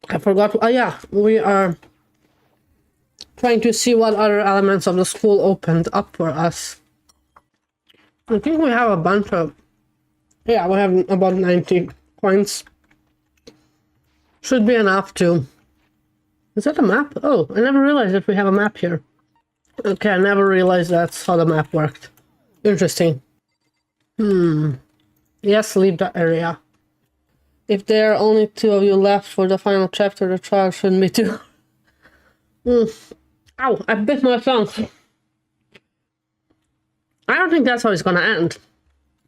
I forgot. Oh yeah, we are trying to see what other elements of the school opened up for us. I think we have a bunch of... Yeah, we have about 90 points. Should be enough to... Is that a map? Oh, I never realized that we have a map here. Okay, I never realized that's how the map worked. Interesting. Yes, leave the area. If there are only 2 of you left for the final chapter, the trial shouldn't be too... Ow, I bit my tongue. I don't think that's how it's gonna end.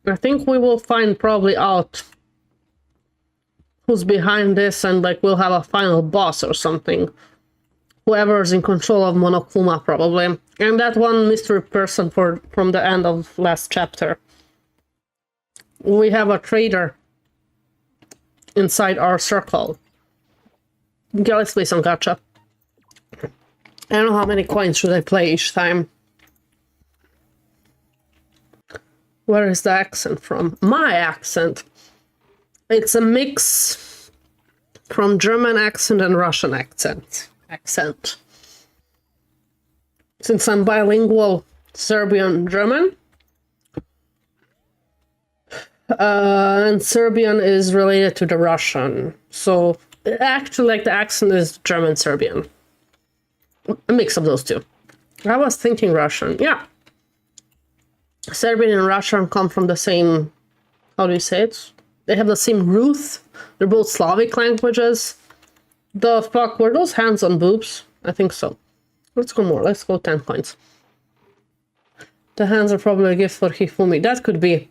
I think we will find probably out who's behind this, and like we'll have a final boss or something. Whoever's in control of Monokuma, probably. And that one mystery person from the end of last chapter. We have a traitor inside our circle. Okay, let's play some gacha. I don't know how many coins should I play each time. Where is the accent from? My accent. It's a mix from German accent and Russian accent. Since I'm bilingual Serbian-German, and Serbian is related to the Russian, so actually like the accent is German-Serbian. A mix of those two. I was thinking Russian, yeah. Serbian and Russian come from the same, how do you say it? They have the same root. They're both Slavic languages. The fuck, were those hands on boobs? I think so. Let's go more. Let's go 10 coins. The hands are probably a gift for Hifumi. That could be.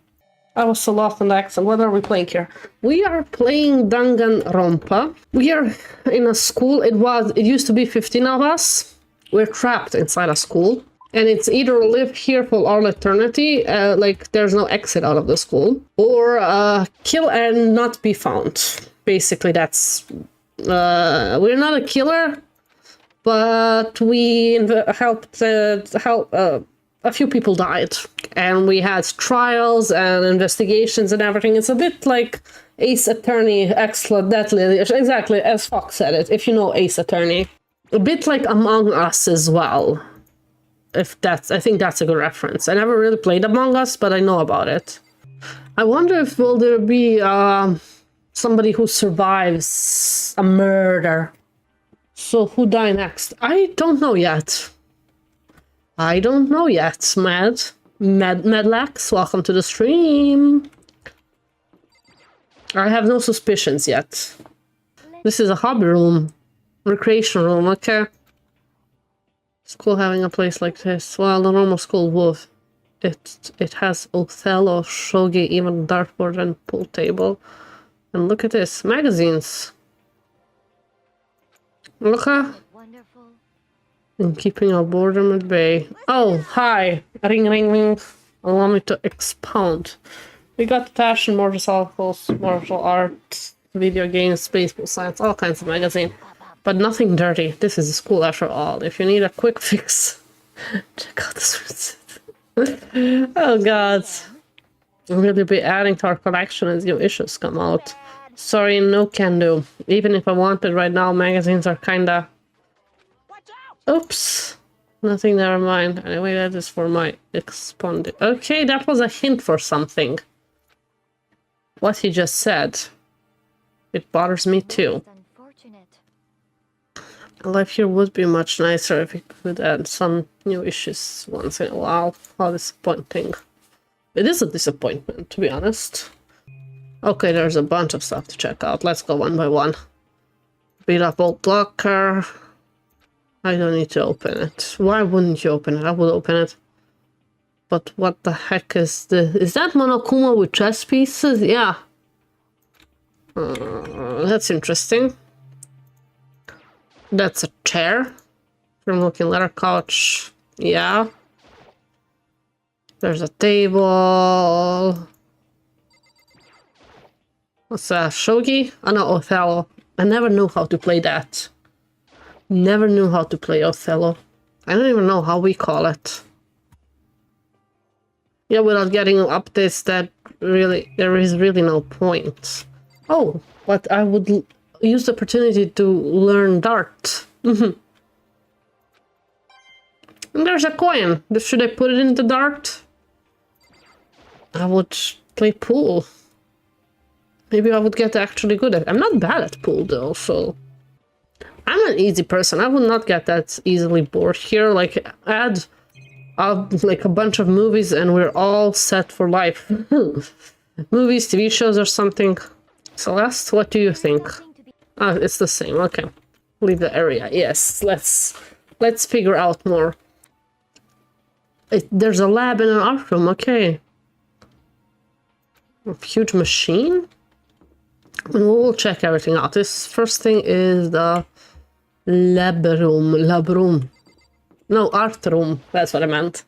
I was so lost in the accent. What are we playing here? We are playing Danganronpa. We are in a school. It used to be 15 of us. We're trapped inside a school. And it's either live here for all eternity, like there's no exit out of the school, or kill and not be found. Basically, that's... we're not a killer, but we helped a few people died, and we had trials and investigations and everything. It's a bit like Ace Attorney, Excellent Deadly, exactly as Fox said it, if you know Ace Attorney. A bit like Among Us as well. I think that's a good reference. I never really played Among Us, but I know about it. I wonder if will there be somebody who survives a murder. So who die next? I don't know yet. Medlax, welcome to the stream. I have no suspicions yet. This is a hobby room. Recreation room, okay. School having a place like this. Well, the normal school would. It has Othello, shogi, even dartboard and pool table. And look at this, magazines. Look at. And keeping our boredom at bay. Oh, hi. Ring, ring, ring. Allow me to expound. We got fashion, motorcycles, martial arts, video games, baseball science, all kinds of magazine. But nothing dirty. This is a school after all. If you need a quick fix, check out this. Oh god. We'll really be adding to our collection as new issues come out. Sorry, no can do. Even if I wanted right now, magazines are kinda... Oops. Nothing, never mind. Anyway, that is for my expanded... Okay, that was a hint for something. What he just said. It bothers me too. Life here would be much nicer if we could add some new issues once in a while. How disappointing. It is a disappointment, to be honest. Okay, there's a bunch of stuff to check out. Let's go one by one. Beat up old locker. I don't need to open it. Why wouldn't you open it? I would open it. But what the heck is this? Is that Monokuma with chess pieces? Yeah. That's interesting. That's a chair. From looking leather couch. Yeah. There's a table. What's that? Shogi? Oh no, Othello. I never knew how to play that. Never knew how to play Othello. I don't even know how we call it. Yeah, without getting updates, that really, there is really no point. Oh, but I would... use the opportunity to learn dart. And there's a coin. Should I put it into dart? I would play pool. Maybe I would get actually good at it. I'm not bad at pool though, so... I'm an easy person. I would not get that easily bored here. Like, add like a bunch of movies and we're all set for life. Movies, TV shows or something. Celeste, what do you think? Ah, it's the same. Okay. Leave the area. Yes, let's figure out more. There's a lab and an art room. Okay. A huge machine? And we'll check everything out. This first thing is the lab room. No, art room. That's what I meant.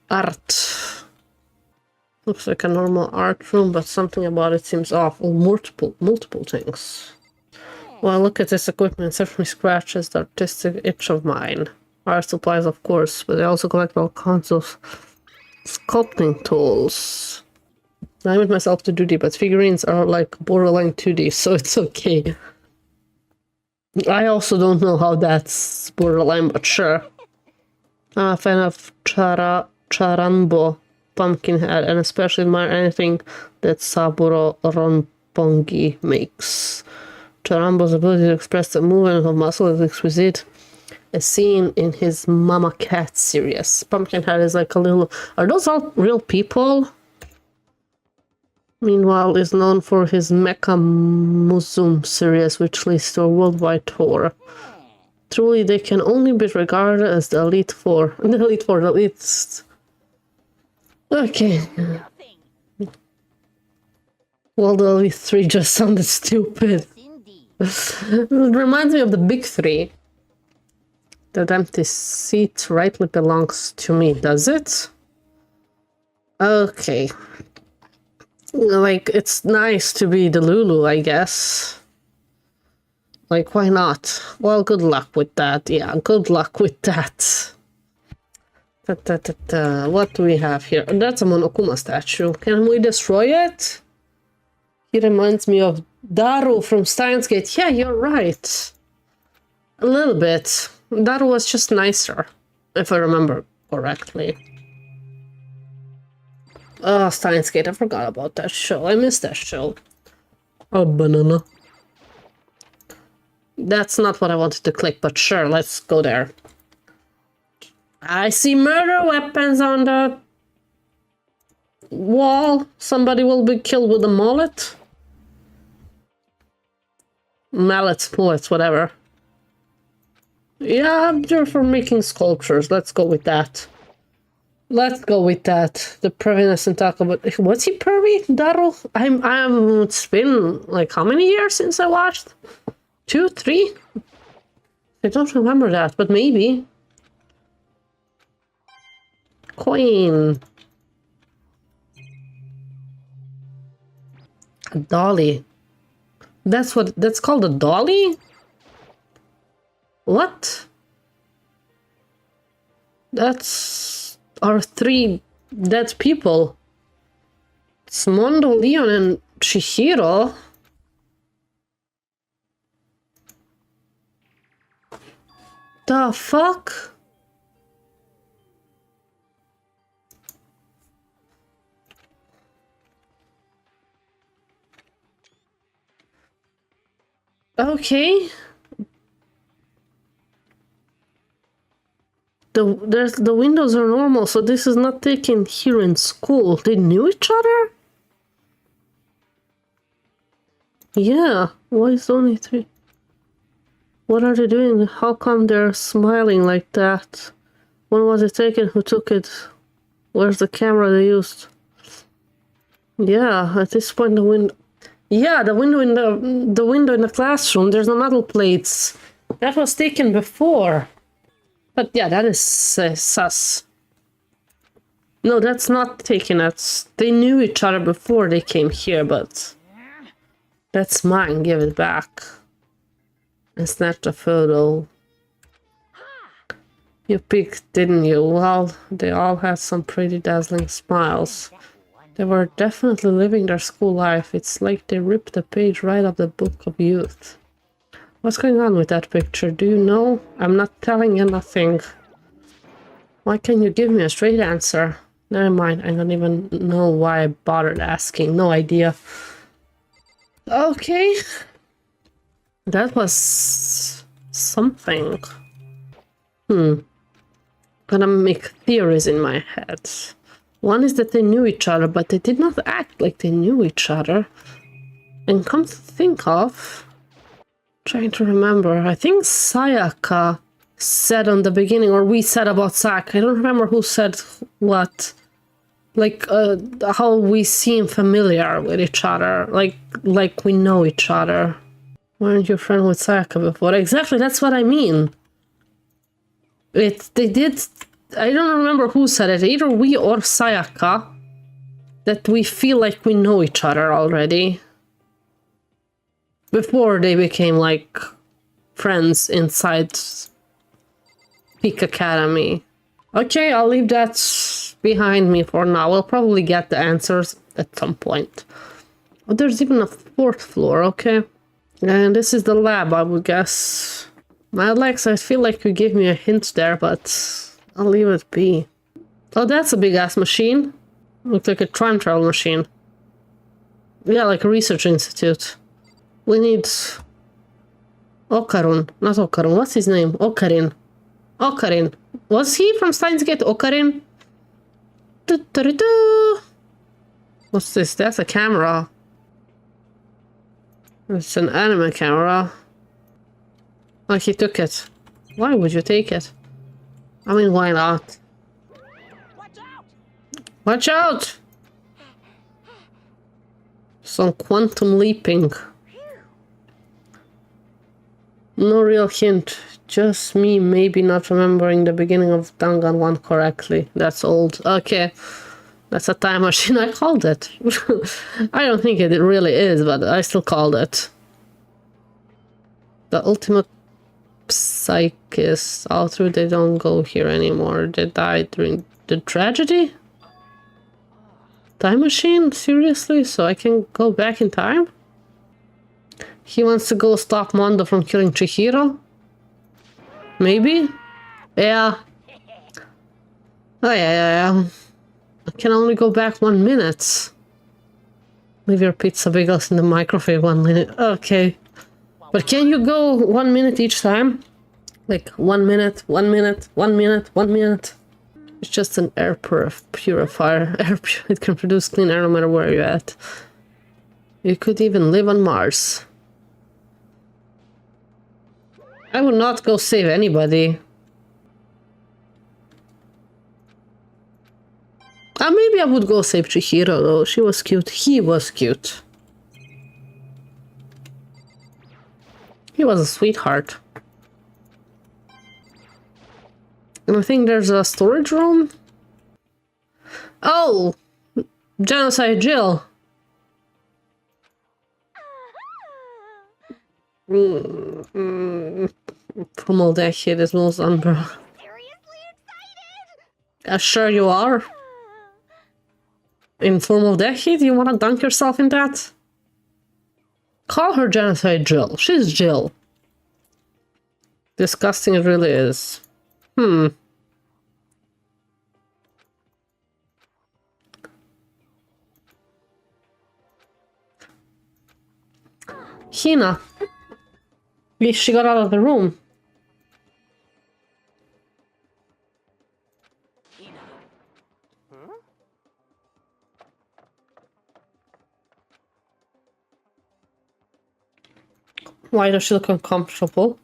Art. Looks like a normal art room, but something about it seems off. Oh, multiple things. Well, look at this equipment. Certainly scratches the artistic itch of mine. Art supplies, of course, but I also collect all kinds of sculpting tools. I made myself to 2D, but figurines are like borderline 2D, so it's okay. I also don't know how that's borderline, but sure. I'm a fan of Charambo, Pumpkinhead, and especially admire anything that Saburo Ronpongi makes. Charambo's ability to express the movement of muscle is exquisite, as seen in his Mama Cat series. Pumpkinhead is like a little... Are those all real people? Meanwhile, is known for his Mecha Musum series, which leads to a worldwide tour. Truly, they can only be regarded as the Elite Four. The Elite Four, the Elite... Okay. Well, the Elite Three just sounded stupid. It reminds me of the Big Three. That empty seat rightly belongs to me, does it? Okay. Like, it's nice to be the Lulu, I guess. Like, why not? Well, good luck with that. Yeah, good luck with that. What do we have here? That's a Monokuma statue. Can we destroy it? He reminds me of Daru from Steins Gate. Yeah, you're right. A little bit. Daru was just nicer, if I remember correctly. Oh, Steins Gate, I forgot about that show. I missed that show. Oh, banana. That's not what I wanted to click, but sure, let's go there. I see murder weapons on the wall. Somebody will be killed with a mullet. Mallets, mullets, whatever. Yeah, I'm sure for making sculptures. Let's go with that. Let's go with that. The perviness and talk about... What's he pervy, Daru? It's been like how many years since I watched? 2, 3? I don't remember that, but maybe. Coin. A dolly. That's called a dolly? What? That's our 3 dead people. It's Mondo, Leon, and Chihiro. The fuck? Okay. The windows are normal, so this is not taken here in school. They knew each other? Yeah, why is only 3? What are they doing? How come they're smiling like that? When was it taken? Who took it? Where's the camera they used? Yeah, at this point the window... Yeah, the window in the classroom, there's no metal plates. That was taken before. But yeah, that is sus. No, that's not taken. They knew each other before they came here, but... That's mine, give it back. I snatched a photo. You picked, didn't you? Well, they all had some pretty dazzling smiles. They were definitely living their school life. It's like they ripped a page right off the book of youth. What's going on with that picture? Do you know? I'm not telling you nothing. Why can't you give me a straight answer? Never mind, I don't even know why I bothered asking. No idea. Okay. That was something. Gonna make theories in my head. One is that they knew each other, but they did not act like they knew each other. And come to think of... Trying to remember, I think Sayaka said on the beginning, or we said about Sayaka, I don't remember who said what. Like, how we seem familiar with each other, like we know each other. Weren't you friend with Sayaka before? Exactly, that's what I mean. They did, I don't remember who said it, either we or Sayaka, that we feel like we know each other already. Before they became, like, friends inside Peak Academy. Okay, I'll leave that behind me for now. We'll probably get the answers at some point. Oh, there's even a 4th floor, okay. And this is the lab, I would guess. My Alex, I feel like you gave me a hint there, but I'll leave it be. Oh, that's a big-ass machine. Looks like a time travel machine. Yeah, like a research institute. We need... Okarun. Not Okarun. What's his name? Okarin. Okarin. Was he from Steins Gate? Okarin? What's this? That's a camera. It's an anime camera. Like he took it. Why would you take it? I mean, why not? Watch out! Watch out! Some quantum leaping. No real hint. Just me maybe not remembering the beginning of Danganronpa correctly. That's old. Okay. That's a time machine. I called it. I don't think it really is, but I still called it. The ultimate psychists. All through, they don't go here anymore. They died during the tragedy? Time machine? Seriously? So I can go back in time? He wants to go stop Mondo from killing Chihiro? Maybe? Yeah. Oh, yeah. I can only go back 1 minute. Leave your pizza bagels in the microwave 1 minute. Okay. But can you go 1 minute each time? Like 1 minute, 1 minute, 1 minute, 1 minute? It's just an air purifier. It can produce clean air no matter where you're at. You could even live on Mars. I would not go save anybody. Maybe I would go save Chihiro though. She was cute. He was cute. He was a sweetheart. And I think there's a storage room. Oh! Genocide Jill. Formaldehyde is most unbearable. Seriously excited? Sure you are. In formaldehyde? You wanna dunk yourself in that? Call her Genocide Jill. She's Jill. Disgusting it really is. Hina. At least she got out of the room. Why does she look uncomfortable?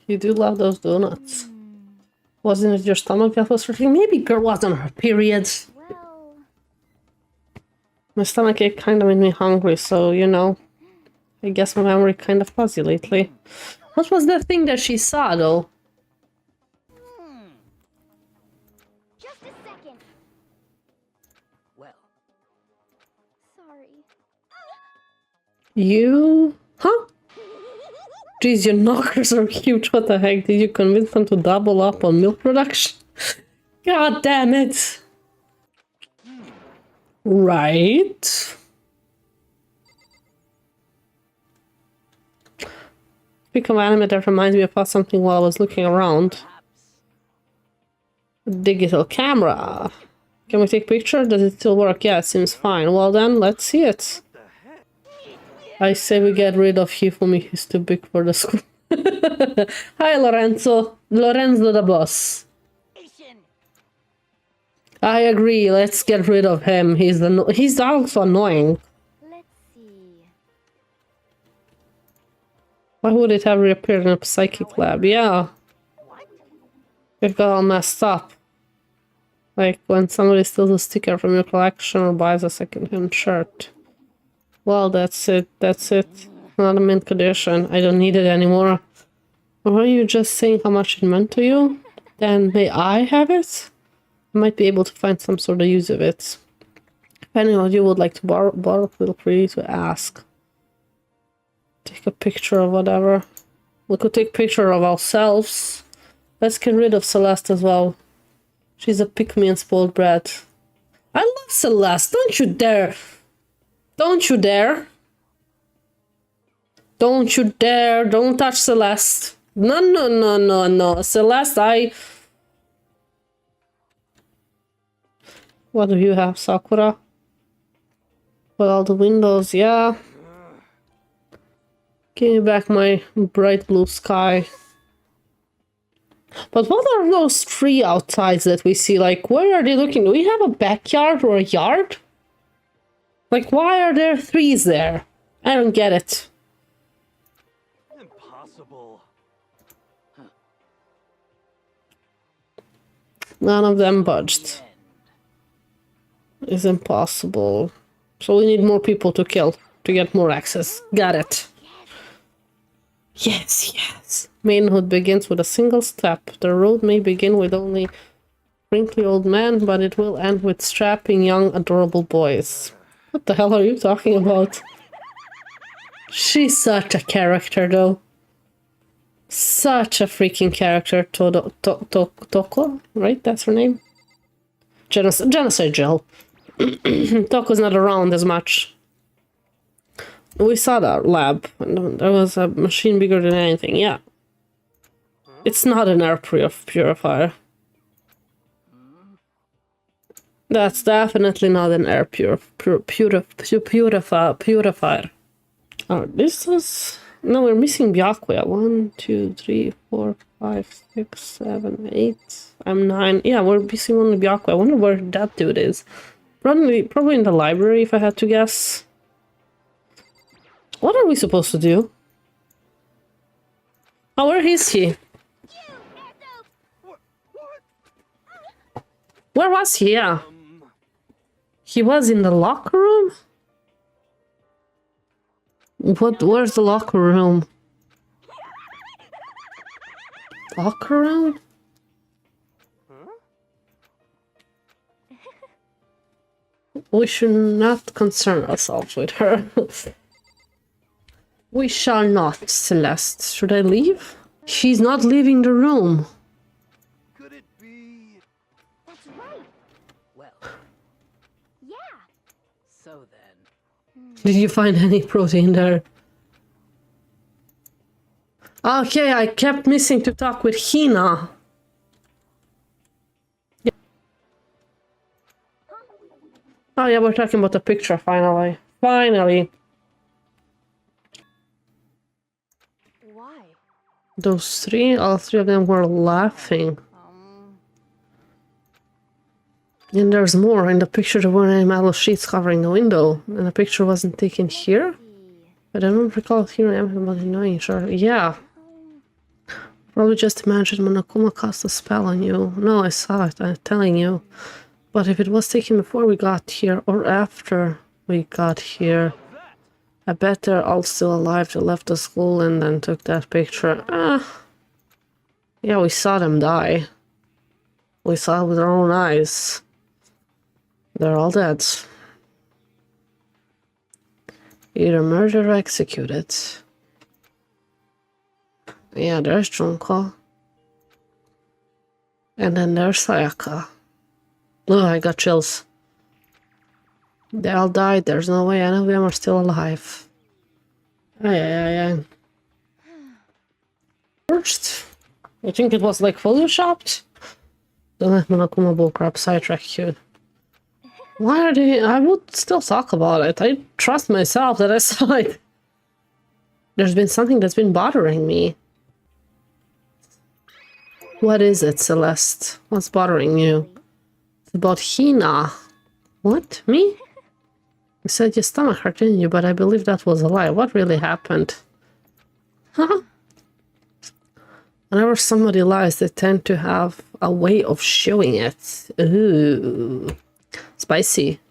You do love those donuts. Wasn't it your stomach that was hurting? Maybe girl was on her period. Well... My stomach ache kind of made me hungry, so, you know. I guess my memory kind of fuzzy lately. What was the thing that she saw, though? Just a second. Well. Sorry. You? Huh? Jeez, your knockers are huge. What the heck? Did you convince them to double up on milk production? God damn it. Right. Speaking of anime, that reminds me of something while I was looking around. Digital camera. Can we take picture? Does it still work? Yeah, it seems fine. Well then, let's see it. I say we get rid of Hifumi, he's too big for the school. Hi Lorenzo. Lorenzo the boss. I agree, let's get rid of him. He's also annoying. Let's see. Why would it have reappeared in a psychic lab? Yeah. It got all messed up. Like when somebody steals a sticker from your collection or buys a second-hand shirt. Well, that's it. That's it. Not a mint condition. I don't need it anymore. Or are you just saying how much it meant to you? Then may I have it? I might be able to find some sort of use of it. If anyone you would like to borrow, feel free to ask. Take a picture of whatever. We could take a picture of ourselves. Let's get rid of Celeste as well. She's a pick-me and spoiled brat. I love Celeste. Don't you dare. Don't you dare. Don't you dare. Don't touch Celeste. No, no, no, no, no. Celeste, What do you have, Sakura? With all the windows, yeah. Give me back my bright blue sky. But what are those three outsides that we see? Like, where are they looking? Do we have a backyard or a yard? Like, why are there threes there? I don't get it. Impossible. None of them budged. It's impossible. So we need more people to kill to get more access. Got it. Yes, yes. Maidenhood begins with a single step. The road may begin with only wrinkly old men, but it will end with strapping young, adorable boys. What the hell are you talking about? She's such a character, though. Such a freaking character. Toko, right? That's her name? Genocide Jill. Toko's not around as much. We saw that lab, and there was a machine bigger than anything, yeah. It's not an air purifier. That's definitely not an air purifier. Oh, this is... No, we're missing Byakuya. 1, 2, 3, 4, 5, 6, 7, 8. I'm 9. Yeah, we're missing only Byakuya. I wonder where that dude is. Probably in the library, if I had to guess. What are we supposed to do? Oh, where is he? Where was he? Yeah. He was in the locker room? Where's the locker room? Locker room? We should not concern ourselves with her. We shall not, Celeste. Should I leave? She's not leaving the room. Could it be? That's right. Well, Yeah. so then. Did you find any protein there? Okay, I kept missing to talk with Hina. Yeah. Oh yeah, we're talking about the picture, finally. Finally! Why? Those three, all three of them were laughing. And there's more. In the picture there weren't any metal sheets covering the window. And the picture wasn't taken here. But I don't recall hearing anything about annoying, sure. Yeah. Probably just imagine Monokuma cast a spell on you. No, I saw it, I'm telling you. But if it was taken before we got here, or after we got here, I bet they're all still alive. They left the school and then took that picture. Yeah, we saw them die. We saw it with our own eyes. They're all dead. Either murdered or executed. Yeah, there's Junko. And then there's Sayaka. Oh, I got chills. They all died. There's no way any of them are still alive. Ay. First, I think it was like photoshopped. Don't let Monokuma bullcrap sidetrack you. Why are they? I would still talk about it. I trust myself that I saw it. There's been something that's been bothering me. What is it, Celeste? What's bothering you? It's about Hina. What? Me? You said your stomach hurt, didn't you? But I believe that was a lie. What really happened? Huh? Whenever somebody lies, they tend to have a way of showing it. Ooh. Spicy.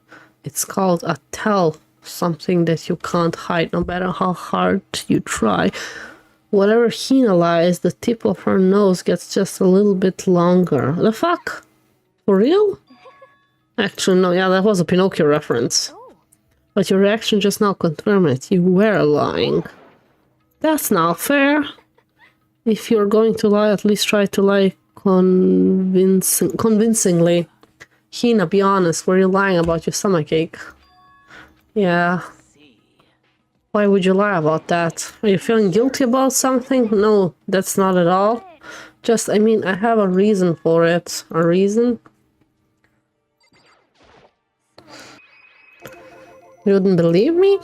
It's called a tell. Something that you can't hide no matter how hard you try. Whenever Hina lies, the tip of her nose gets just a little bit longer. The fuck? For real? Actually, no, yeah, that was a Pinocchio reference. But your reaction just now confirmed it. You were lying. That's not fair. If you're going to lie, at least try to lie convincingly. Hina, be honest, were you lying about your stomachache? Yeah. Why would you lie about that? Are you feeling guilty about something? No, that's not at all. Just, I mean, I have a reason for it. A reason? You wouldn't believe me?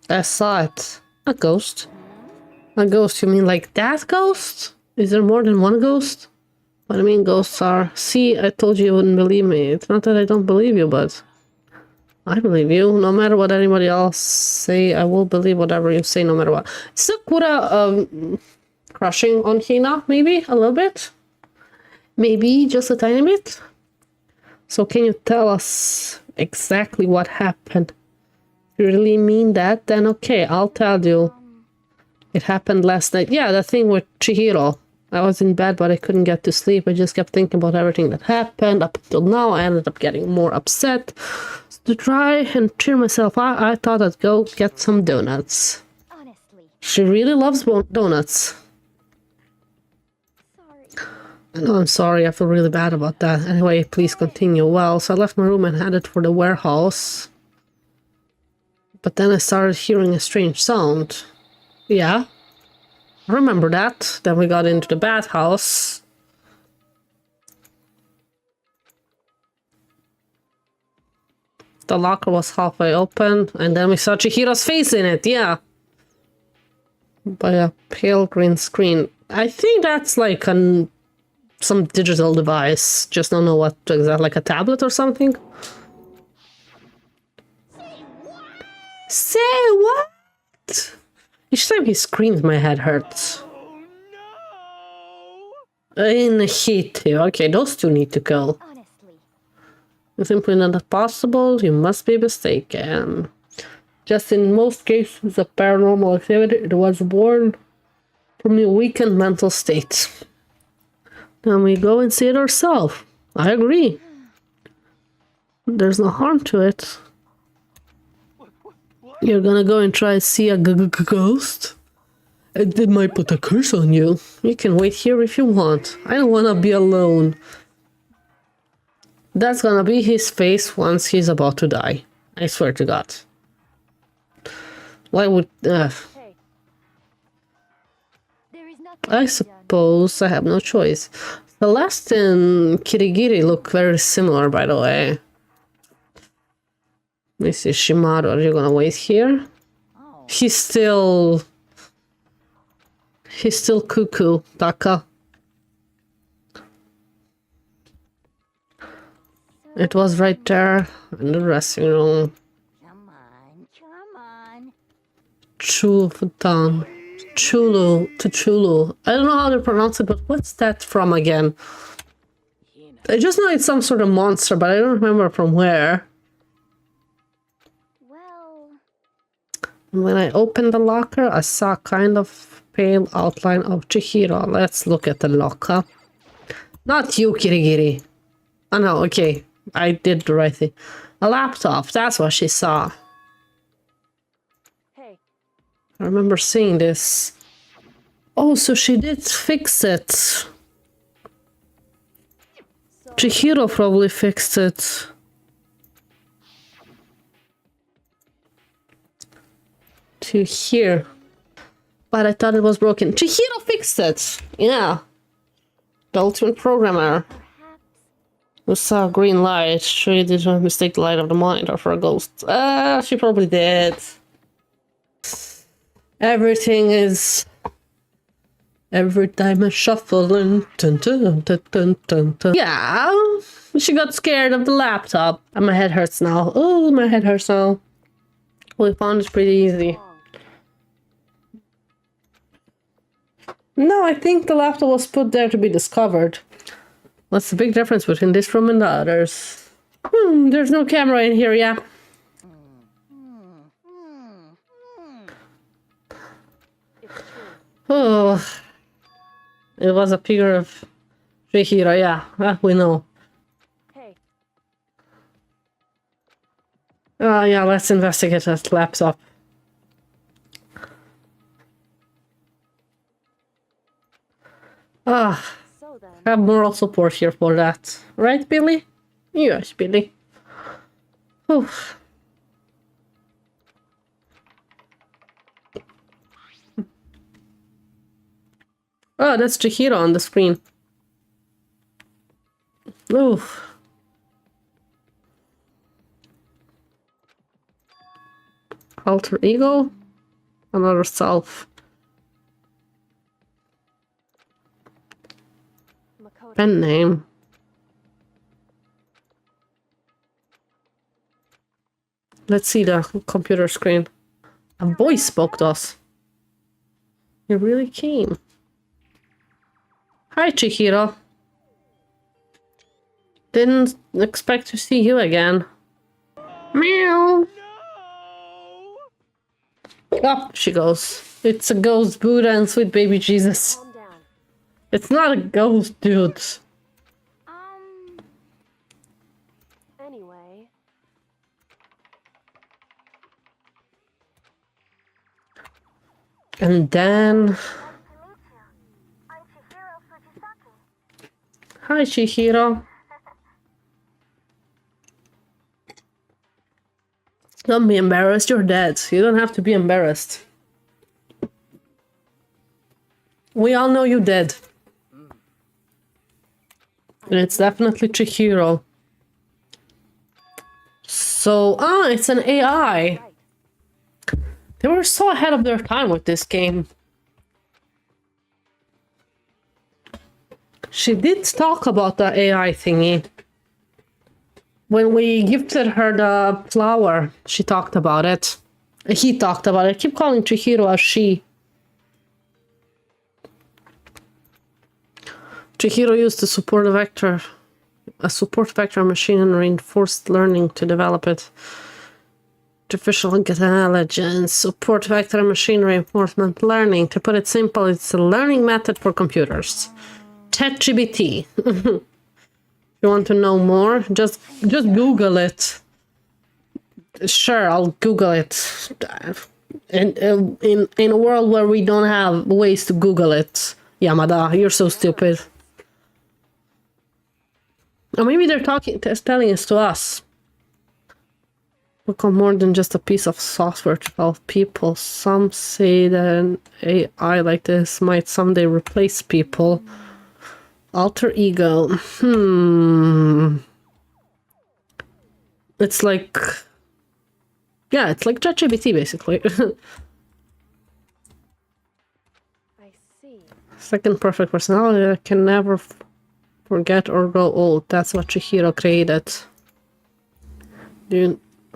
I saw it. A ghost. A ghost, you mean like that ghost? Is there more than one ghost? What I mean ghosts are... See, I told you wouldn't believe me. It's not that I don't believe you, but... I believe you. No matter what anybody else say, I will believe whatever you say, no matter what. Sakura, crushing on Hina, maybe? A little bit? Maybe just a tiny bit? So can you tell us exactly what happened? If you really mean that, then okay, I'll tell you. It happened last night. Yeah, the thing with Chihiro. I was in bed, but I couldn't get to sleep. I just kept thinking about everything that happened. Up until now, I ended up getting more upset. So to try and cheer myself up, I thought I'd go get some donuts. Honestly. She really loves donuts. Sorry. I know, I'm sorry. I feel really bad about that. Anyway, please continue. Well, so I left my room and headed for the warehouse. But then I started hearing a strange sound. Yeah. I remember that. Then we got into the bathhouse. The locker was halfway open, and then we saw Chihiro's face in it, yeah. By a pale green screen. I think that's like some digital device. Just don't know what exactly, like a tablet or something. Say what? Each time he screams, my head hurts. In heat too. Okay, those two need to go. Honestly. It's simply not possible. You must be mistaken. Just in most cases of paranormal activity, it was born from a weakened mental state. Then we go and see it ourselves. I agree. There's no harm to it. You're gonna go and try to see a ghost? It might put a curse on you. You can wait here if you want. I don't wanna be alone. That's gonna be his face once he's about to die. I swear to God. Why would... Hey. There is nothing I suppose I have no choice. Celeste and Kirigiri look very similar, by the way. This is Shimaru. Are you gonna wait here? Oh. He's still cuckoo, Taka. It was right there in the dressing room. Come on, come on. Chulufutan. Chulu. I don't know how to pronounce it, but what's that from again? I just know it's some sort of monster, but I don't remember from where. Well, When I opened the locker, I saw kind of pale outline of Chihiro. Let's look at the locker. Not you, Kirigiri. Oh no, okay. I did the right thing. A laptop, that's what she saw. hey. I remember seeing this. Oh, so she did fix it. So Chihiro probably fixed it. To here. But I thought it was broken. Chihiro fixed it! Yeah. The ultimate programmer. Who saw a green light. She did not mistake the light of the monitor for a ghost. She probably did. Everything is... Every time I shuffle. Dun, dun, dun, dun, dun, dun. Yeah. She got scared of the laptop. And my head hurts now. Oh, my head hurts now. We found it pretty easy. No, I think the laptop was put there to be discovered. What's the big difference between this room and the others? There's no camera in here, yeah. Oh, it was a figure of Chihiro, yeah, we know. Hey. Yeah, let's investigate that laptop. So then. Have moral support here for that. Right, Billy? Yes, Billy. Whew. Oh, that's Chihiro on the screen. Oof. Alter ego? Another self. Makoto. Pen name. Let's see the computer screen. A voice spoke to us. He really came. Hi, Chihiro. Didn't expect to see you again. Meow. Up she goes. It's a ghost Buddha and sweet baby Jesus. Calm down. It's not a ghost, dude. Anyway. And then... Hi, Chihiro. Don't be embarrassed, you're dead. You don't have to be embarrassed. We all know you're dead. And it's definitely Chihiro. So, it's an AI. They were so ahead of their time with this game. She did talk about the AI thingy. When we gifted her the flower, she talked about it. He talked about it. I keep calling Chihiro a she. Chihiro used a support vector machine and reinforced learning to develop it. Artificial intelligence, support vector machine reinforcement learning. To put it simple, it's a learning method for computers. ChatGPT. If you want to know more, just Google it. Sure, I'll Google it. In a world where we don't have ways to Google it, Yamada, you're so stupid. Or maybe they're telling this to us. Become more than just a piece of software to help people. Some say that an AI like this might someday replace people. Alter ego. It's like... Yeah, it's like ChatGPT, basically. I see. Second perfect personality that can never forget or grow old. That's what Chihiro created.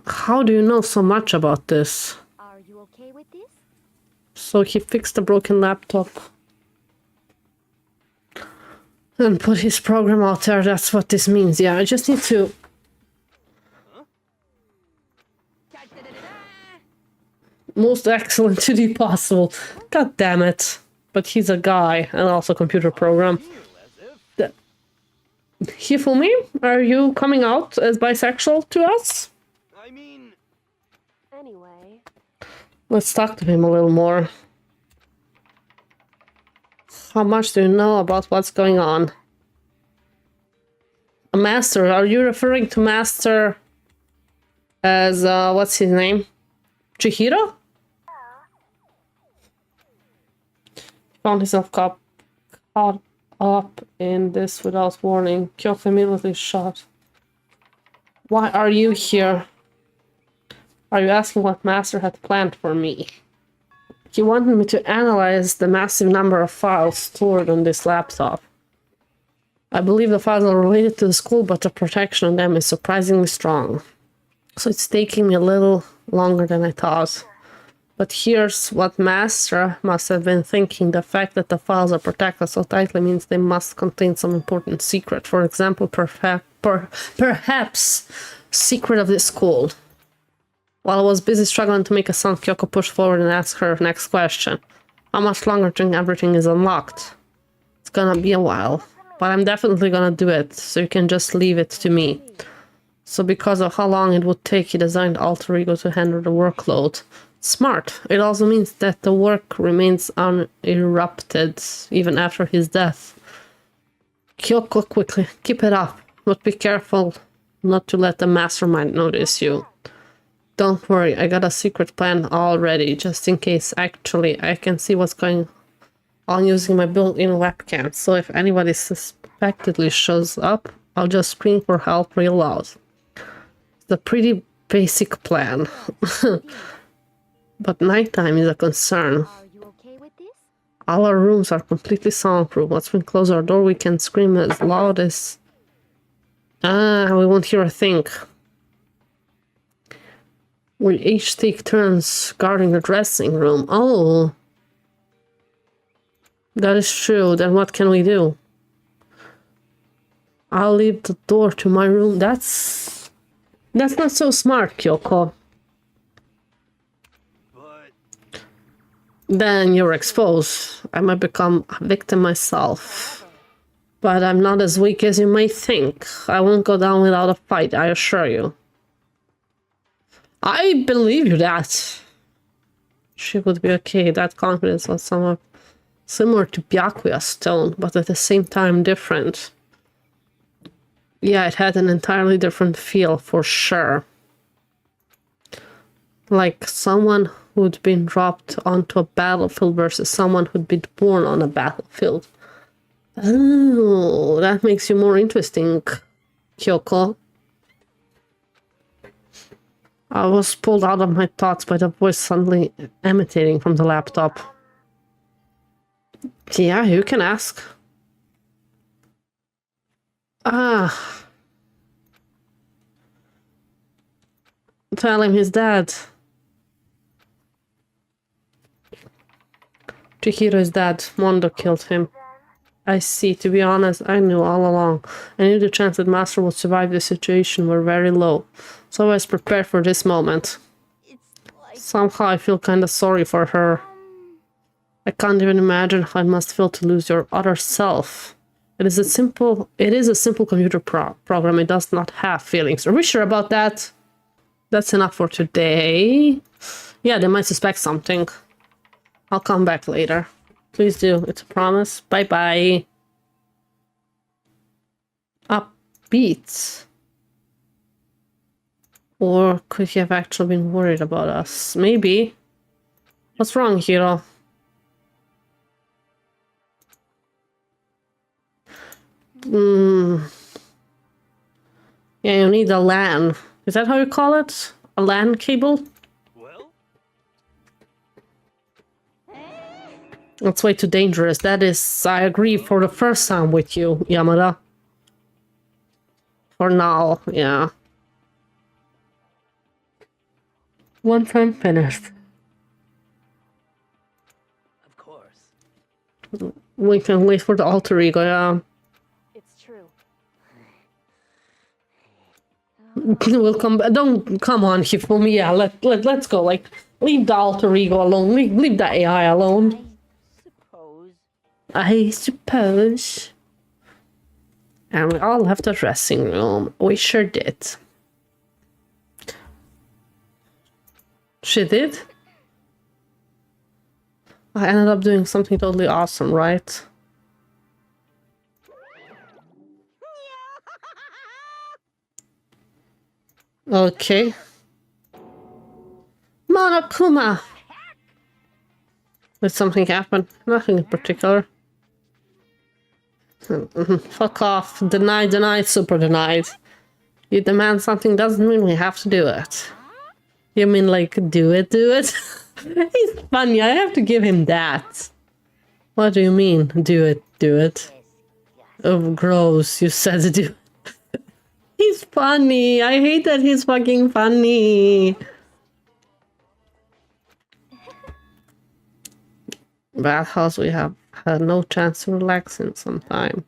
How do you know so much about this? Are you okay with this? So he fixed the broken laptop. And put his program out there, that's what this means. Yeah, I just need to... Most excellent 2D possible. God damn it. But he's a guy, and also computer program. Hifumi, are you coming out as bisexual to us? I mean... Anyway. Let's talk to him a little more. How much do you know about what's going on? A master? Are you referring to master as, what's his name? Chihiro? Found himself caught up in this without warning. Kyoko immediately shot. Why are you here? Are you asking what master had planned for me? He wanted me to analyze the massive number of files stored on this laptop. I believe the files are related to the school, but the protection on them is surprisingly strong. So it's taking me a little longer than I thought. But here's what Master must have been thinking. The fact that the files are protected so tightly means they must contain some important secret. For example, perhaps secret of this school. While I was busy struggling to make a sound, Kyoko pushed forward and asked her next question. How much longer till everything is unlocked? It's gonna be a while, but I'm definitely gonna do it, so you can just leave it to me. So because of how long it would take, he designed Alter Ego to handle the workload. Smart. It also means that the work remains uninterrupted even after his death. Kyoko, quickly, keep it up, but be careful not to let the mastermind notice you. Don't worry, I got a secret plan already, just in case. Actually, I can see what's going on using my built-in webcam, so if anybody suspectedly shows up, I'll just scream for help real loud. It's a pretty basic plan. But nighttime is a concern. Are you okay with this? All our rooms are completely soundproof. Once we close our door, we can scream as loud as... we won't hear a thing. We'll each take turns guarding the dressing room. Oh. That is true. Then what can we do? I'll leave the door to my room. That's not so smart, Kyoko. But Then you're exposed. I might become a victim myself. But I'm not as weak as you may think. I won't go down without a fight, I assure you. I believe you that. She would be okay. That confidence was somewhat similar to Byakuya's stone, but at the same time different. Yeah, it had an entirely different feel, for sure. Like someone who'd been dropped onto a battlefield versus someone who'd been born on a battlefield. Oh, that makes you more interesting, Kyoko. I was pulled out of my thoughts by the voice suddenly emanating from the laptop. Yeah, you can ask. Tell him he's dead. Chihiro is dead. Mondo killed him. I see. To be honest, I knew all along. I knew the chance that Master would survive this situation were very low. So I was prepared for this moment. Somehow I feel kinda sorry for her. I can't even imagine how it must feel to lose your other self. It is a simple computer program. It does not have feelings. Are we sure about that? That's enough for today. Yeah, they might suspect something. I'll come back later. Please do. It's a promise. Bye-bye. Upbeat. Or could he have actually been worried about us? Maybe. What's wrong, Hiro? Yeah, you need a LAN. Is that how you call it? A LAN cable? well, That's way too dangerous. That is, I agree for the first time with you, Yamada. For now, yeah. Once I'm finished, of course. we can wait for the alter ego, yeah. It's true. We'll come back. Don't come on, Hifumi. Yeah, let's go. Like, leave the alter ego alone. Leave the AI alone. I suppose. And we all left the dressing room. We sure did. She did? I ended up doing something totally awesome, right? Okay. Monokuma! Did something happen? Nothing in particular. Fuck off. Denied, denied, super denied. You demand something doesn't mean we have to do it. You mean like, do it, do it? He's funny, I have to give him that. What do you mean, do it, do it? Oh, gross, you said do it. He's funny, I hate that he's fucking funny. Bathhouse, we have had no chance to relax in some time.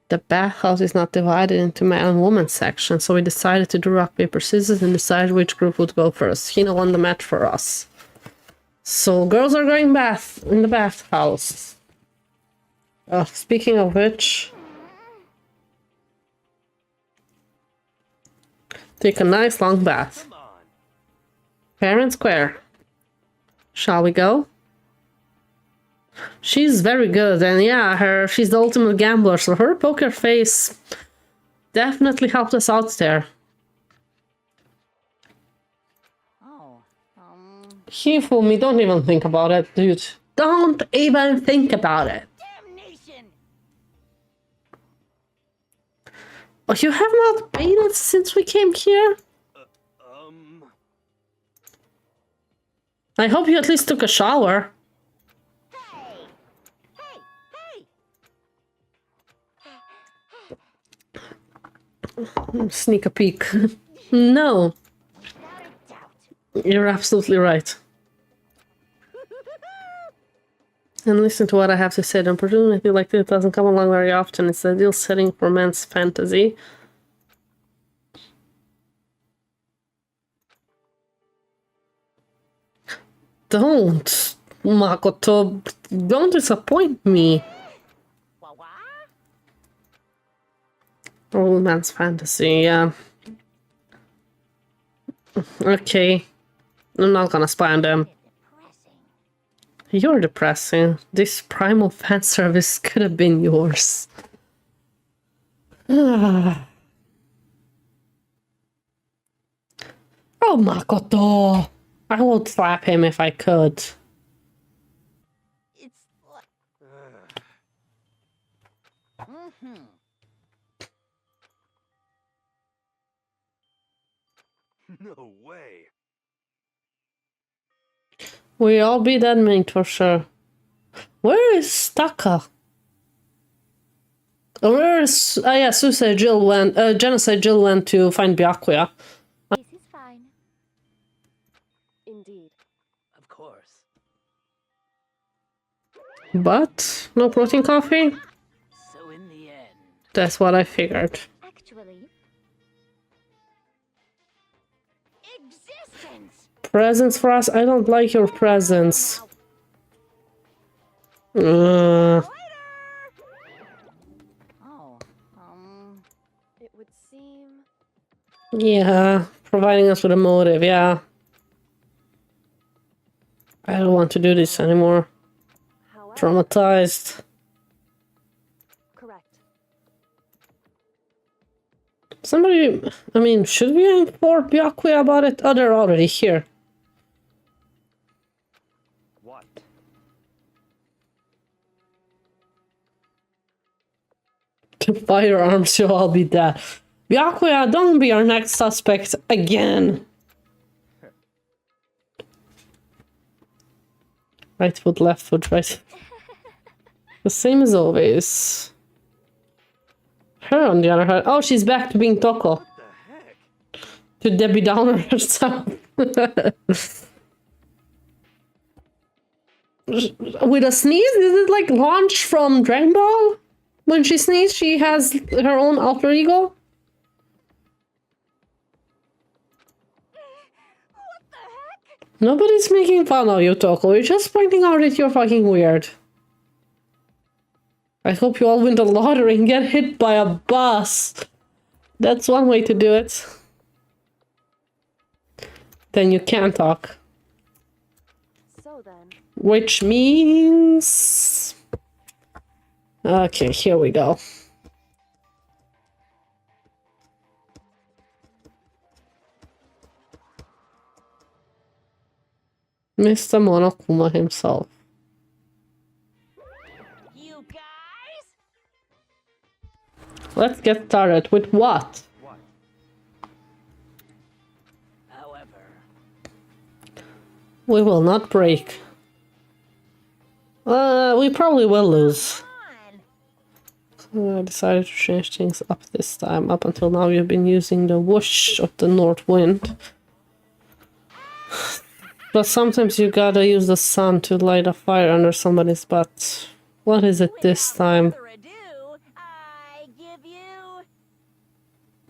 The bathhouse is not divided into man and woman section, so we decided to do rock, paper, scissors and decide which group would go first. Hina won the match for us. So girls are going bath in the bathhouse. Speaking of which, take a nice long bath. Come on. Fair and square. Shall we go? She's very good, and yeah, she's the ultimate gambler, so her poker face definitely helped us out there. Oh, He fooled me, don't even think about it, dude. Don't even think about it. damnation! Oh, you have not bathed since we came here? I hope you at least took a shower. Sneak a peek. No. You're absolutely right. And listen to what I have to say. An opportunity like this doesn't come along very often. It's the ideal setting for men's fantasy. Don't, Makoto. Don't disappoint me. Old man's fantasy, yeah. Okay. I'm not gonna spy on them. You're depressing. This primal fan service could have been yours. Oh, Makoto! I would slap him if I could. It's No way. We all be that mate for sure. Where is Taka? Where is... Oh yeah, Suicide Jill went... Genocide Jill went to find Byakuya. This is fine. Indeed. Of course. But no protein coffee? So in the end. That's what I figured. Actually. Existence! Presents for us? I don't like your presents. Oh, it would seem... Yeah, providing us with a motive, yeah. I don't want to do this anymore. However, Traumatized. correct. Somebody... I mean, should we inform Byakuya about it? Oh, they're already here. What? Firearms, you'll all be dead. Byakuya, don't be our next suspect again. Right foot, left foot, right. The same as always. Her, on the other hand. Oh, she's back to being Toko. What the heck? To Debbie Downer herself. With a sneeze? Is it like launched from Dragon Ball? When she sneezes, she has her own alter ego? What the heck? Nobody's making fun of you, Toko. You're just pointing out that you're fucking weird. I hope you all win the lottery and get hit by a bus. That's one way to do it. Then you can't talk. So then... Which means... Okay, here we go. Mr. Monokuma himself. You guys? Let's get started with what? What? However, We will not break. We probably will lose. I decided to change things up this time. Up until now, you've been using the whoosh of the north wind. But sometimes you gotta use the sun to light a fire under somebody's butt. What is it this time? Further ado, I give you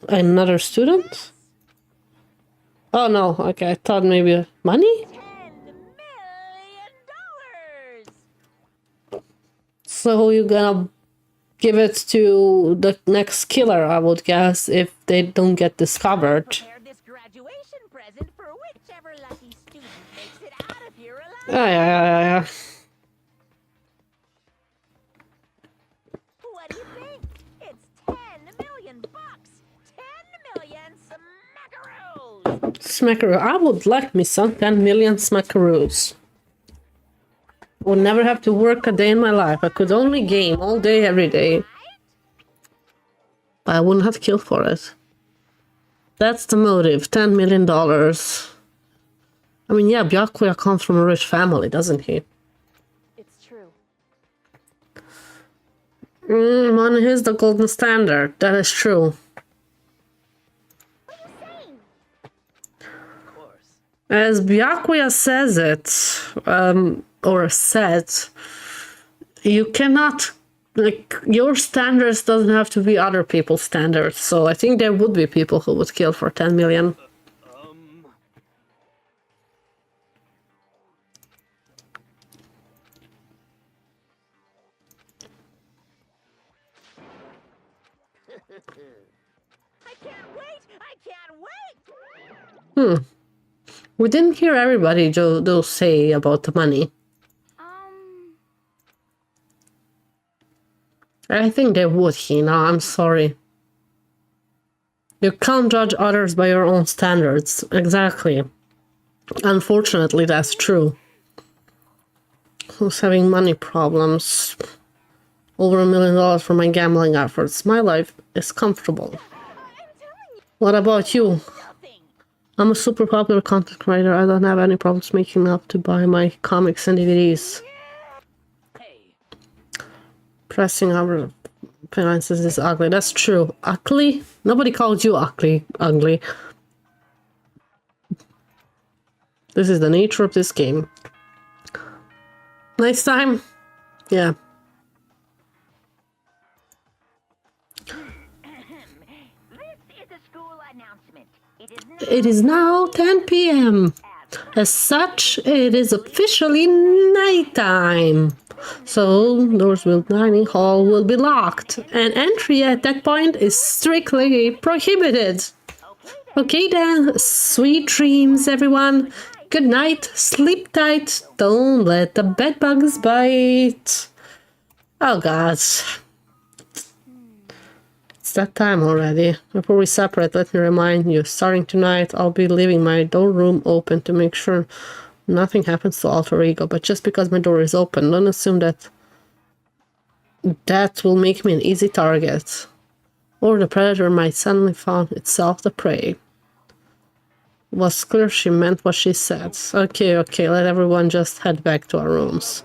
Another student? Oh no, okay, I thought maybe money? $10 million. So you're gonna give it to the next killer, I would guess, if they don't get discovered. Prepare this graduation present for whichever lucky student makes it out of here alive. Yeah. What do you think? It's $10 million. 10 million smackaroos. Smackaroo. I would like me some 10 million smackaroos. Would never have to work a day in my life. I could only game all day, every day. But I wouldn't have to kill for it. That's the motive. $10 million. I mean, yeah, Byakuya comes from a rich family, doesn't he? It's true. Money is the golden standard. That is true. What are you saying? of course. As Byakuya says it, or said, you cannot, like, your standards doesn't have to be other people's standards. So I think there would be people who would kill for 10 million. I can't wait! I can't wait! We didn't hear everybody do say about the money. I think they would, Hina. I'm sorry. You can't judge others by your own standards. Exactly. Unfortunately, that's true. Who's having money problems? Over $1 million for my gambling efforts. My life is comfortable. I'm telling you, What about you? nothing. I'm a super popular content writer. I don't have any problems making enough to buy my comics and DVDs. Hey, Pressing our finances is ugly. That's true. Ugly? Nobody called you ugly. Ugly. This is the nature of this game. Nice time? Yeah. This is a school announcement. It is now 10 p.m. As such, it is officially nighttime. So, dining hall will be locked, and entry at that point is strictly prohibited. Okay then, sweet dreams, everyone. Good night, sleep tight, don't let the bedbugs bite. Oh god. It's that time already. Before we separate, let me remind you, starting tonight, I'll be leaving my door room open to make sure nothing happens to Alter Ego. But just because my door is open, don't assume that that will make me an easy target. Or the predator might suddenly find itself the prey. It was clear she meant what she said. Okay, let everyone just head back to our rooms.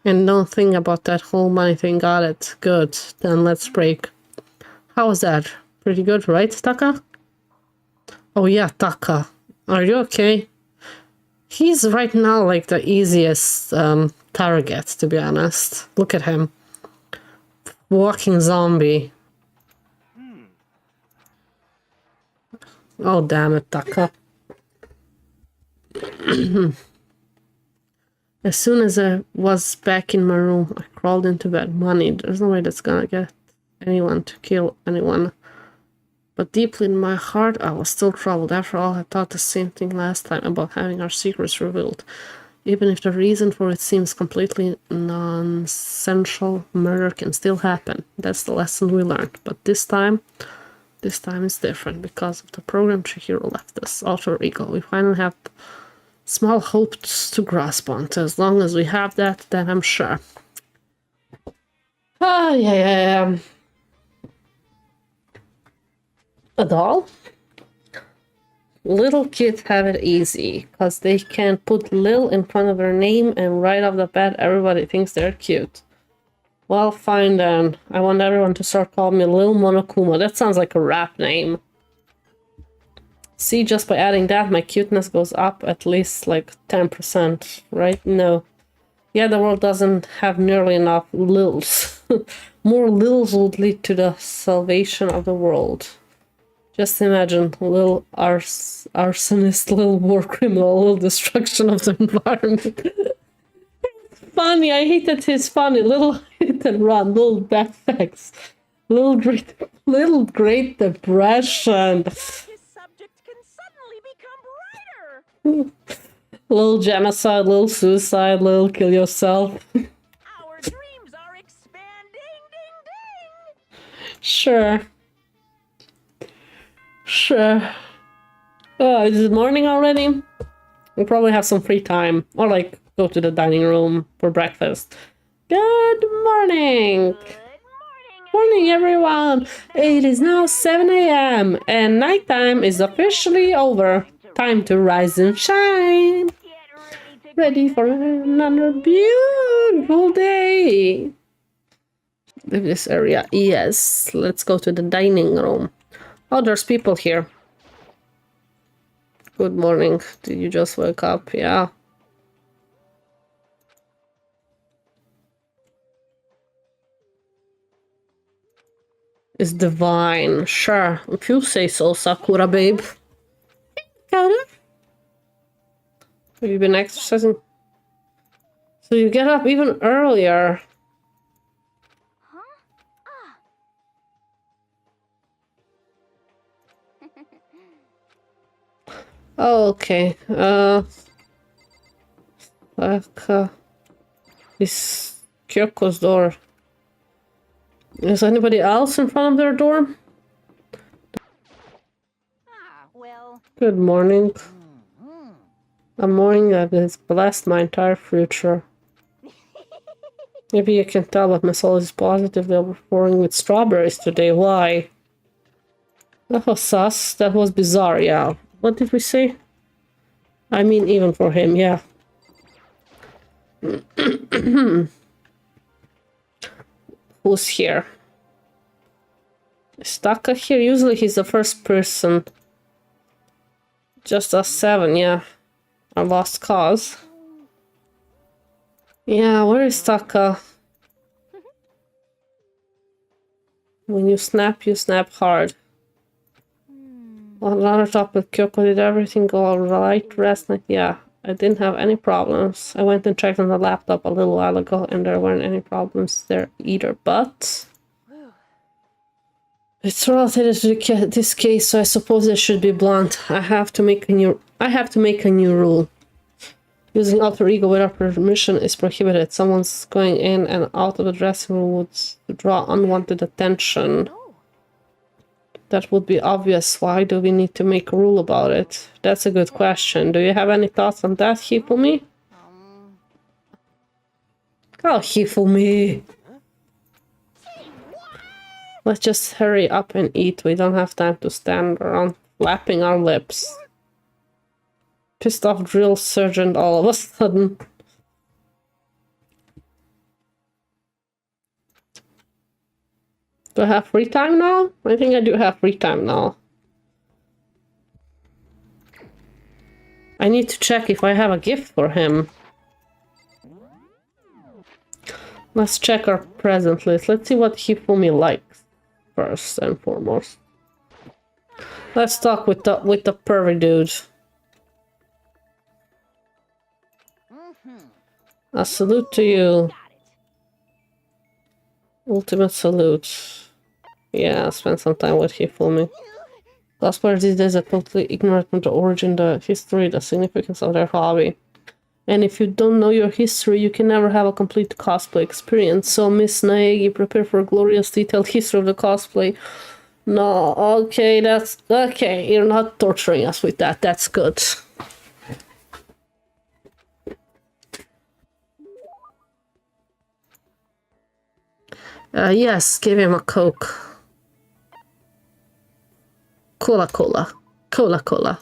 And don't think about that whole money thing, got it? Good, then let's break. How was that? Pretty good, right, Taka? Oh yeah, Taka. Are you okay? He's right now like the easiest target, to be honest. Look at him. Walking zombie. Oh damn it, Taka. As soon as I was back in my room, I crawled into bed. Money, there's no way that's gonna get anyone to kill anyone. But deeply in my heart, I was still troubled. After all, I thought the same thing last time about having our secrets revealed. Even if the reason for it seems completely nonsensical, murder can still happen. That's the lesson we learned. But this time is different because of the program Chihiro left us. Alter Ego. We finally have Small hopes to grasp onto. As long as we have that, then I'm sure. Ah, yeah. A doll? Little kids have it easy, because they can put Lil in front of their name and right off the bat everybody thinks they're cute. Well, fine then. I want everyone to start calling me Lil Monokuma. That sounds like a rap name. See, just by adding that, my cuteness goes up at least like 10%, right? No. Yeah, the world doesn't have nearly enough Lils. More Lils would lead to the salvation of the world. Just imagine, little arsonist, little war criminal, little destruction of the environment. Funny, I hate that he's funny. Little hit and run, little bad facts, little great depression. His subject can suddenly become brighter. Little genocide, little suicide, little kill yourself. Our dreams are expanding. Ding ding. Sure. Oh, is it morning already? We'll probably have some free time. Or like go to the dining room for breakfast. Good morning! Morning everyone! It is now 7 a.m. and nighttime is officially over. Time to rise and shine. Ready for another beautiful day. Leave this area. Yes, let's go to the dining room. Oh, there's people here. Good morning. Did you just wake up? Yeah. It's divine. Sure. If you say so, Sakura babe. Got it? Have you been exercising? So you get up even earlier. Oh, okay. This Kyoko's door. Is anybody else in front of their door? Well. Good morning. A morning that has blessed my entire future. Maybe you can tell, but my soul is positively overflowing with strawberries today. Why? That was sus. That was bizarre, yeah. What did we say? I mean, even for him, yeah. Who's here? Is Taka here? Usually he's the first person. Just us 7, yeah. Our lost cause. Yeah, where is Taka? When you snap hard. On another topic, Kyoko, did everything go alright last night? Yeah, I didn't have any problems. I went and checked on the laptop a little while ago and there weren't any problems there either, but... It's related to this case, so I suppose I should be blunt. I have to make a new rule. Using alter ego without permission is prohibited. Someone's going in and out of the dressing room would draw unwanted attention. That would be obvious. Why do we need to make a rule about it? That's a good question. Do you have any thoughts on that, Hifumi? Oh, Hifumi! Let's just hurry up and eat. We don't have time to stand around flapping our lips. Pissed off drill sergeant all of a sudden. Do I have free time now? I think I do have free time now. I need to check if I have a gift for him. Let's check our present list. Let's see what Hifumi likes first and foremost. Let's talk with the pervy dude. A salute to you. Ultimate salute. Yeah, spend some time with Hifumi. Cosplayers these days are totally ignorant of the origin, the history, the significance of their hobby. And if you don't know your history, you can never have a complete cosplay experience. So, Miss Naegi, prepare for a glorious detailed history of the cosplay. No, okay, that's... Okay, you're not torturing us with that. That's good. Yes, give him a Coke. Cola. Cola.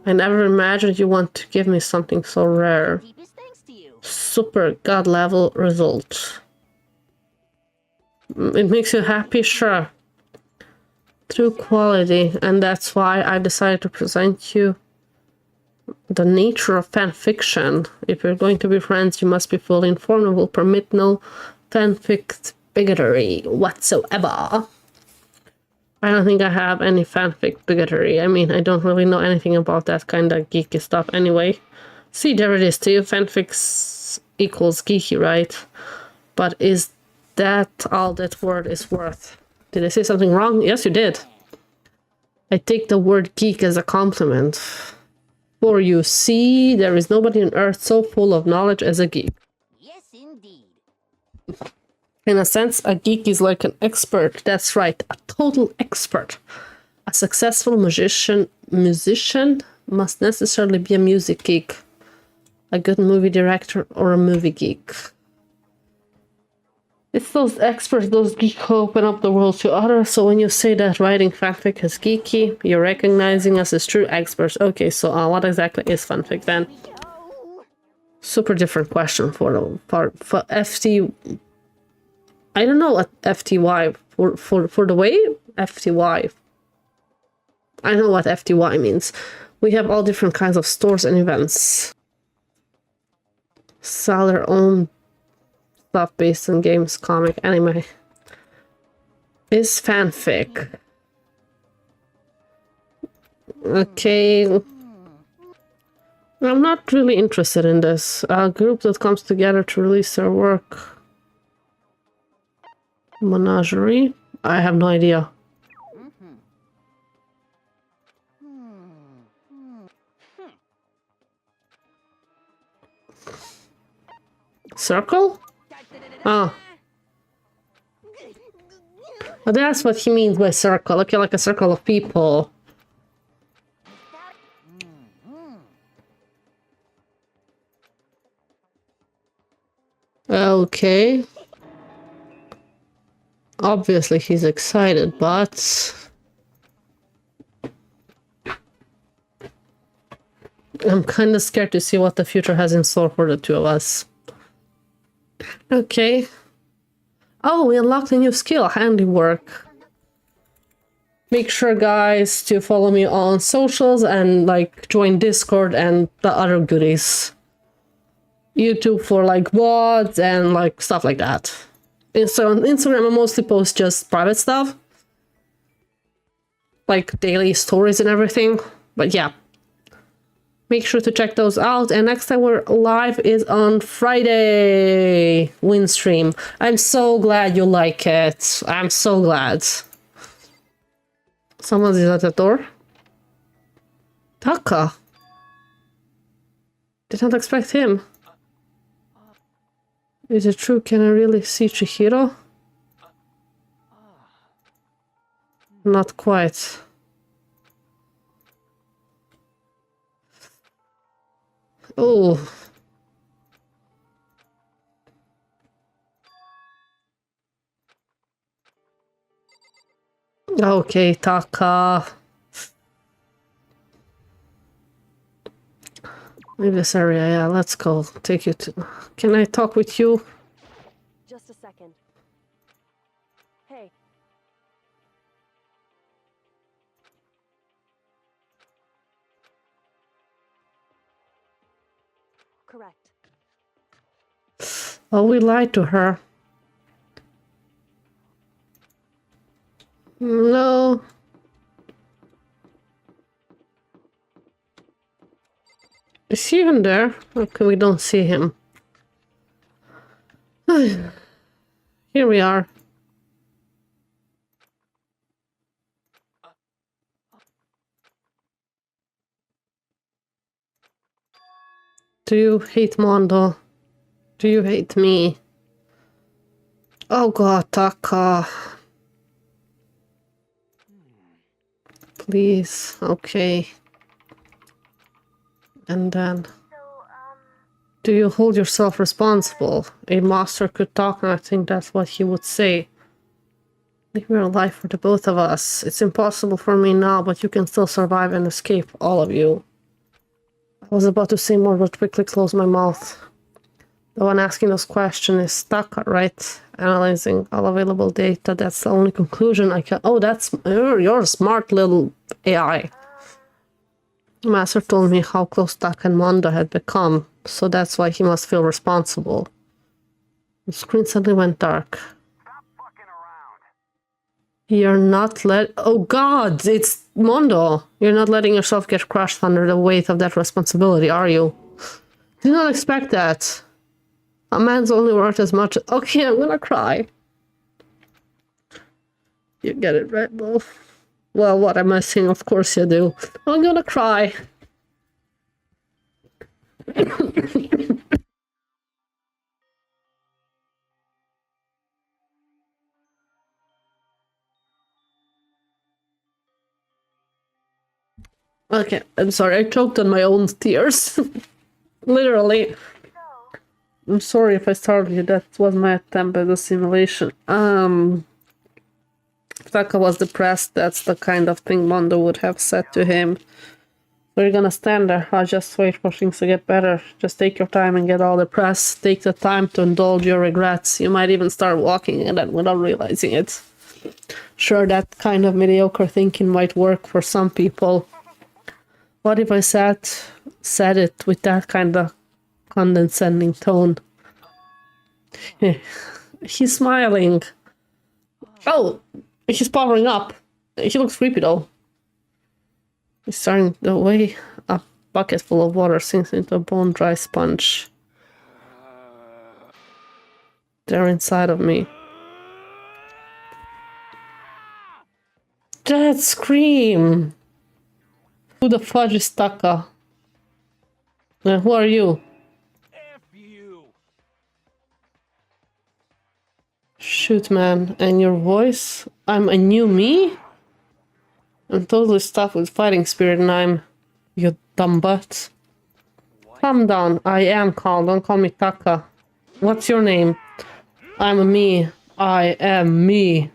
I never imagined you want to give me something so rare. Deepest thanks to you. Super god level result. It makes you happy, sure. True quality, and that's why I decided to present you the nature of fan fiction. If you're going to be friends, you must be fully informed and will permit no fanfic bigotry whatsoever. I don't think I have any fanfic bigotry. I mean, I don't really know anything about that kind of geeky stuff anyway. See, there it is to you. Fanfics equals geeky, right? But is that all that word is worth? Did I say something wrong? Yes, you did. I take the word geek as a compliment. For you see, there is nobody on earth so full of knowledge as a geek. Yes, indeed. In a sense, a geek is like an expert. That's right, a total expert. A successful musician must necessarily be a music geek. A good movie director or a movie geek. It's those experts, those geeks who open up the world to others. So when you say that writing fanfic is geeky, you're recognizing us as true experts. Okay, so what exactly is fanfic then? Yo. Super different question for FT. I don't know what FTY for the way FTY. I know what FTY means. We have all different kinds of stores and events. Sell their own stuff based on games, comic, anime. Is fanfic. Okay. I'm not really interested in this. A group that comes together to release their work. Menagerie? I have no idea. Circle? Oh. Well, that's what he means by circle. Okay, like a circle of people. Okay. Obviously he's excited, but I'm kind of scared to see what the future has in store for the two of us. Okay. Oh, we unlocked a new skill, handiwork. Make sure, guys, to follow me on socials and like join Discord and the other goodies. YouTube for like VODs and like stuff like that. So on Instagram, I mostly post just private stuff, like daily stories and everything. But yeah, make sure to check those out. And next time we're live is on Friday, Windstream. I'm so glad you like it. I'm so glad. Someone is at the door. Taka. Did not expect him. Is it true? Can I really see Chihiro? Not quite. Oh. Okay, Taka. Leave this area, yeah, let's go. Take you to... Can I talk with you? Just a second. Hey. Correct. Oh, we lied to her. No. Is he even there? Okay, we don't see him. Here we are. Do you hate Mondo? Do you hate me? Oh god, Taka. Please, okay. And then... Do you hold yourself responsible? A master could talk, and I think that's what he would say. Leave your life for the both of us. It's impossible for me now, but you can still survive and escape, all of you. I was about to say more, but quickly closed my mouth. The one asking those questions is stuck, right? Analyzing all available data. That's the only conclusion I can... Oh, that's... You're a smart little AI. Master told me how close Tuck and Mondo had become, so that's why he must feel responsible. The screen suddenly went dark. Stop fucking around. You're not Oh god, it's Mondo! You're not letting yourself get crushed under the weight of that responsibility, are you? Did not expect that. A man's only worth as much... Okay, I'm gonna cry. You get it, right, Bo? Well, what am I saying? Of course you do. I'm gonna cry. Okay, I'm sorry. I choked on my own tears. Literally. I'm sorry if I startled you. That was my attempt at a simulation. Taka was depressed. That's the kind of thing Mondo would have said to him. So you're gonna stand there. I'll just wait for things to get better. Just take your time and get all depressed. Take the time to indulge your regrets. You might even start walking and then without realizing it. Sure, that kind of mediocre thinking might work for some people. What if I said it with that kind of condescending tone? He's smiling. Oh, he's powering up. He looks creepy though. He's starting the way a bucket full of water sinks into a bone-dry sponge. They're inside of me. That scream! Who the fudge is Taka? Who are you? F you. Shoot, man. And your voice? I'm a new me? I'm totally stuffed with fighting spirit and I'm... You dumb butt. Calm down. I am calm. Don't call me Taka. What's your name? I'm a me. I am me.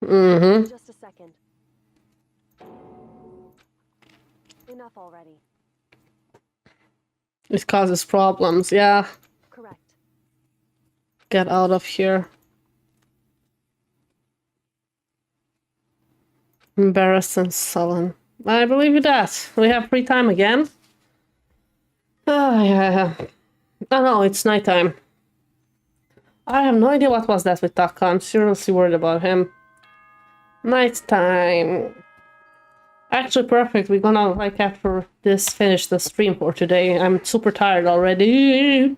Mm-hmm. Just a second. Enough already. It causes problems, yeah. Correct. Get out of here. Embarrassed and sullen. I believe you that. We have free time again. Oh, yeah. Oh no, it's nighttime. I have no idea what was that with Taka. I'm seriously worried about him. Nighttime. Actually, perfect. We're gonna, like, after this, finish the stream for today. I'm super tired already.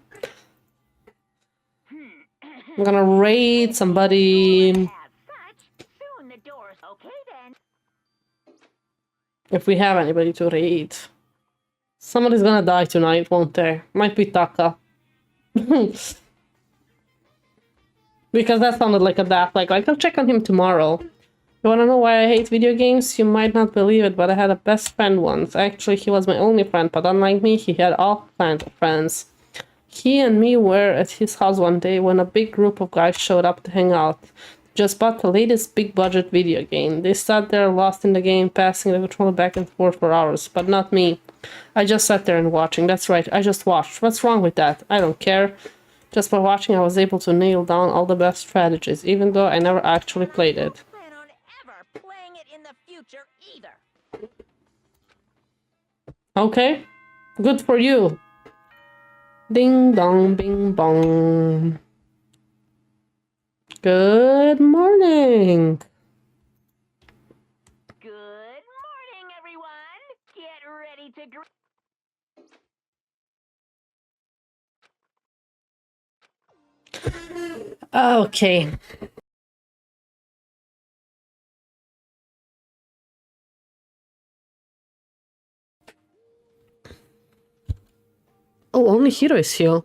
I'm gonna raid somebody. As such, soon the door's okay then. If we have anybody to raid. Somebody's gonna die tonight, won't they? Might be Taka. Because that sounded like a daft. Like, I'll check on him tomorrow. You wanna know why I hate video games? You might not believe it, but I had a best friend once. Actually, he was my only friend, but unlike me, he had all kinds of friends. He and me were at his house one day when a big group of guys showed up to hang out. Just bought the latest big-budget video game. They sat there lost in the game, passing the controller back and forth for hours, but not me. I just sat there and watching. That's right, I just watched. What's wrong with that? I don't care. Just by watching, I was able to nail down all the best strategies, even though I never actually played it. Plan on ever playing it in the future either. Okay, good for you. Ding dong, bing bong. Good morning. Good morning, everyone. Get ready to Okay. Oh, only Hiro is here.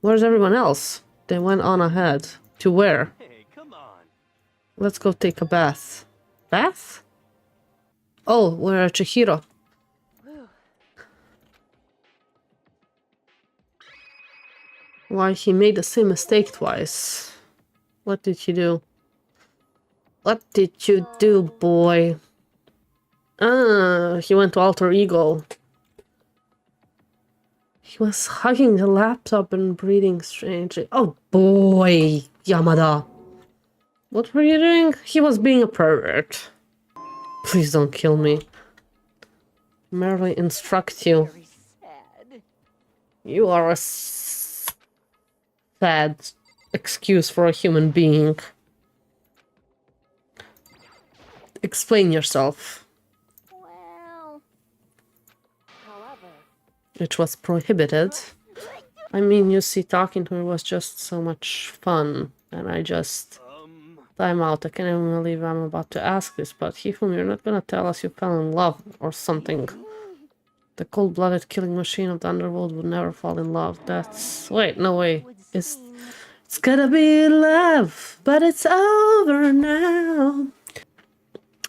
Where's everyone else? They went on ahead. To where? Hey, come on. Let's go take a bath. Bath? Oh, we're at Chihiro. Why, he made the same mistake twice. What did he do? What did you do, boy? Ah, he went to Alter Ego. He was hugging the laptop and breathing strangely. Oh boy, Yamada. What were you doing? He was being a pervert. Please don't kill me. Merely instruct you. Very sad. You are a sad excuse for a human being. Explain yourself. Well, However, Which was prohibited. I mean, you see, talking to her was just so much fun. And I just... Time out, I can't even believe I'm about to ask this, but Hifumi, you're not gonna tell us you fell in love or something. The cold-blooded killing machine of the underworld would never fall in love. That's... Wait, no way. It's gonna be love, but it's over now.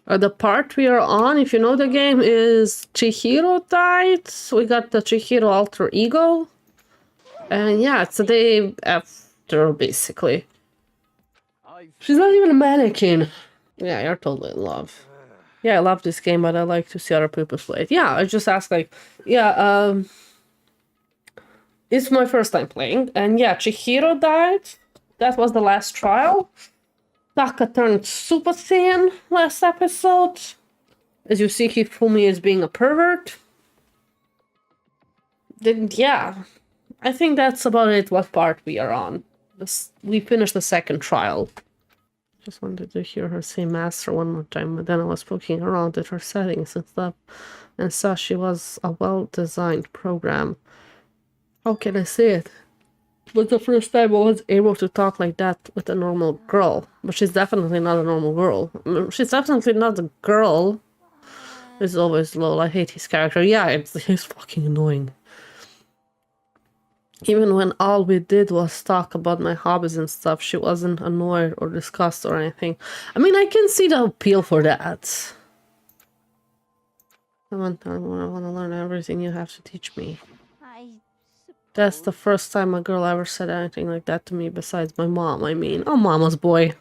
The part we are on, if you know the game, is Chihiro died. So we got the Chihiro alter ego. And yeah, it's the day after, basically. She's not even a mannequin. Yeah, you're totally in love. Yeah, I love this game, but I like to see other people play it. Yeah, I just asked, like, yeah, it's my first time playing. And yeah, Chihiro died. That was the last trial. Taka turned Super Saiyan last episode. As you see, Hifumi is being a pervert. Then, yeah, I think that's about it, what part we are on. We finished the second trial. Just wanted to hear her say master one more time, but then I was poking around at her settings and stuff, and saw she was a well-designed program. How can I say it? It was the first time I was able to talk like that with a normal girl. But she's definitely not a normal girl. I mean, she's definitely not a girl. It's always lol. I hate his character. Yeah, he's fucking annoying. Even when all we did was talk about my hobbies and stuff, she wasn't annoyed or disgusted or anything. I mean, I can see the appeal for that. I want to learn everything you have to teach me. I That's the first time a girl ever said anything like that to me besides my mom, I mean. Oh, mama's boy.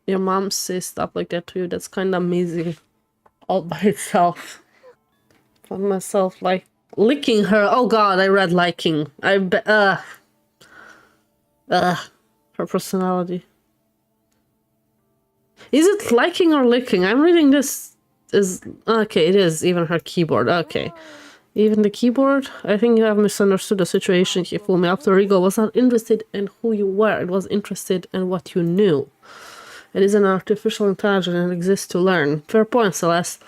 Your mom says stuff like that to you, that's kind of amazing. All by itself. Found myself, like, licking her. Oh god, I read liking. Her personality. Is it liking or licking? I'm reading this is... Okay, it is. Even her keyboard. Okay. Even the keyboard? I think you have misunderstood the situation, Hifumi. Alter Ego was not interested in who you were. It was interested in what you knew. It is an artificial intelligence and it exists to learn. Fair point, Celeste.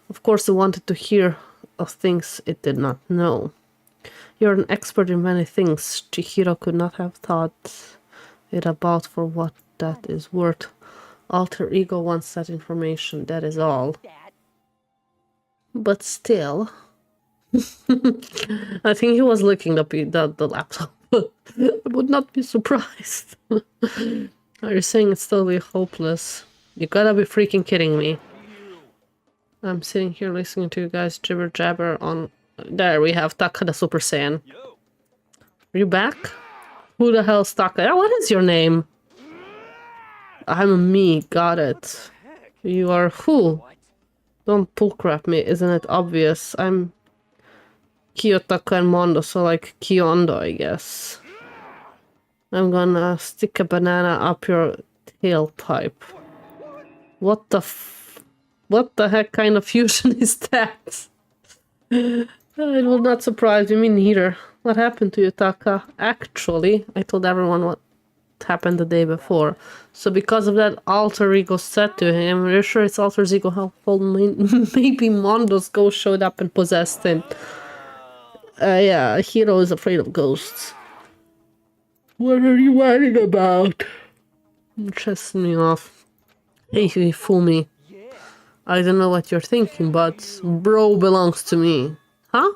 Of course, it wanted to hear of things it did not know. You're an expert in many things Chihiro could not have thought it about for what that is worth. Alter Ego wants that information, that is all. But still... I think he was licking the laptop. I would not be surprised. Are you saying it's totally hopeless? You gotta be freaking kidding me. I'm sitting here listening to you guys jibber jabber on... There we have Taka the Super Saiyan. Are you back? Who the hell's Taka? What is your name? I'm me, got it. You are who? Don't bullcrap me, isn't it obvious? I'm Kiyotaka and Mondo, so like Kiyondo, I guess. I'm gonna stick a banana up your tailpipe. What the heck kind of fusion is that? It will not surprise me neither. What happened to you, Taka? Actually, I told everyone what happened the day before. So because of that, Alter Ego said to him, "Are you sure it's Alter Ego helpful? Maybe Mondo's ghost showed up and possessed him." Yeah, a hero is afraid of ghosts. What are you worried about? Chest me off. Hey, you fool me. I don't know what you're thinking, but bro belongs to me. Huh?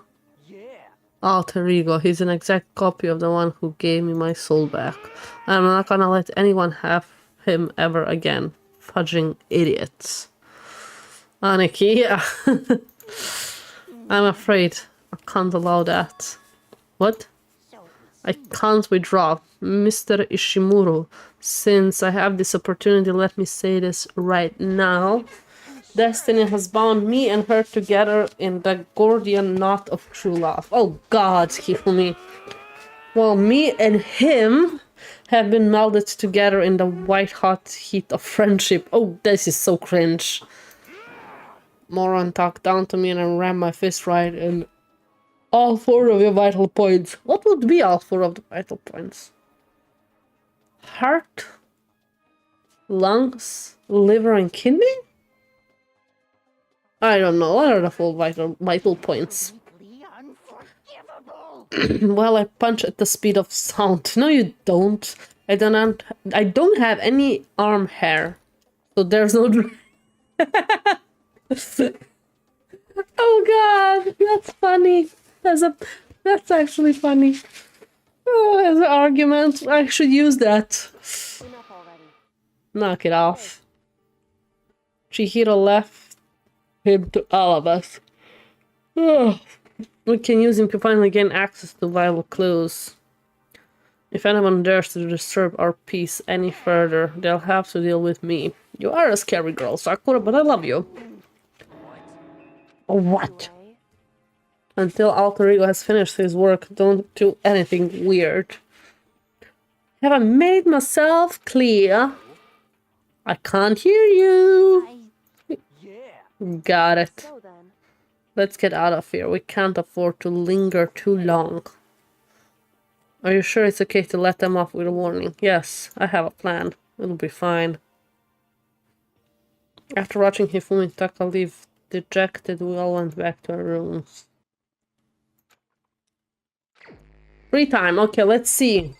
Alter Ego, he's an exact copy of the one who gave me my soul back. I'm not gonna let anyone have him ever again. Fudging idiots. Aniki, yeah. I'm afraid I can't allow that. What? I can't withdraw. Mr. Ishimuro, since I have this opportunity, let me say this right now. Destiny has bound me and her together in the Gordian knot of true love. Oh God, Hifumi. Well, me and him have been melded together in the white-hot heat of friendship. Oh, this is so cringe. Moron talked down to me and I ran my fist right in all 4 of your vital points. What would be all 4 of the vital points? Heart, lungs, liver, and kidney? I don't know. What are the full vital points? Well, I punch at the speed of sound. No, you don't. I don't have any arm hair, so there's no. Oh God, that's funny. That's actually funny. Oh, as an argument, I should use that. Enough already. Knock it off. Chihiro left him to all of us. Oh. We can use him to finally gain access to vital clues. If anyone dares to disturb our peace any further, they'll have to deal with me. You are a scary girl, Sakura, but I love you. What? Away. Until Alter Ego has finished his work, don't do anything weird. Have I made myself clear? I can't hear you. Yeah. Got it. So then. Let's get out of here. We can't afford to linger too long. Are you sure it's okay to let them off with a warning? Yes, I have a plan. It'll be fine. After watching Hifumi and Taka leave dejected, we all went back to our rooms. Free time. Okay, let's see.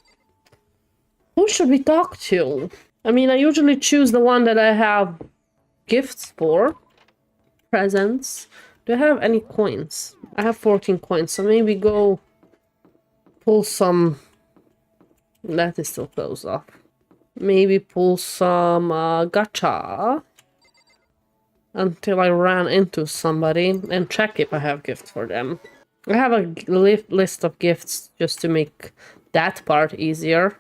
Who should we talk to? I mean, I usually choose the one that I have gifts for. Presents. Do I have any coins? I have 14 coins, so maybe go pull some... That is still closed off. Maybe pull some gacha until I ran into somebody and check if I have gifts for them. I have a list of gifts just to make that part easier.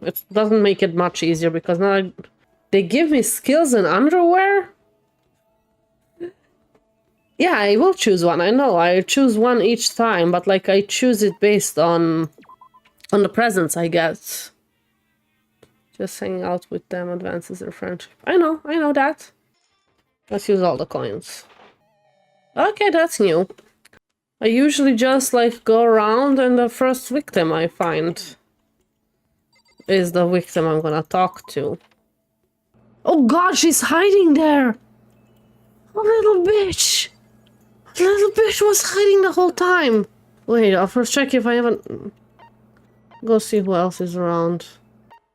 It doesn't make it much easier because now they give me skills and underwear? Yeah, I will choose one. I know, I choose one each time, but like I choose it based on the presents I get. Just hanging out with them advances their friendship. I know that. Let's use all the coins. Okay, that's new. I usually just like go around and the first victim I find is the victim I'm gonna talk to. Oh God, she's hiding there! A little bitch! The little bitch was hiding the whole time! Wait, I'll first check if I haven't... Go see who else is around.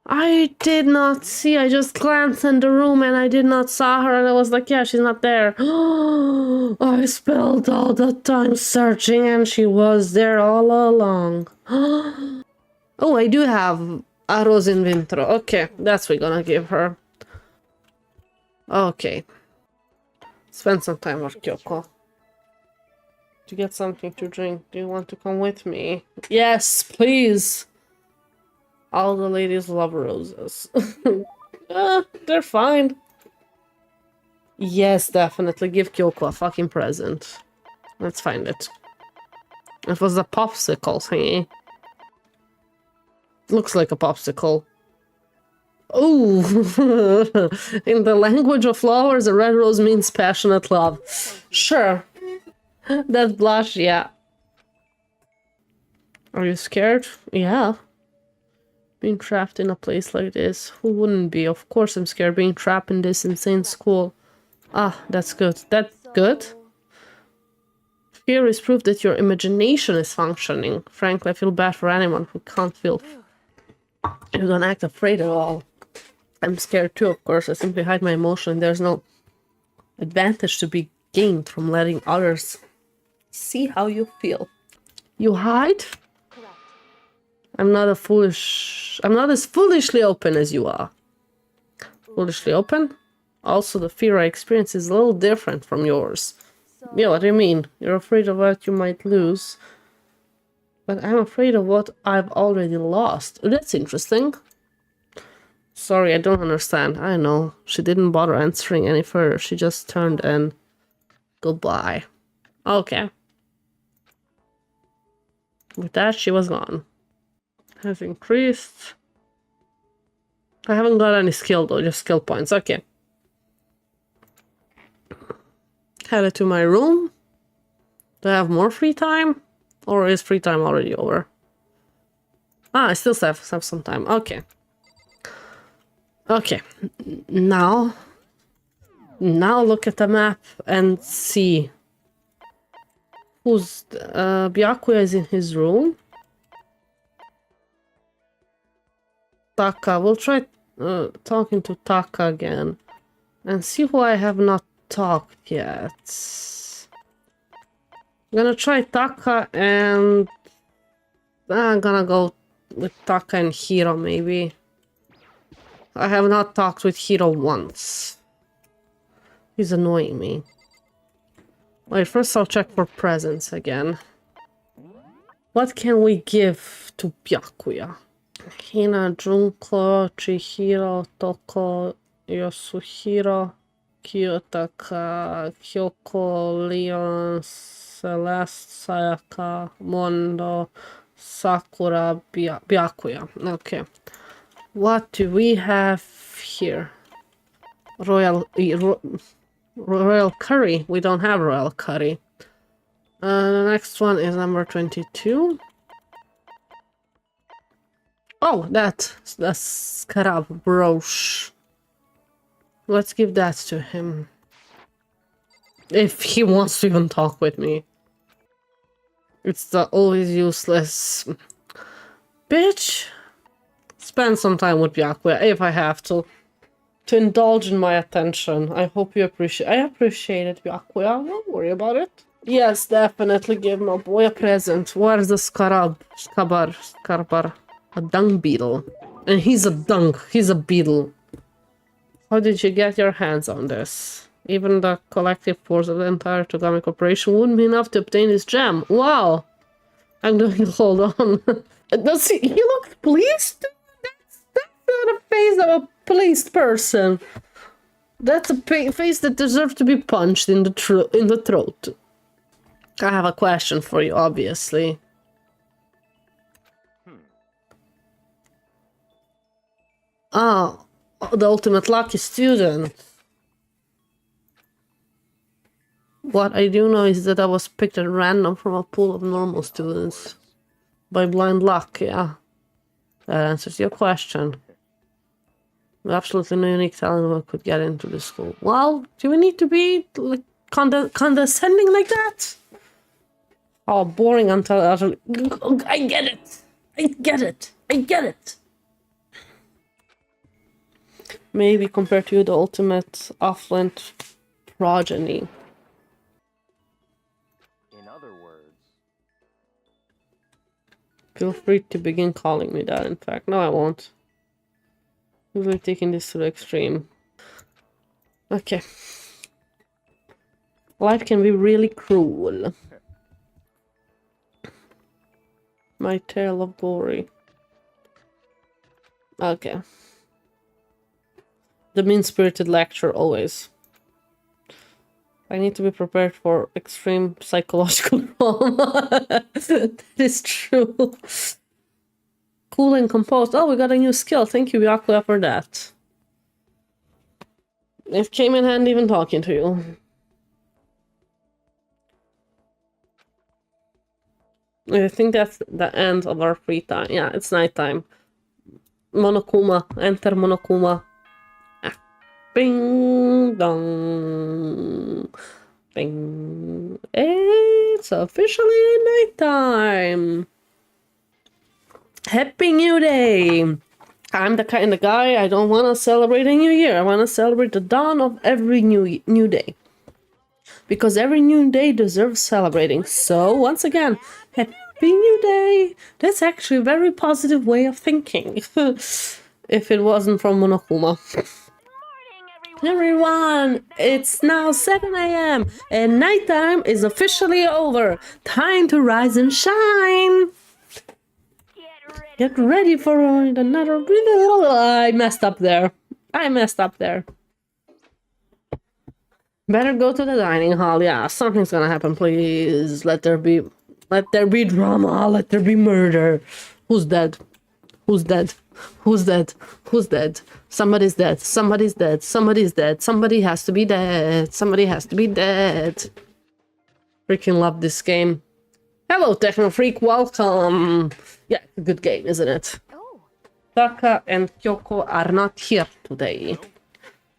I did not see, I just glanced in the room and I did not saw her and I was like, yeah, she's not there. I spent all the time searching and she was there all along. Oh, I do have a Rose in Vintro. Okay, that's what we're gonna give her. Okay. Spend some time with Kyoko. To get something to drink. Do you want to come with me? Yes, please! All the ladies love roses. They're fine. Yes, definitely. Give Kyoko a fucking present. Let's find it. It was a popsicle thingy. Looks like a popsicle. Oh! In the language of flowers, a red rose means passionate love. Sure. That blush, yeah. Are you scared? Yeah. Being trapped in a place like this. Who wouldn't be? Of course I'm scared being trapped in this insane school. Ah, that's good. That's good. Fear is proof that your imagination is functioning. Frankly, I feel bad for anyone who can't feel. You don't act afraid at all. I'm scared too, of course. I simply hide my emotion. There's no advantage to be gained from letting others see how you feel. You hide? Correct. I'm not as foolishly open as you are. Foolishly open. Also, the fear I experience is a little different from yours. So, Yeah, what do you mean? You're afraid of what you might lose. But I'm afraid of what I've already lost. Oh, that's interesting. Sorry, I don't understand. I know. She didn't bother answering any further. She just turned and... Goodbye. Okay. With that, she was gone. Has increased. I haven't got any skill though, just skill points. Okay. Headed to my room. Do I have more free time? Or is free time already over? Ah, I still have some time. Okay. Okay. Now look at the map and see who's Byakuya is in his room. Taka. We'll try talking to Taka again and see who I have not talked yet. I'm gonna try Taka and I'm gonna go with Taka and Hiro maybe. I have not talked with Hiro once. He's annoying me. Wait, first I'll check for presents again. What can we give to Byakuya? Hina, Junko, Chihiro, Toko, Yosuhiro, Kiyotaka, Kyoko, Leon, Celeste, Sayaka, Mondo, Sakura, Byakuya. Okay. What do we have here? Royal curry. We don't have royal curry. The next one is number 22. Oh, that's scarab brooch. Let's give that to him. If he wants to even talk with me. It's the always useless bitch. Spend some time with Byakuya if I have to indulge in my attention. I hope you appreciate. I appreciate it, Byakuya. Don't worry about it. Yes, definitely give my boy a present. Where's the scarbar? A dung beetle. And he's a beetle. How did you get your hands on this? Even the collective force of the entire Togami Corporation wouldn't be enough to obtain this gem. Wow! I'm going to hold on. Does he look pleased? That's not a face of a pleased person. That's a face that deserves to be punched in the throat. I have a question for you, obviously. Ah, the ultimate lucky student. What I do know is that I was picked at random from a pool of normal students. By blind luck, yeah. That answers your question. Absolutely no unique talent one could get into the school. Well, do we need to be like condescending like that? Oh, boring until utterly. I get it. I get it. I get it. Maybe compared to you, the ultimate affluent progeny. In other words, Feel free to begin calling me that, in fact. No, I won't. We're taking this to the extreme. Okay. Life can be really cruel. My tale of glory. Okay. The mean-spirited lecture, always. I need to be prepared for extreme psychological trauma. That is true. Cool and composed. Oh, we got a new skill. Thank you, Byakuya, for that. It came in handy even talking to you. I think that's the end of our free time. Yeah, it's nighttime. Monokuma. Enter Monokuma. Bing dong. Bing. It's officially nighttime. Happy New Day. I'm the kind of guy, I don't want to celebrate a new year. I want to celebrate the dawn of every new day. Because every new day deserves celebrating. So, once again, Happy New Day. That's actually a very positive way of thinking. If it wasn't from Monokuma. Everyone, it's now 7 a.m. and nighttime is officially over. Time to rise and shine. Get ready for another. I messed up there. Better go to the dining hall. Yeah, something's gonna happen. Please, let there be drama. Let there be murder. Who's dead? Who's dead? Who's dead? Who's dead? Somebody's dead. Somebody's dead. Somebody's dead. Somebody has to be dead. Somebody has to be dead. Freaking love this game. Hello, Techno Freak. Welcome. Yeah, it's a good game, isn't it? Oh, Taka and Kyoko are not here today.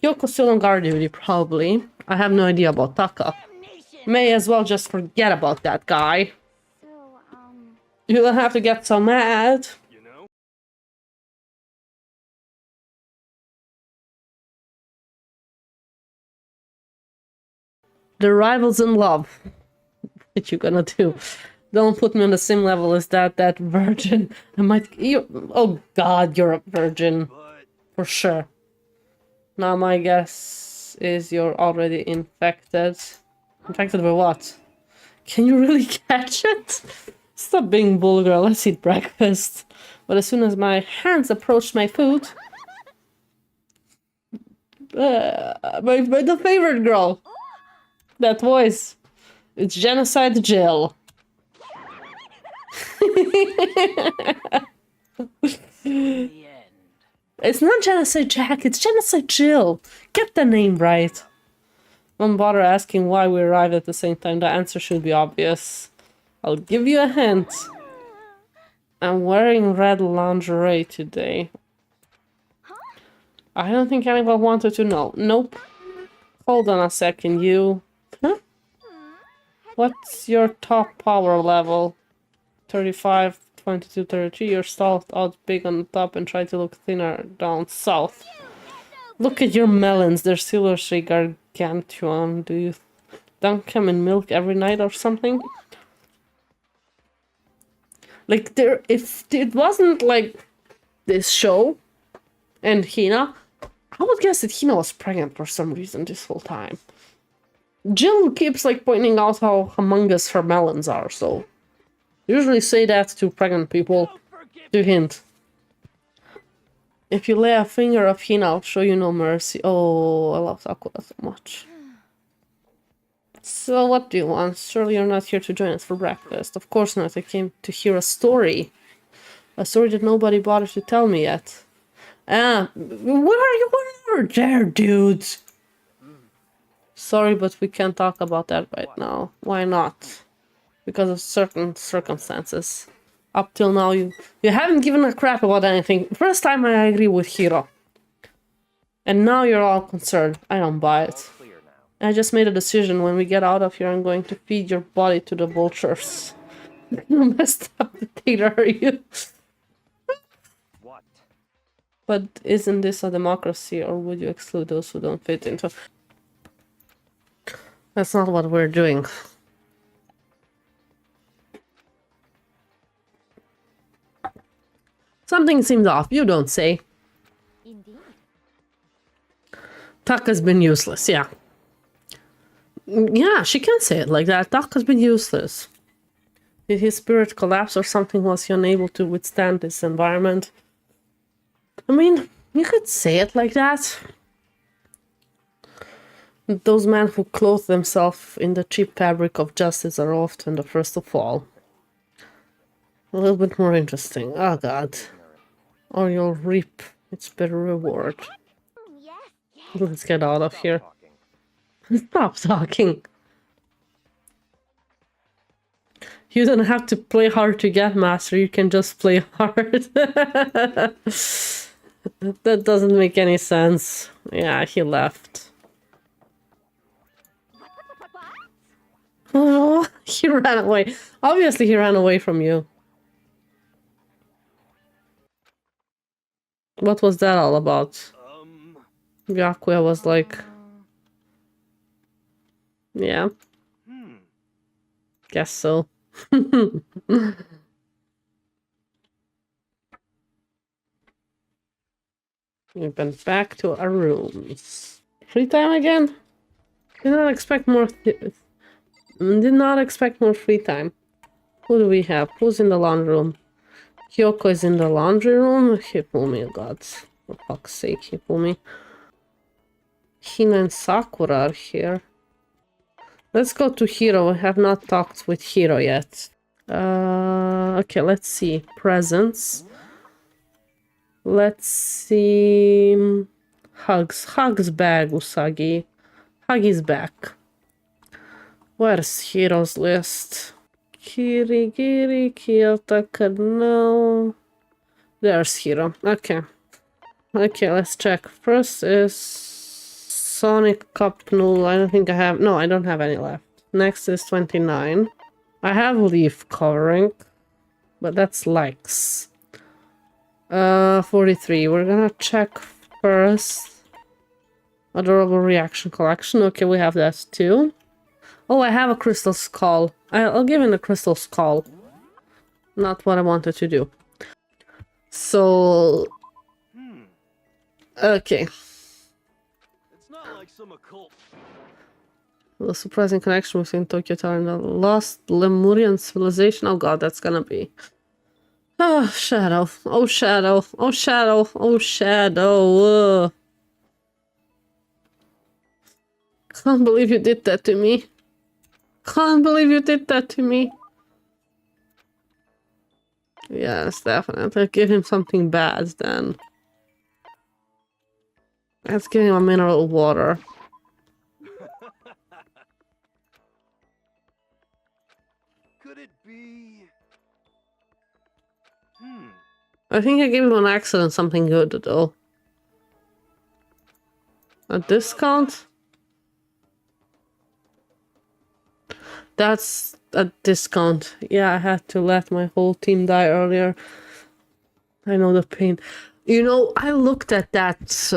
Kyoko's still on guard duty, probably. I have no idea about Taka. May as well just forget about that guy. So, You don't have to get so mad. The rivals in love. What you gonna do? Don't put me on the same level as that virgin. Oh God, you're a virgin. For sure. Now my guess is you're already infected. Infected by what? Can you really catch it? Stop being bull girl, let's eat breakfast. But as soon as my hands approach my food... the favorite girl. That voice. It's Genocide Jill. The end. It's not Genocide Jack, it's Genocide Jill. Get the name right. Don't bother asking why we arrived at the same time. The answer should be obvious. I'll give you a hint. I'm wearing red lingerie today. I don't think anyone wanted to know. Nope. Hold on a second, you. Huh? What's your top power level? 35, 22, 33. You're stalled out big on the top and try to look thinner down south. Look at your melons. They're seriously gargantuan. Do you dunk them in milk every night or something? Like, if it wasn't like this show and Hina, I would guess that Hina was pregnant for some reason this whole time. Jill keeps like pointing out how humongous her melons are, so usually say that to pregnant people to hint. If you lay a finger of Hina, I'll show you no mercy. Oh, I love Sakura so much. So what do you want? Surely you're not here to join us for breakfast. Of course not. I came to hear a story. A story that nobody bothered to tell me yet. Where are you? Whatever there, dudes. Sorry, but we can't talk about that right now. Why not? Because of certain circumstances. Up till now, you haven't given a crap about anything. First time I agree with Hiro. And now you're all concerned. I don't buy it. I just made a decision. When we get out of here, I'm going to feed your body to the vultures. You messed up the data, are you? What? But isn't this a democracy, or would you exclude those who don't fit into... That's not what we're doing. Something seems off, you don't say. indeed. Taka's been useless, yeah. Yeah, she can say it like that. Taka's been useless. Did his spirit collapse or something? Was he unable to withstand this environment? I mean, you could say it like that. Those men who clothe themselves in the cheap fabric of justice are often the first to fall. A little bit more interesting. Oh god. Or you'll reap its bitter reward. yes, yes. Let's get out of here. Talking. Stop talking. You don't have to play hard to get master, you can just play hard. That doesn't make any sense. Yeah, he left. Oh, he ran away. Obviously he ran away from you. What was that all about? Byakuya was like... Yeah. Guess so. We've been back to our rooms. Free time again? Did not expect more. Did not expect more free time. Who do we have? Who's in the laundry room? Kyoko is in the laundry room. Hifumi, oh god. For fuck's sake, Hifumi. Hina and Sakura are here. Let's go to Hiro. We have not talked with Hiro yet. Okay, let's see. Presents. Let's see. Hugs. Hugs bag, Usagi. Huggy's back. Where's Hiro's list? Kirigiri, Kiyotaka, no. There's Hiro. Okay. Okay, let's check. First is Sonic Cup Noodle. I don't think I have. No, I don't have any left. Next is 29. I have leaf covering, but that's likes. 43. We're gonna check first. Adorable reaction collection. Okay, we have that too. Oh, I have a crystal skull. I'll give him a crystal skull. Not what I wanted to do. So... Okay. It's not like some occult. The surprising connection between Tokyo Tower and the lost Lemurian civilization. Oh god, that's gonna be... Oh, Shadow. Oh, Shadow. Oh, Shadow. Oh, Shadow. Can't believe you did that to me. Can't believe you did that to me. Yes, definitely. Give him something bad then. Let's give him a mineral water. Could it be? I think I gave him an accident something good though. A discount? That's a discount. Yeah, I had to let my whole team die earlier. I know the pain. You know, I looked at that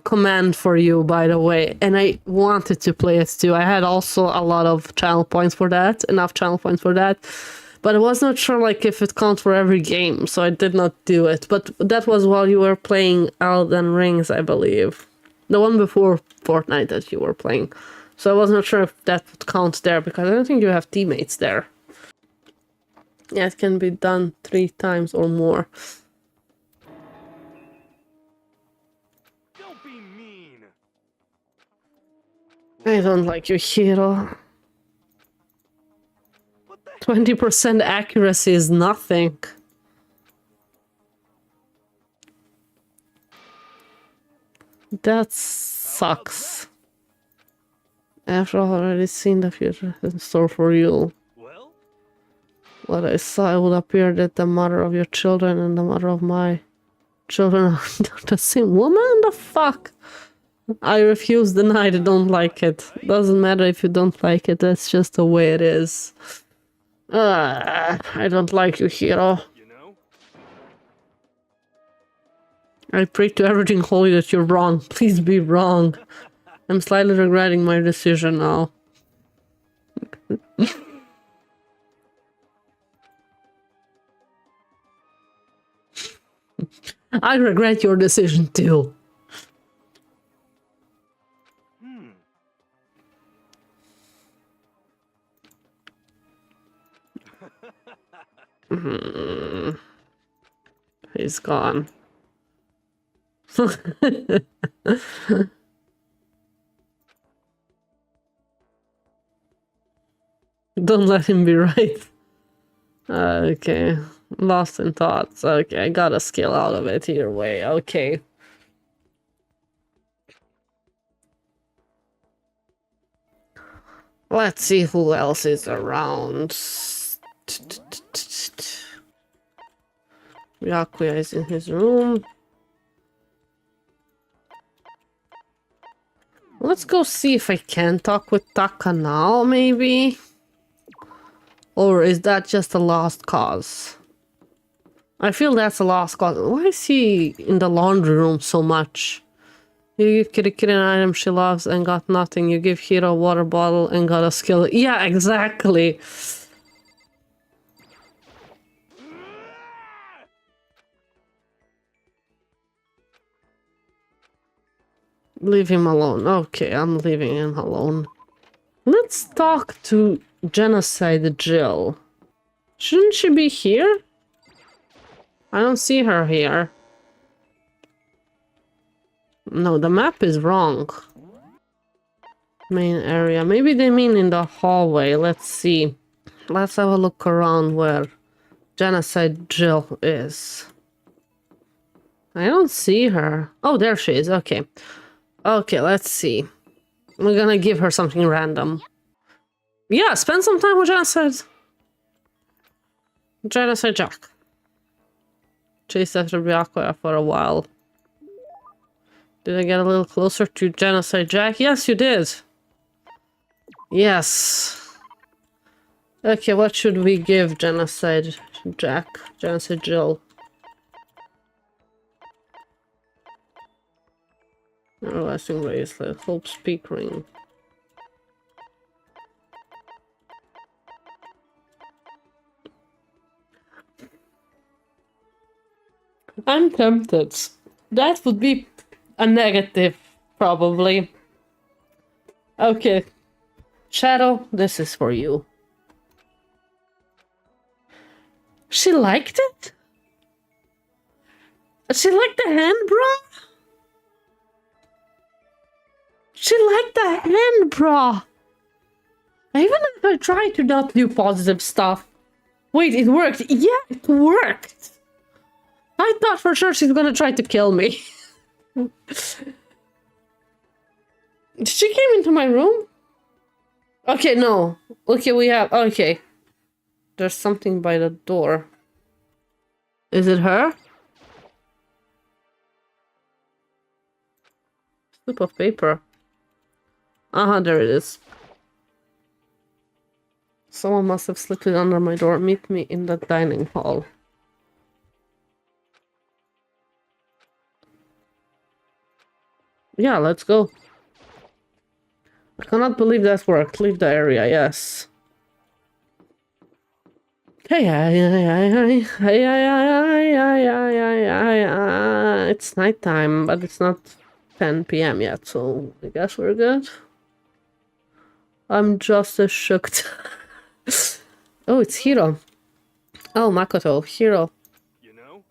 command for you, by the way, and I wanted to play it too. I had also a lot of channel points for that, enough channel points for that, but I was not sure like if it counts for every game, so I did not do it. But that was while you were playing Elden Rings, I believe. The one before Fortnite that you were playing. So I was not sure if that would count there, because I don't think you have teammates there. Yeah, it can be done 3 times or more. Don't be mean. I don't like you, Hiro. What the 20% accuracy is nothing. That sucks. After already seen the future in store for you. Well, What I saw, it would appear that the mother of your children and the mother of my children are the same woman? The fuck? I refuse, denied, I don't like it. Doesn't matter if you don't like it, that's just the way it is. I don't like you, Hiro. you know. I pray to everything holy that you're wrong. Please be wrong. I'm slightly regretting my decision now. I regret your decision too. He's gone. Don't let him be right. Okay. Lost in thoughts. Okay, I got a skill out of it either way. Okay. Let's see who else is around. Yakuya is in his room. Let's go see if I can talk with Taka now, maybe? Or is that just a lost cause? I feel that's a lost cause. Why is he in the laundry room so much? You give Kirikiri an item she loves and got nothing. You give Hiro a water bottle and got a skill. Yeah, exactly. Leave him alone. Okay, I'm leaving him alone. Let's talk to Genocide Jill. Shouldn't she be here? I don't see her here. No, the map is wrong. Main area. Maybe they mean in the hallway. Let's see. Let's have a look around where Genocide Jill is. I don't see her. Oh, there she is. Okay. Okay, let's see. We're gonna give her something random. Yeah, spend some time with Genocide. Genocide Jack. Chased after Byakuya for a while. Did I get a little closer to Genocide Jack? Yes, you did. Yes. Okay, what should we give Genocide Jack? Genocide Jill. Everlasting bracelet. Hope speak ring. I'm tempted. That would be a negative, probably. Okay. Shadow, this is for you. She liked it? She liked the hand bra? She liked the hand bra! Even if I try to not do positive stuff. Wait, it worked. Yeah, it worked. I thought for sure she's gonna try to kill me. She came into my room? Okay, no. Okay, we have... Okay. There's something by the door. Is it her? Slip of paper. Uh-huh, there it is. Someone must have slipped it under my door. Meet me in the dining hall. Yeah, let's go. I cannot believe that worked. Leave the area, yes. Hey, it's nighttime, but it's not 10 p.m. yet, so I guess we're good. I'm just as shocked. Oh, it's Hiro. Oh, Makoto, Hiro. You know?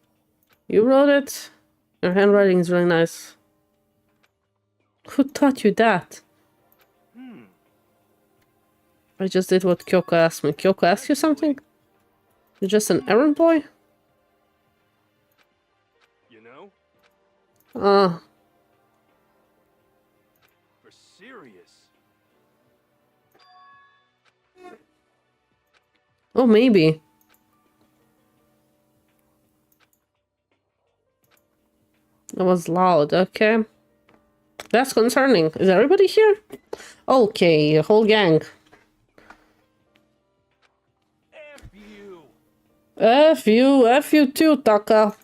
You wrote it? Your handwriting is really nice. Who taught you that? I just did what Kyoko asked me. Kyoko asked you something? You're just an errand boy? You know? For serious. Oh, maybe. That was loud, okay. That's concerning. Is everybody here? Okay, a whole gang. F you. F you too, Taka.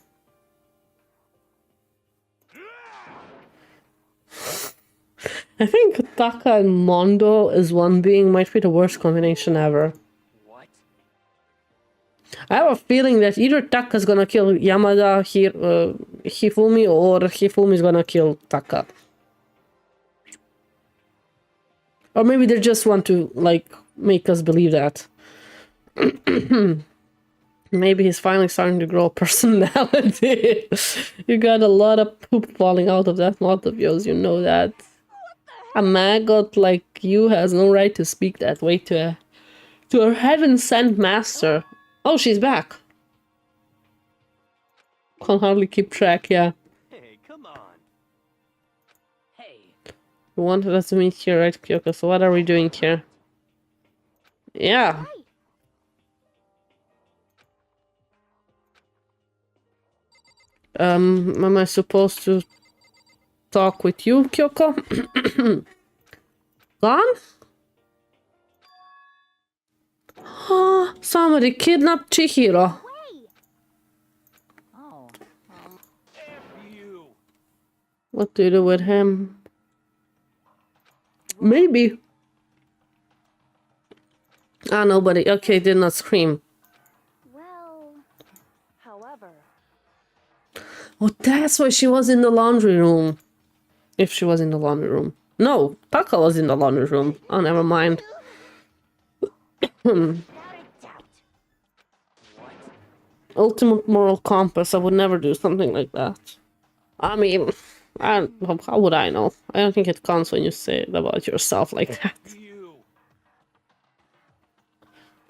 I think Taka and Mondo as one being might be the worst combination ever. What? I have a feeling that either Taka's gonna kill Yamada, Hifumi, or Hifumi's gonna kill Taka. Or maybe they just want to, like, make us believe that. Maybe he's finally starting to grow a personality. You got a lot of poop falling out of that mouth of yours, you know that. A maggot like you has no right to speak that way to a heaven-sent master. Oh, she's back. Can't hardly keep track, yeah. Hey, come on. Hey, You wanted us to meet here, right, Kyoko? So what are we doing here? Yeah. Am I supposed to talk with you, Kyoko? Gone? Somebody kidnapped Chihiro. Oh. F you. What do you do with him? Maybe. Ah, nobody. Okay, did not scream. Well, however, Oh, that's why she was in the laundry room. If she was in the laundry room. No, Taka was in the laundry room. Oh, never mind. Without a doubt. What? Ultimate moral compass. I would never do something like that. I mean, how would I know? I don't think it counts when you say it about yourself like that. You.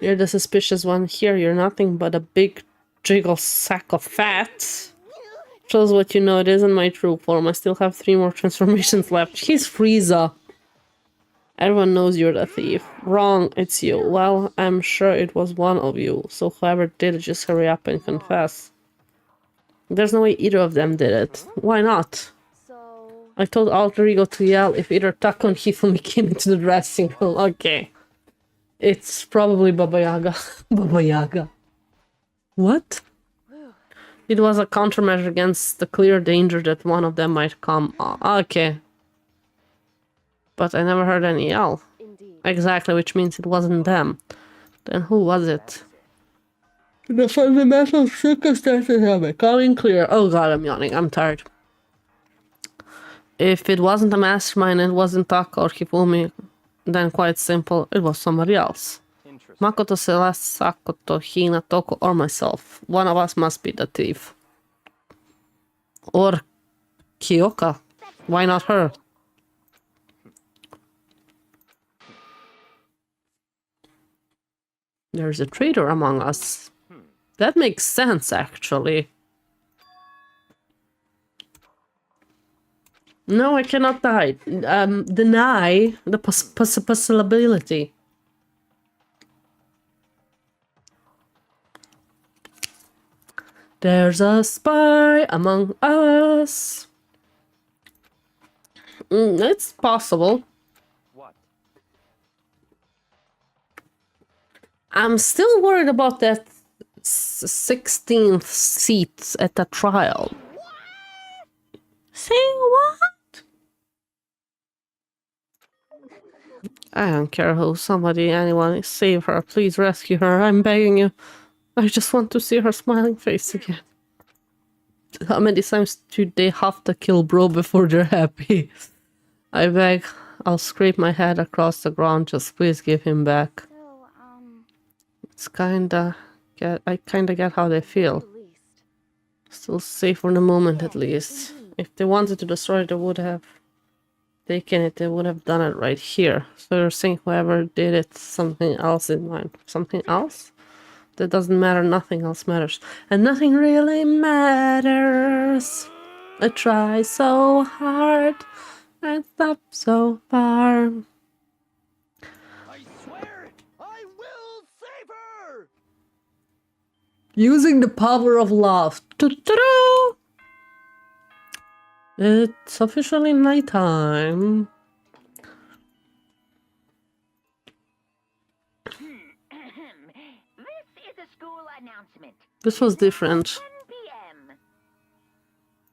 You're the suspicious one here. You're nothing but a big jiggle sack of fat. Shows what you know. It isn't my true form. I still have 3 more transformations left. He's Frieza. Everyone knows you're the thief. Wrong, it's you. Well, I'm sure it was one of you. So whoever did it, just hurry up and confess. There's no way either of them did it. Why not? So, I told Alter Ego to yell if either Taco and Hifumi came into the dressing room. Okay. It's probably Baba Yaga. Baba Yaga. What? It was a countermeasure against the clear danger that one of them might come. Okay. But I never heard any yell. indeed. Exactly, which means it wasn't them. Then who was it? The fundamental circumstances are becoming clear. Oh god, I'm yawning. I'm tired. If it wasn't a mastermind, it wasn't Taka or Hifumi, then quite simple, it was somebody else. Interesting. Makoto, Celeste, Sakoto, Hina, Toko, or myself. One of us must be the thief. Or Kyoka. Why not her? There's a traitor among us. That makes sense, actually. No, I cannot die. Deny the possibility. There's a spy among us. It's possible. What? I'm still worried about that 16th seat at the trial. Saying what? I don't care who, somebody, anyone, save her. Please rescue her. I'm begging you. I just want to see her smiling face again. How many times do they have to kill bro before they're happy? I beg. I'll scrape my head across the ground. Just please give him back. So, It's I kinda get how they feel. at least. Still safe for the moment, at least. If they wanted to destroy it, they would have taken it. They would have done it right here. So you're saying whoever did it, something else in mind. Something else? That doesn't matter. Nothing else matters. And nothing really matters. I try so hard and stop so far. I swear it! I will save her! Using the power of love. Doo-doo-doo. It's officially nighttime. This is a school announcement. This was different. 10 p.m.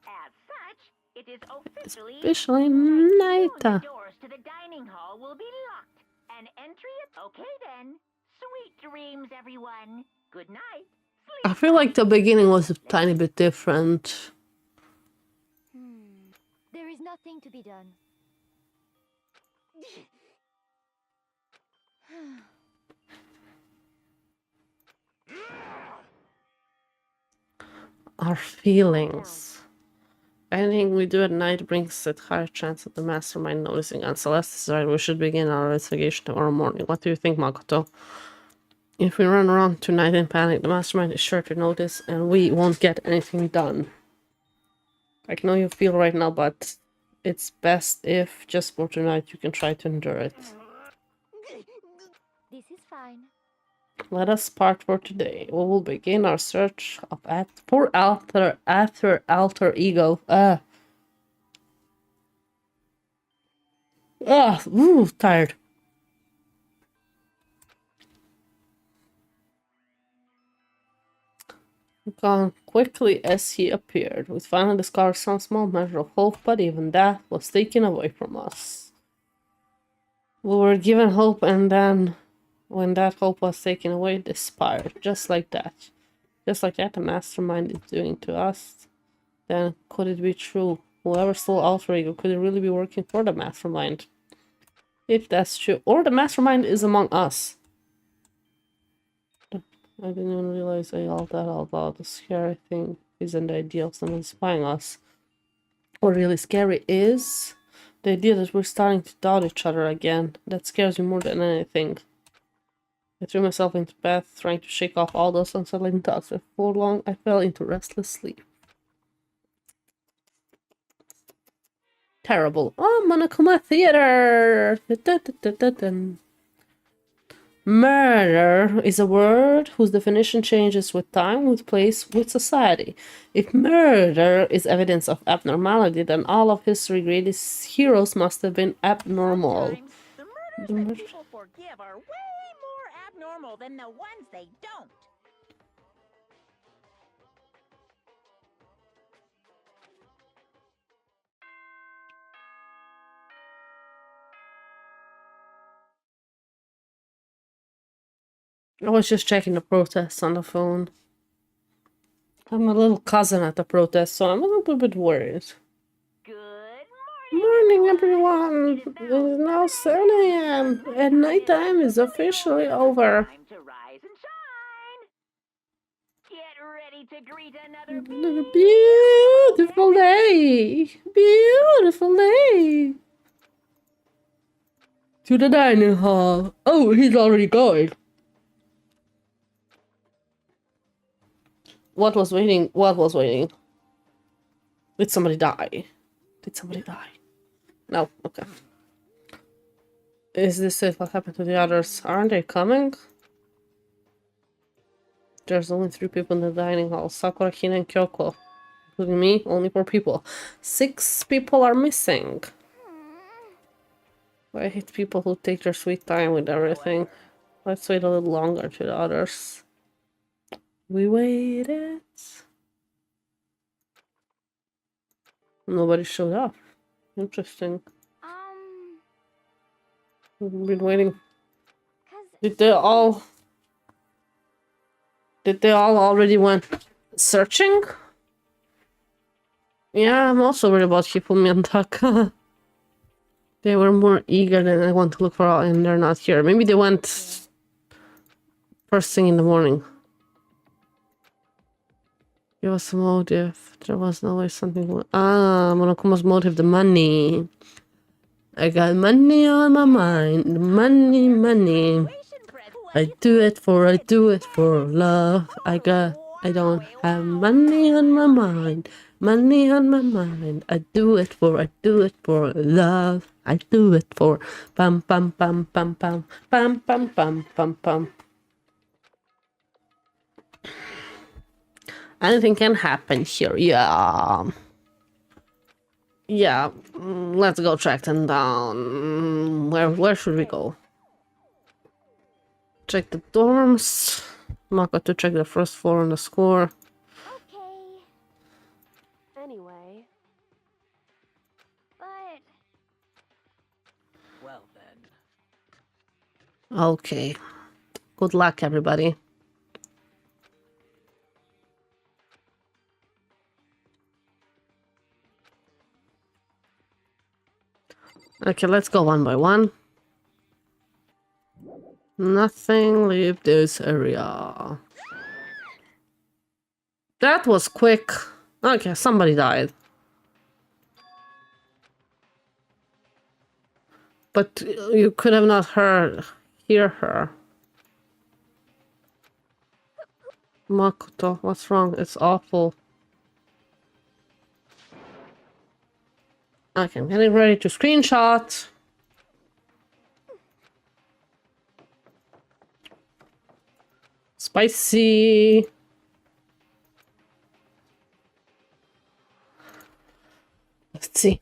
As such, it is officially Officially Soon nighttime. the doors to the dining hall will be locked. And entry at... Okay then. Sweet dreams, everyone. Good night. I feel like the beginning was a tiny bit different. There is nothing to be done. Our feelings. Anything we do at night brings a higher chance of the mastermind noticing. And Celeste is right, we should begin our investigation tomorrow morning. What do you think, Makoto? If we run around tonight in panic, the mastermind is sure to notice and we won't get anything done. I know you feel right now, but it's best if, just for tonight, you can try to endure it. This is fine. Let us part for today. We will begin our search for alter ego. Tired. Gone quickly as he appeared. We finally discovered some small measure of hope, but even that was taken away from us. We were given hope, and then when that hope was taken away, it expired. Just like that. Just like that, the mastermind is doing to us. Then could it be true? Whoever stole Alter Ego could really be working for the Mastermind. If that's true. Or the Mastermind is among us. I didn't even realize I yelled that out loud. The scary thing isn't the idea of someone spying us. What really scary is the idea that we're starting to doubt each other again. That scares me more than anything. I threw myself into bed, trying to shake off all those unsettling thoughts. Before long, I fell into restless sleep. Terrible. Oh, Monokuma Theater! Murder is a word whose definition changes with time, with place, with society. If murder is evidence of abnormality, then all of history's greatest heroes must have been abnormal. Sometimes the murders that people forgive are way more abnormal than the ones they don't. I was just checking the protests on the phone. I'm a little cousin at the protest, so I'm a little bit worried. Good Morning, everyone! It is now 7 a.m. and nighttime is officially over. Time to rise and shine. Get ready to greet another Beautiful day! Beautiful day! To the dining hall. Oh, he's already going. What was waiting? What was waiting? Did somebody die? Did somebody die? No, okay. Is this it? What happened to the others? Aren't they coming? There's only 3 people in the dining hall. Sakura, Hina, and Kyoko. Including me, only 4 people. 6 people are missing. I hate people who take their sweet time with everything. Let's wait a little longer to the others. We waited. Nobody showed up. Interesting. We've been waiting. Did they all already went searching? Yeah, I'm also worried about Hifumi and Taka. They were more eager than I want to look for, and they're not here. Maybe they went first thing in the morning. Give us a motive. There was no way something. Monokuma's motive, the money. I got money on my mind. Money, money. I do it for love. I don't have money on my mind. Money on my mind. I do it for love. I do it for pam pam pam pam pam pam pam pam pam pam. Anything can happen here. Yeah. Yeah. Let's go track them down. Where should we go? Check the dorms. Mako to check the first floor on the score. Okay. Anyway. But Well then. Okay. Good luck, everybody. Okay, let's go one by one. Nothing, leave this area. That was quick. Okay, somebody died. But you could have not hear her. Makoto, what's wrong? It's awful. Okay, I'm getting ready to screenshot. Spicy. Let's see.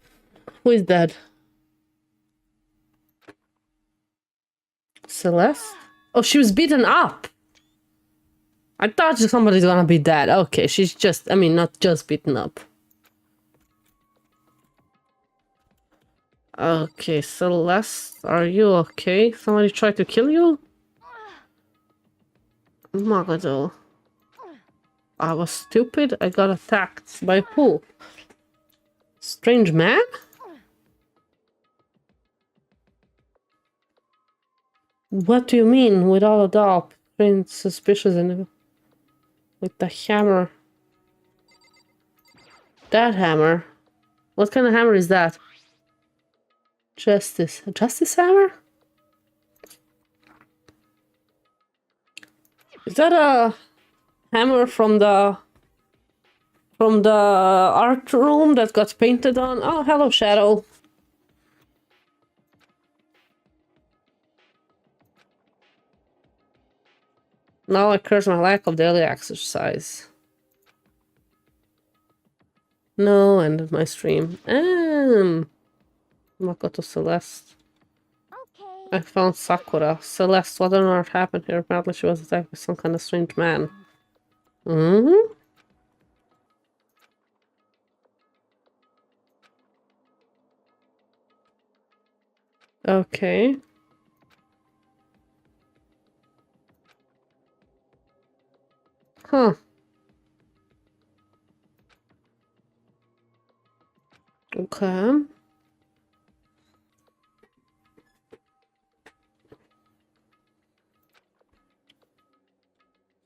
Who is dead? Celeste? Oh, she was beaten up. I thought somebody's gonna be dead. Okay, she's just, I mean, not just beaten up. Okay, Celeste, are you okay? Somebody tried to kill you? Makoto. I was stupid. I got attacked by who? Strange man? What do you mean, without a doubt? Strange, suspicious, and with the hammer. That hammer? What kind of hammer is that? Justice. A justice hammer? Is that a hammer from the art room that got painted on? Oh, hello, Shadow. Now I curse my lack of daily exercise. No, ended my stream. Makoto Celeste. Okay. I found Sakura. Celeste, what on earth happened here? Apparently she was attacked by some kind of strange man. Mm-hmm. Okay. Huh. Okay.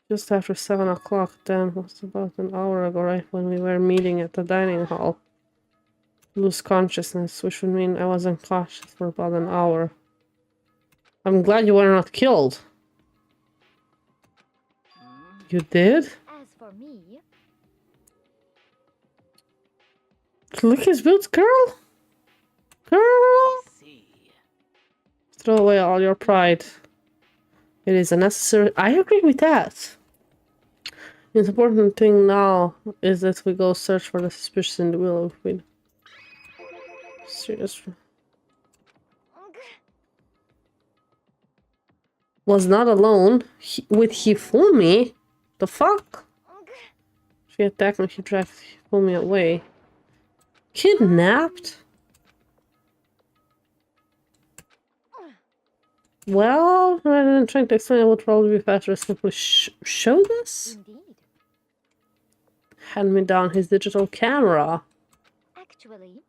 Just after 7 o'clock, then was about an hour ago, right when we were meeting at the dining hall. Lose consciousness, which would mean I was unconscious for about an hour. I'm glad you were not killed. You did? As for me, Lick his boots, girl? Girl? I see. Throw away all your pride. It is a necessary... I agree with that. The important thing now is that we go search for the suspicious individual. Serious. Was not alone with Hifumi. The fuck? She attacked me. She dragged Hifumi away. Kidnapped? Well, rather than trying to explain, it would probably be faster to simply show this. indeed. Hand me down his digital camera. Actually,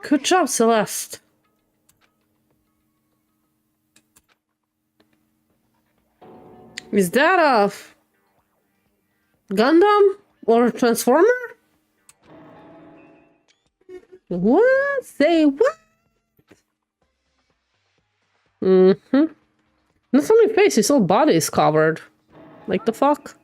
Good job, Celeste. Is that a Gundam or a Transformer? What? Say what? Mm-hmm. Not only face, his whole body is covered. Like the fuck?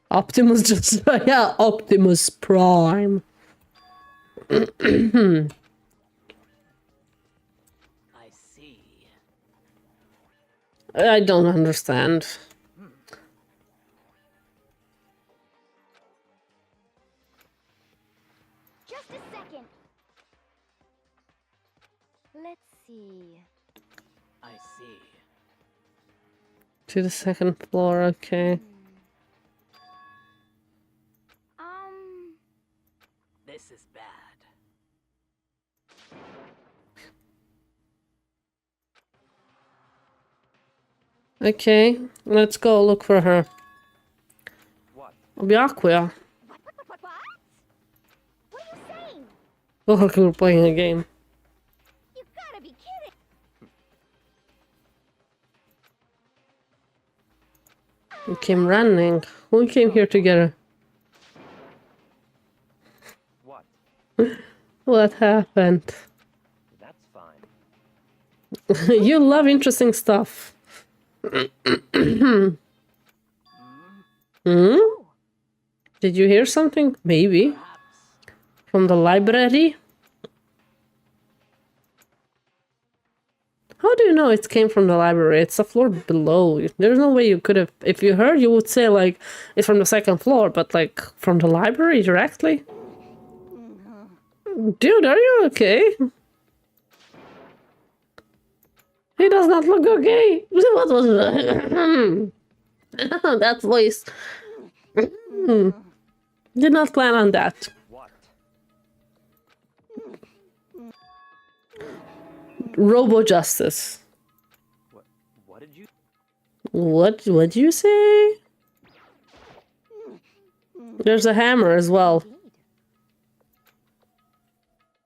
Optimus just... yeah, Optimus Prime. I see. I don't understand. just a second. Let's see. I see. To the second floor, okay. This is bad. Okay, let's go look for her. What? Byakuya. What? What are you saying? Oh, look, we're playing a game. You gotta be kidding. We came running. We came here together. What? What happened? That's fine. You love interesting stuff. Hmm? Did you hear something? Maybe. Perhaps. From the library? How do you know it came from the library? It's a floor below. There's no way you could have... If you heard, you would say, like, it's from the second floor, but, like, from the library directly? Dude, are you okay? He does not look okay. What was that? That voice. Did not plan on that. What? Robo Justice. What? What'd you say? There's a hammer as well. Indeed.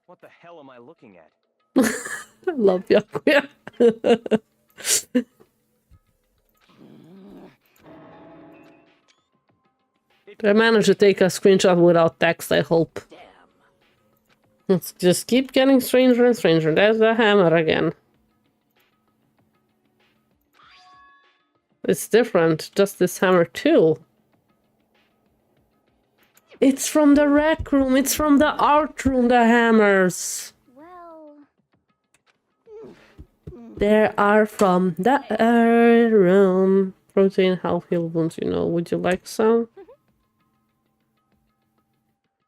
What the hell am I looking at? I love Yakuya. I managed to take a screenshot without text, I hope. Damn. Let's just keep getting stranger and stranger. There's the hammer again. It's different, just this hammer too. It's from the rec room, it's from the art room, the hammers. Well, They are from the art room. Protein health heal wounds, you know. Would you like some?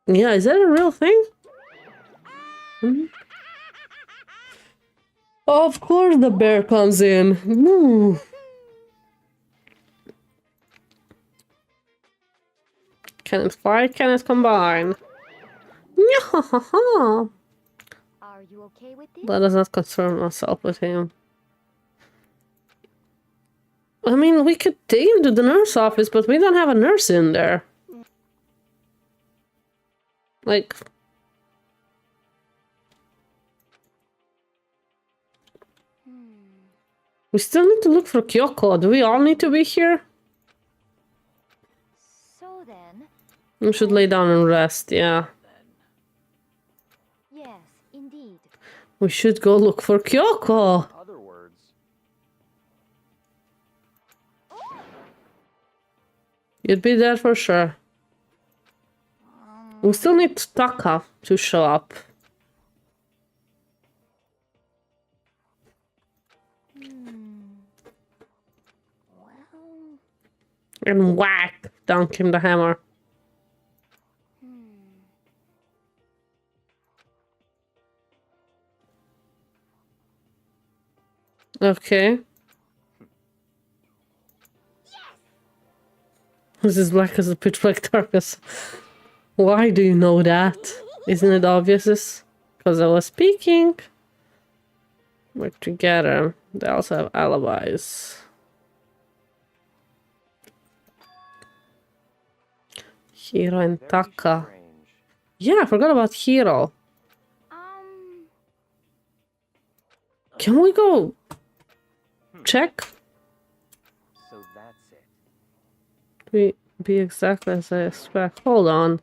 Yeah, is that a real thing? Hmm? Of course the bear comes in. Woo. Can it fly? Can it combine? are you okay with this? Let us not concern ourselves with him. I mean, we could take him to the nurse office, but we don't have a nurse in there. Like... We still need to look for Kyoko. Do we all need to be here? So then, We should lay down and rest, yeah. yes, indeed. We should go look for Kyoko. Other words. You'd be there for sure. We still need Taka to show up. Well, And whack! Down came the hammer. Okay. This is black as a pitch black darkness. Why do you know that? Isn't it obvious? Because I was speaking. We're together. They also have alibis. Hiro and Very Taka. strange. Yeah, I forgot about Hiro. Can we go check? So that's it. Be exactly as I expect. Hold on.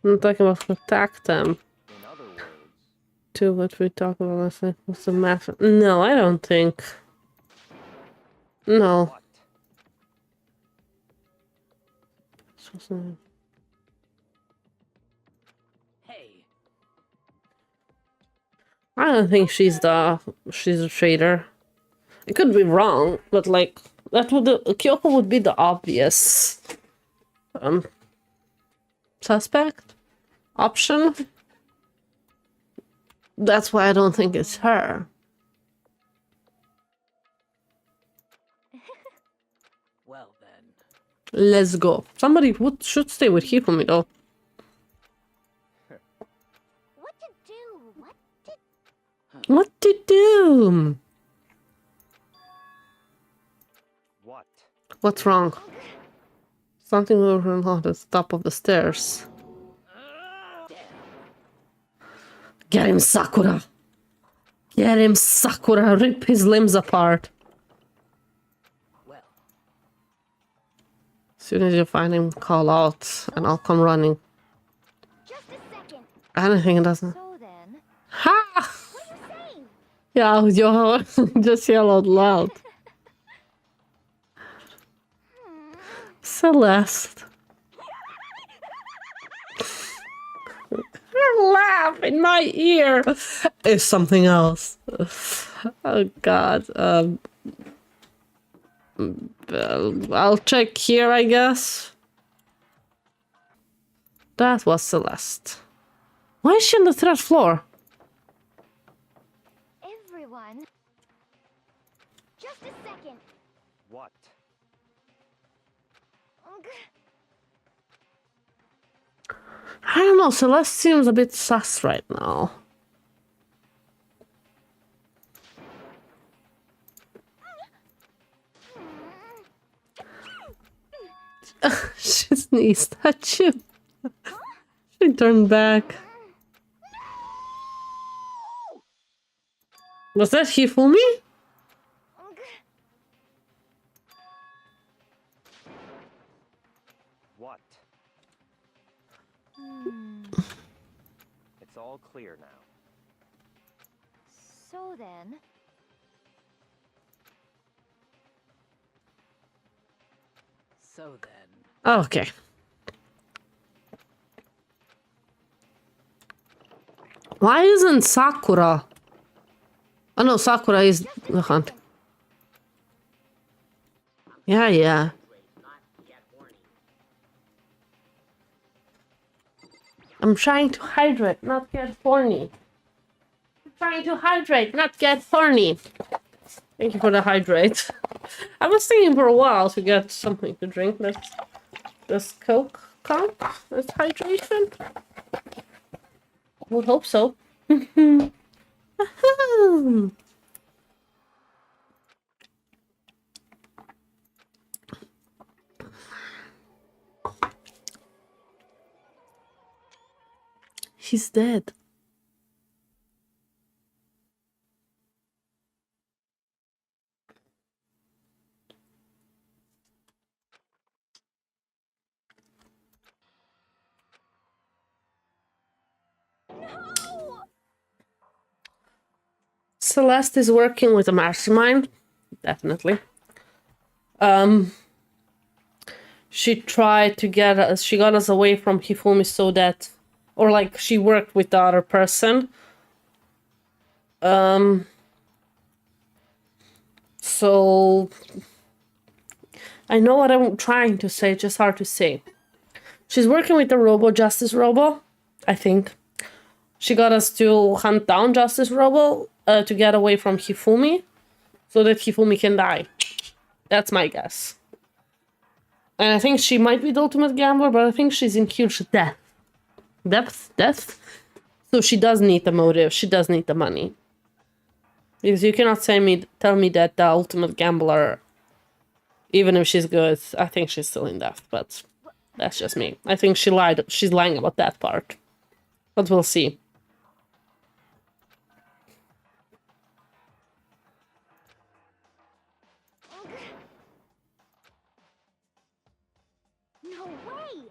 I'm talking about attack them. In other words, To what we talked about last night. What's the math? No, I don't think. No. what? Hey, I don't think she's a traitor. I could be wrong, but like that would Kyoko would be the obvious suspect option. That's why I don't think it's her. well then. Let's go. Somebody should stay with Hifumi though. what to do? What to do? What? What's wrong? Something over at the top of the stairs. Get him, Sakura! Get him, Sakura! Rip his limbs apart! Well, As soon as you find him, call out, and I'll come running. Just a second. Anything it doesn't. So then, Ha! what are you saying? Yeah, yo, just yell out loud. Celeste. Her laugh in my ear is something else. Oh god. I'll check here, I guess. That was Celeste. Why is she on the third floor? Everyone. Just a second. What? Ugh. I don't know, Celeste seems a bit sus right now. She sneezed at you. She turned back. Was that Hifumi? What? It's all clear now. So then... So then, Okay. Why isn't Sakura? Oh no, Sakura is the hunt. Yeah, yeah. I'm trying to hydrate, not get horny. I'm trying to hydrate, not get horny. Thank you for the hydrate. I was thinking for a while to get something to drink. Does Coke count as hydration? Would hope so. He's dead. Celeste is working with a mastermind, definitely. She tried to get us, she got us away from Hifumi so that, or like she worked with the other person. So I know what I'm trying to say, just hard to say. She's working with the Justice Robo, I think. She got us to hunt down Justice Robo to get away from Hifumi, so that Hifumi can die. That's my guess. And I think she might be the ultimate gambler, but I think she's in huge debt. Death? So she does need the motive, she does need the money. Because you cannot tell me that the ultimate gambler, even if she's good, I think she's still in debt, but that's just me. I think she lied, she's lying about that part. But we'll see. No way!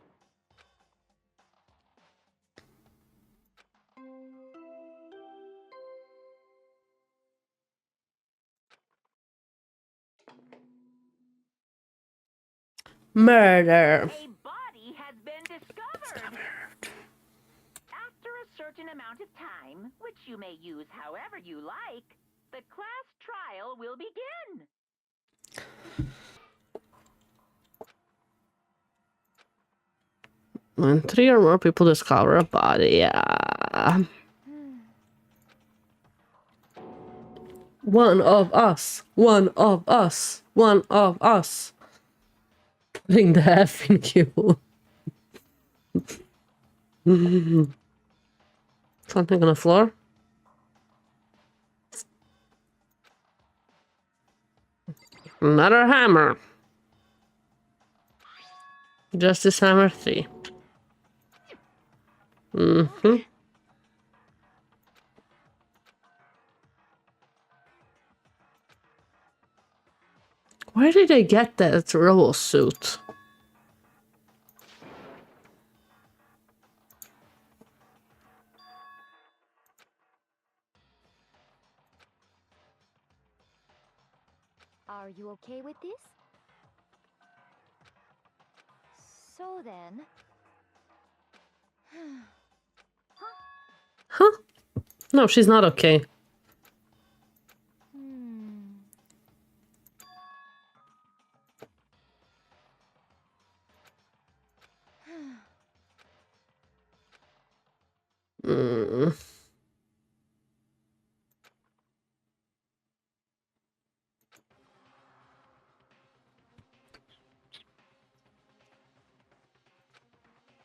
Murder. A body has been discovered. After a certain amount of time, which you may use however you like, the class trial will begin. When 3 or more people discover a body, yeah. One of us. One of us. One of us. Putting the F in Q. Something on the floor? Another hammer. Justice Hammer 3. Where did they get that robo suit? Are you okay with this? So then... Huh? No, she's not okay.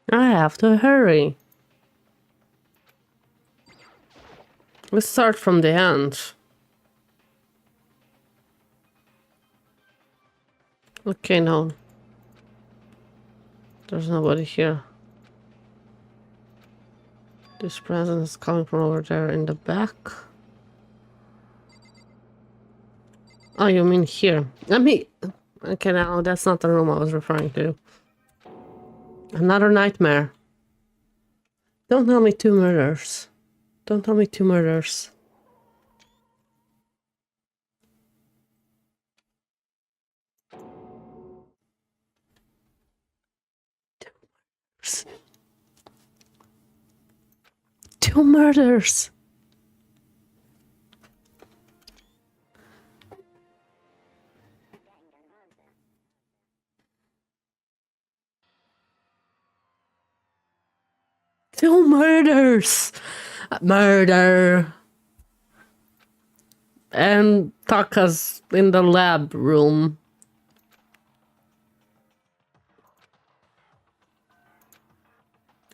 I have to hurry. Let's start from the end. Okay, now. There's nobody here. This presence is coming from over there in the back. Oh, you mean here? Let me... Okay, now that's not the room I was referring to. Another nightmare. Don't tell me 2 murders. Don't tell me 2 murders. Two murders. Two murders. Murder. And Taka's in the lab room.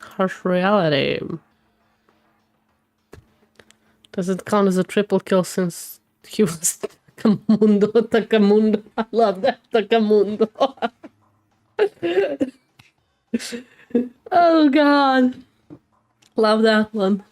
Harsh reality. Does it count as a triple kill since he was Takamundo? Takamundo. I love that Takamundo. Oh god. Love that one.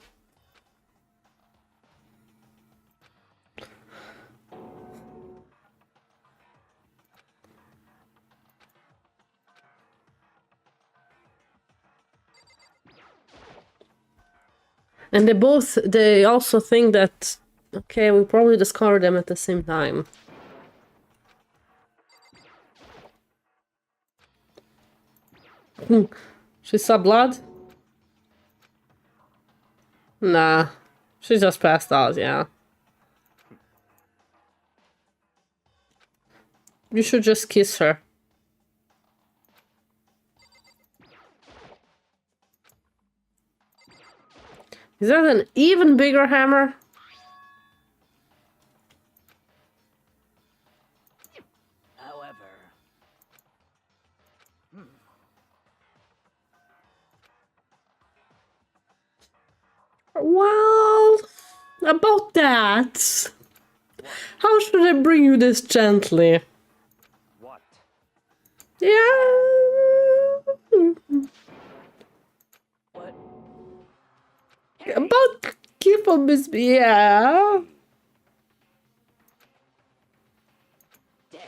And they also think that, okay, we probably discovered them at the same time. She saw blood? Nah, she just passed out, yeah. You should just kiss her. Is that an even bigger hammer? However, Well, about that. How should I bring you this gently? What? Yeah. what? About keep on this, yeah. Damn.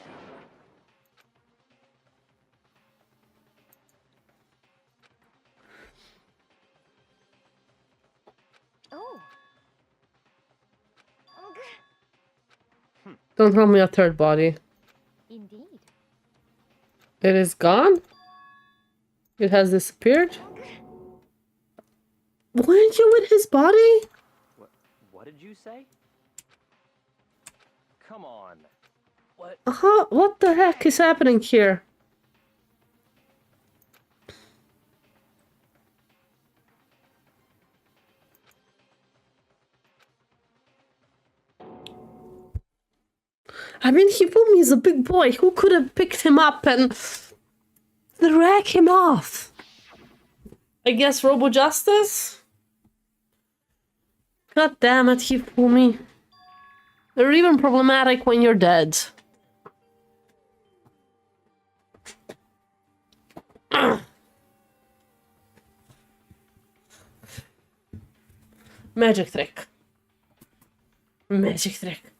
Oh. Don't tell me a third body. Indeed. It is gone? It has disappeared? Weren't you with his body? What did you say? Come on. What? What the heck is happening here? I mean, Hifumi is a big boy. Who could have picked him up and drag him off? I guess Robo Justice? God damn it, Hifumi. They're even problematic when you're dead. Magic trick. Magic trick.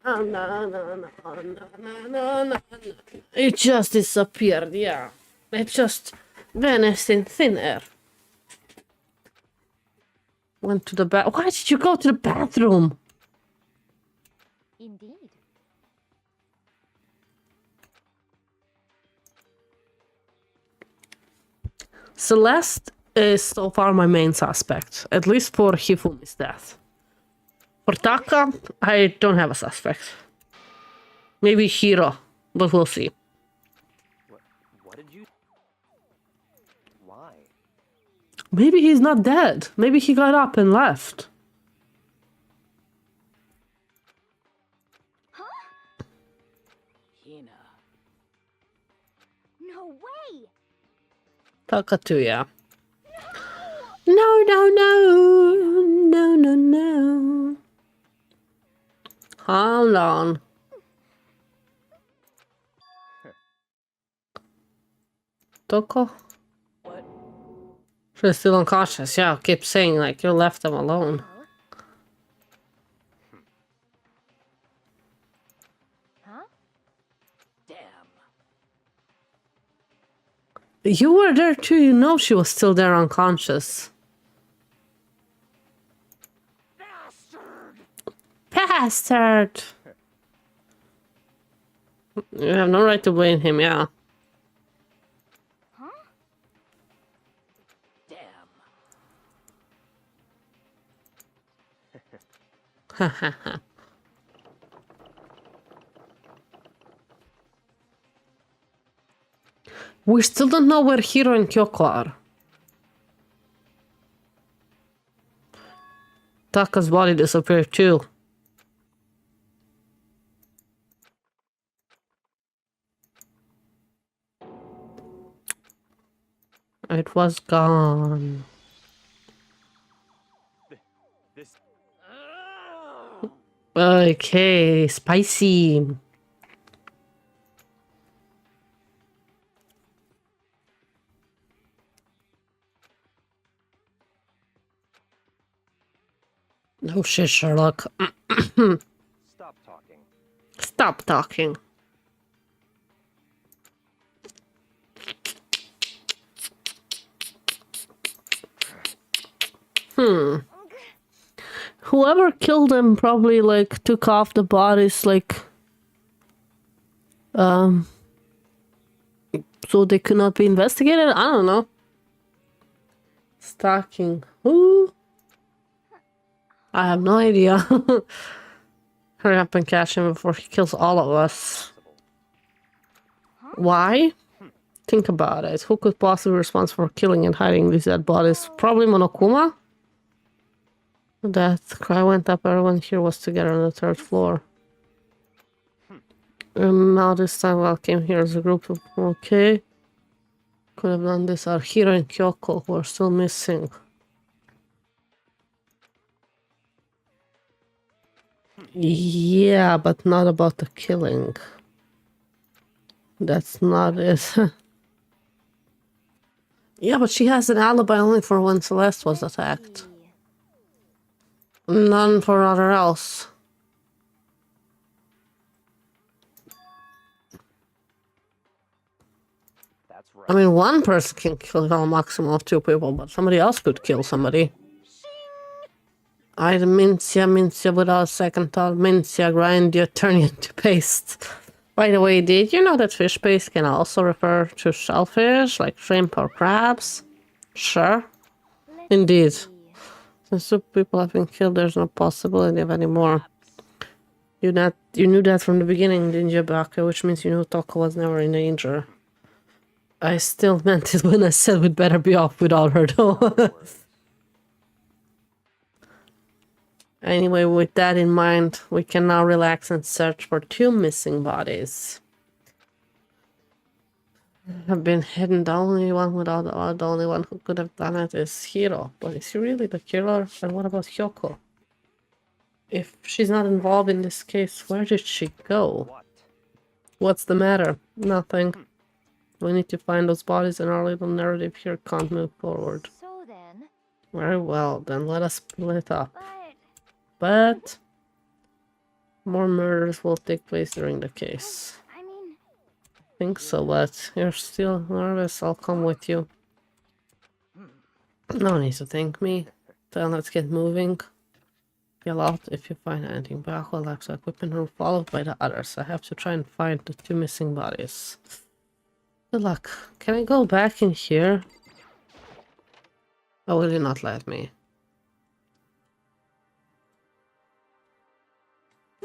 Oh, no. It just disappeared, yeah. It just vanished in thin air. Went to the bath. Why did you go to the bathroom? Indeed. Celeste is so far my main suspect, at least for Hifumi's death. For Taka, I don't have a suspect. Maybe Hiro, but we'll see. What did you... Why? Maybe he's not dead. Maybe he got up and left. Hina. No way. Taka too, yeah. No. Hold on. Toko? What? She's still unconscious. Yeah, keep saying like you left them alone. Huh? Damn. You were there too. You know she was still there unconscious. Bastard! You have no right to blame him, yeah. Huh? Damn. We still don't know where Hiro and Kyoko are. Taka's body disappeared too. It was gone. This. Okay, spicy. Oh shit, Sherlock. Stop talking. Stop talking. Whoever killed them probably like took off the bodies like so they could not be investigated? I don't know. Stalking. Who? I have no idea. Hurry up and catch him before he kills all of us. Why? Think about it. Who could possibly be responsible for killing and hiding these dead bodies? Probably Monokuma? That cry went up, everyone here was together on the third floor. And now this time we all came here as a group of... Okay. Could have done this. Are Hiro and Kyoko who are still missing. Yeah, but not about the killing. That's not it. Yeah, but she has an alibi only for when Celeste was attacked. None for other else. That's right. I mean, one person can kill a maximum of 2 people, but somebody else could kill somebody. I'd mincia without a second thought. Mincia, grind you, turn you into paste. By the way, did you know that fish paste can also refer to shellfish, like shrimp or crabs? Sure. Indeed. Since 2 people have been killed, there's no possibility of any more. You knew that from the beginning, didn't you, Baka? Which means you knew Toko was never in danger. I still meant it when I said we'd better be off without her, though. Anyway, with that in mind, we can now relax and search for 2 missing bodies. Have been hidden. The only one the only one who could have done it is Hiro. But is he really the killer? And what about Hyoko? If she's not involved in this case, where did she go? What? What's the matter? Nothing. We need to find those bodies and our little narrative here can't move forward. So then, Very well, then let us split up. but But more murders will take place during the case. I mean, I think so, but you're still nervous. I'll come with you. No need to thank me. Then let's get moving. Yell out if you find anything. Back will left the equipment room followed by the others. I have to try and find the 2 missing bodies. Good luck. Can I go back in here? Or will you not let me?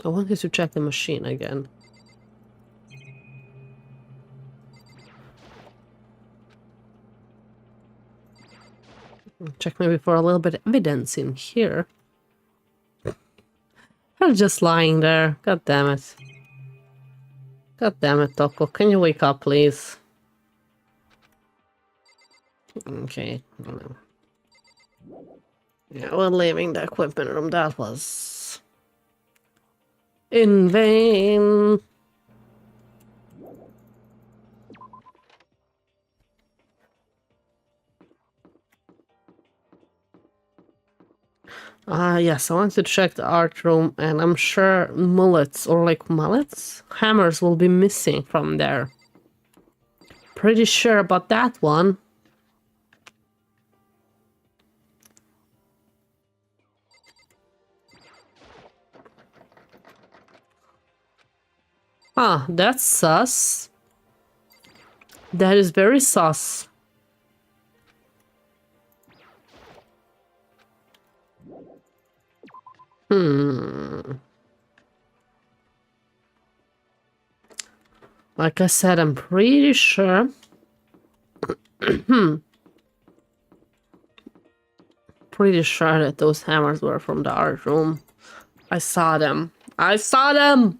I wanted to check the machine again. Check maybe for a little bit of evidence in here. You're just lying there. God damn it. God damn it, Toko. Can you wake up, please? Okay. Yeah, we're leaving the equipment room. That was... in vain. Yes, I want to check the art room, and I'm sure mullets, or like mullets? Hammers will be missing from there. Pretty sure about that one. Huh, that's sus. That is very sus. Like I said, I'm pretty sure. Pretty sure that those hammers were from the art room. I saw them. I saw them!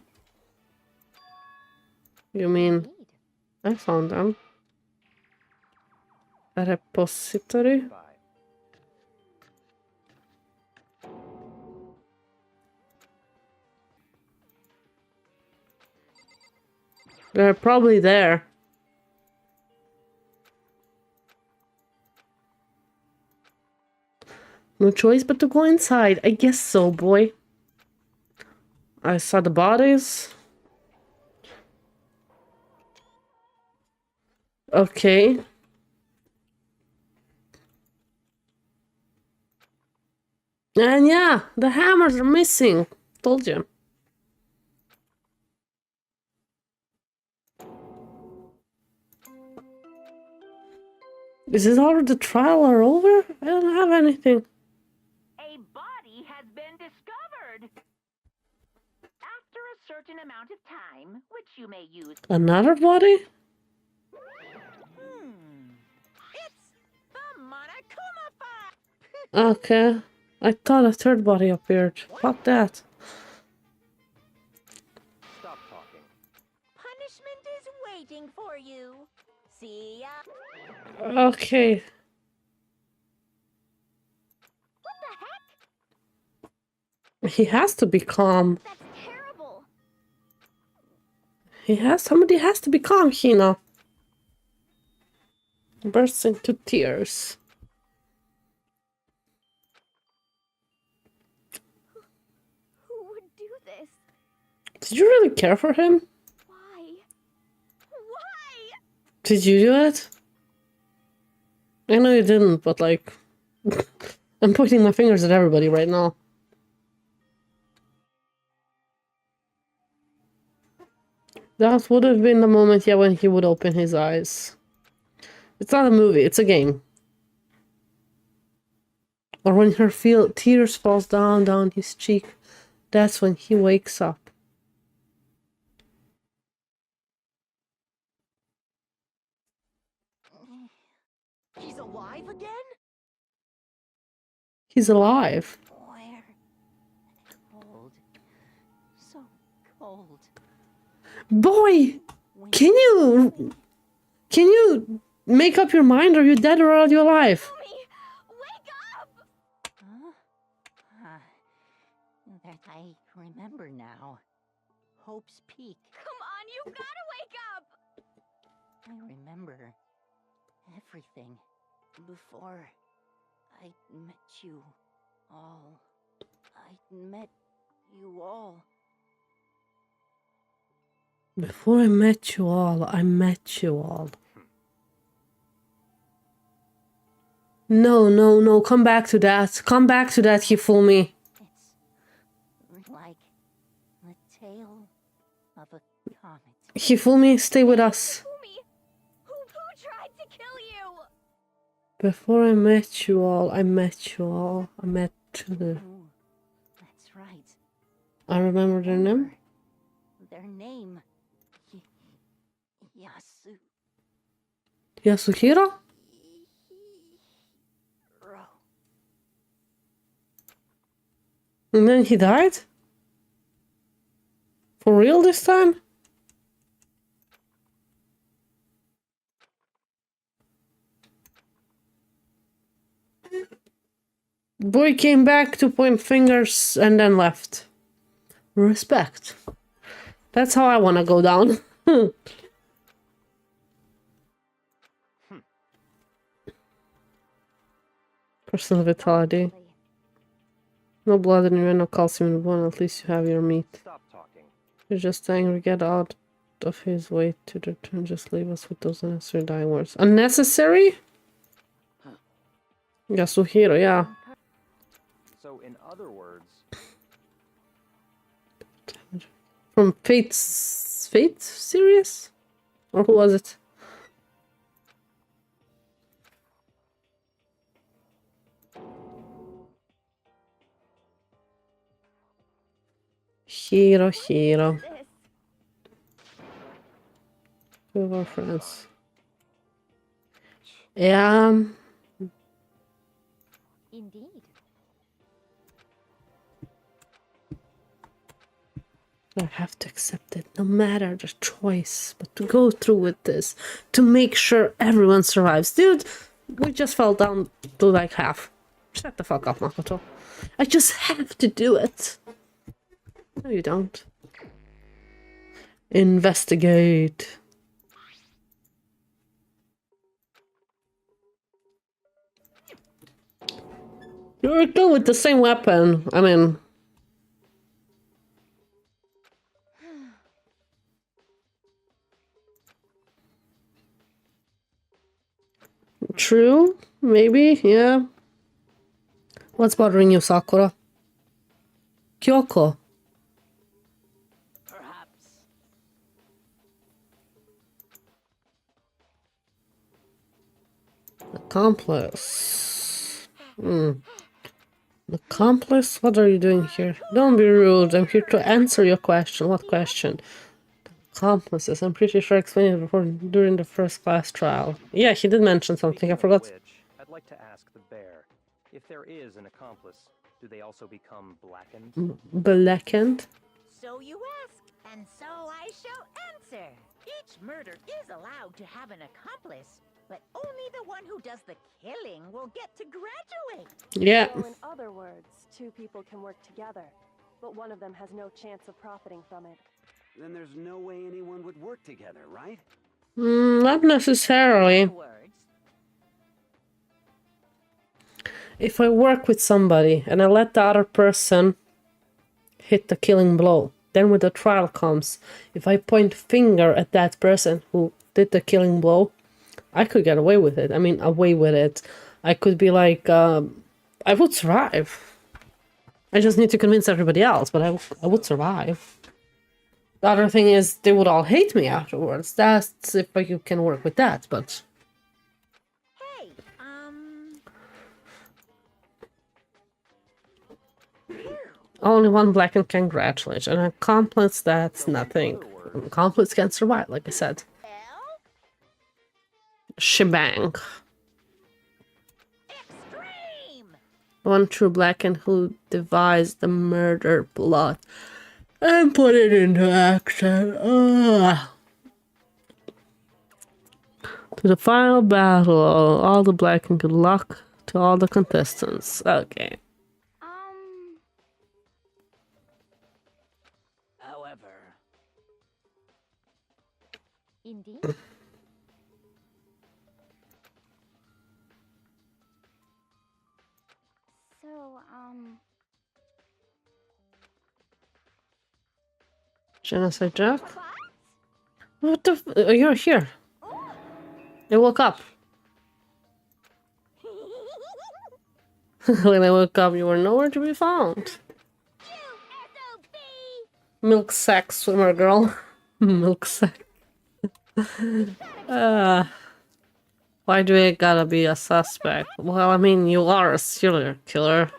You mean I found them? A repository? Bye. They're probably there. No choice but to go inside. I guess so, boy. I saw the bodies. Okay. And yeah, the hammers are missing. Told you. Is this all the trial are over? I don't have anything. A body has been discovered. After a certain amount of time, which you may use. Another body? It's the Monokuma file. Okay. I thought a third body appeared. Fuck that. Stop talking. Punishment is waiting for you. See ya. Okay. What the heck? He has to be calm. That's terrible. Somebody has to be calm, Hina. Bursts into tears. Who would do this? Did you really care for him? Why? Why? Did you do it? I know you didn't, but like... I'm pointing my fingers at everybody right now. That would have been the moment, yeah, when he would open his eyes. It's not a movie, it's a game. Or when her tears falls down his cheek. That's when he wakes up. He's alive again? He's alive. Where? Cold. So cold. Boy! Can you make up your mind? Are you dead or are you alive? Mommy, wake up! Huh? That I remember now. Hope's Peak. Come on, you gotta wake up! I remember everything before I met you all. I met you all. Before I met you all, I met you all. No, come back to that. Come back to that, Hifumi. It's like the tail of a comet. Hifumi, stay with us. Mommy, who tried to kill you? Before I met you all, I met you all. I met the... Oh, that's right. I remember their name. Their name. Yasu. Yasuhiro? And then he died? For real this time? Boy came back to point fingers and then left. Respect. That's how I want to go down. Personal vitality. No blood in you and no calcium in the bone, at least you have your meat. Stop talking. You're just angry, get out of his way to return, just leave us with those unnecessary dying words. Unnecessary? Yasuhiro, yeah. So, in other words, From Fate series? Or who was it? Hiro. This. Two of our friends. Yeah. Indeed. I have to accept it, no matter the choice, but to go through with this, to make sure everyone survives. Dude, we just fell down to like half. Shut the fuck up, Makoto. I just have to do it. No, you don't. Investigate. You're good with the same weapon. I mean... True, maybe, yeah. What's bothering you, Sakura? Kyoko. Perhaps. Accomplice. Accomplice? What are you doing here? Don't be rude. I'm here to answer your question. What question? Accomplices. I'm pretty sure I explained it before during the first class trial. Yeah, he did mention something. I speaking of forgot. which, I'd like to ask the bear, if there is an accomplice, do they also become blackened? Blackened? So you ask, and so I shall answer. Each murder is allowed to have an accomplice, but only the one who does the killing will get to graduate. Yeah. So in other words, two people can work together, but one of them has no chance of profiting from it. Then there's no way anyone would work together, right? Not necessarily. Words. If I work with somebody and I let the other person hit the killing blow, then when the trial comes, if I point finger at that person who did the killing blow, I could get away with it. I mean, away with it. I could be like, I would survive. I just need to convince everybody else, but I would survive. The other thing is, they would all hate me afterwards. That's if you can work with that, but... Hey, Only one blackened can congratulate. An accomplice, that's nothing. An accomplice can survive, like I said. well, Shebang. extreme. One true blackened who devised the murder plot and put it into action. Ugh. To the final battle, all the blackened, good luck to all the contestants. Okay. However, Indeed. So, Genocide Jack? What the you're here. I woke up. When I woke up, you were nowhere to be found. Milk sack swimmer girl. Milk sack. Why do I gotta be a suspect? Well, I mean, you are a serial killer.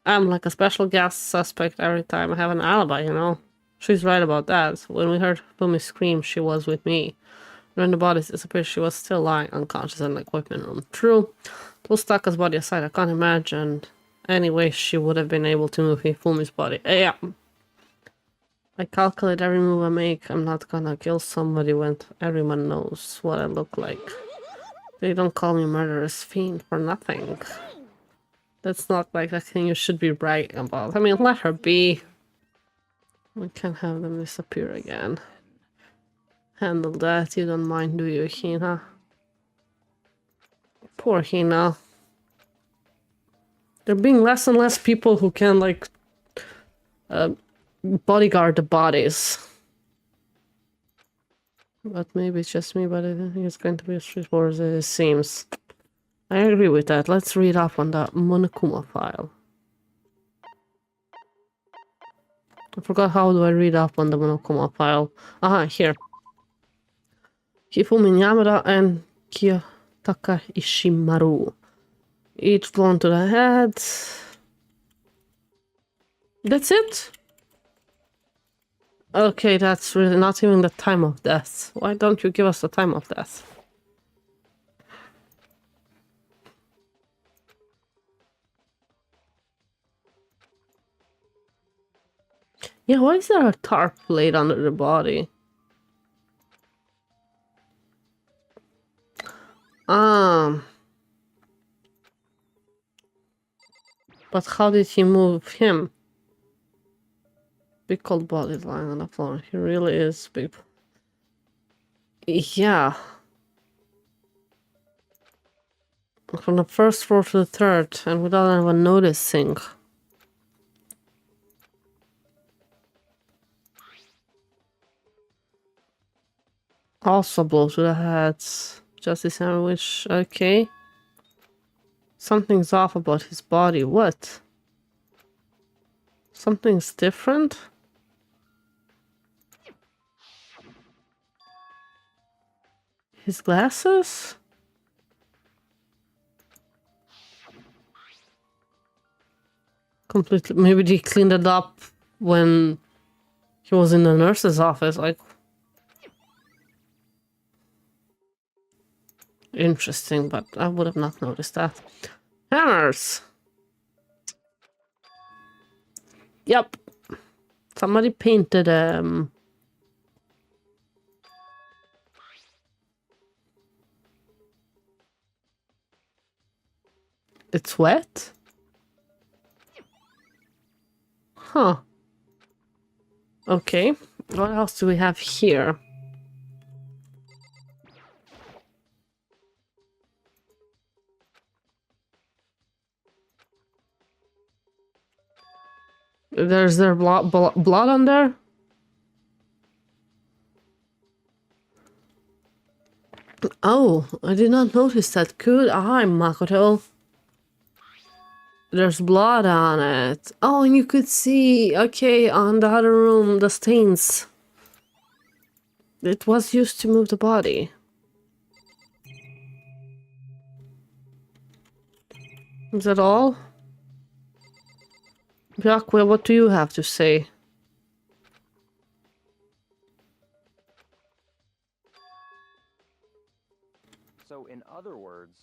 I'm like a special guest suspect every time I have an alibi, you know? She's right about that. When we heard Boomy scream, she was with me. When the bodies disappeared, she was still lying unconscious in the equipment room. True. We'll stuck his body aside. I can't imagine any way she would have been able to move Fumi's body. Yeah. I calculate every move I make. I'm not gonna kill somebody when everyone knows what I look like. They don't call me murderous fiend for nothing. That's not like a thing you should be bragging about. I mean, let her be. We can't have them disappear again. Handle that. You don't mind, do you, Hina? Poor Hina. There being less and less people who can, like, bodyguard the bodies. But maybe it's just me, but I don't think it's going to be as straightforward as it seems. I agree with that. Let's read up on the Monokuma file. I forgot how do I read up on the Monokuma file. Aha, here. Hifumi Yamada and Kiyotaka Ishimaru. Each blown to the head. That's it? Okay, that's really not even the time of death. Why don't you give us the time of death? Yeah, why is there a tarp laid under the body? But how did he move him? Big cold body lying on the floor. He really is big. Yeah. From the first floor to the third, and without anyone noticing. Also blow to the head. Justice sandwich. Okay. Something's off about his body. What? Something's different? His glasses? Completely. Maybe they cleaned it up when he was in the nurse's office. Like, interesting, but I would have not noticed that. Hammers! Yep. Somebody painted It's wet? Huh. Okay. What else do we have here? There's their blood on there? Oh, I did not notice that. Good eye, Makoto. There's blood on it. Oh, and you could see, okay, on the other room, the stains. It was used to move the body. Is that all? Byakwe, what do you have to say? So, in other words...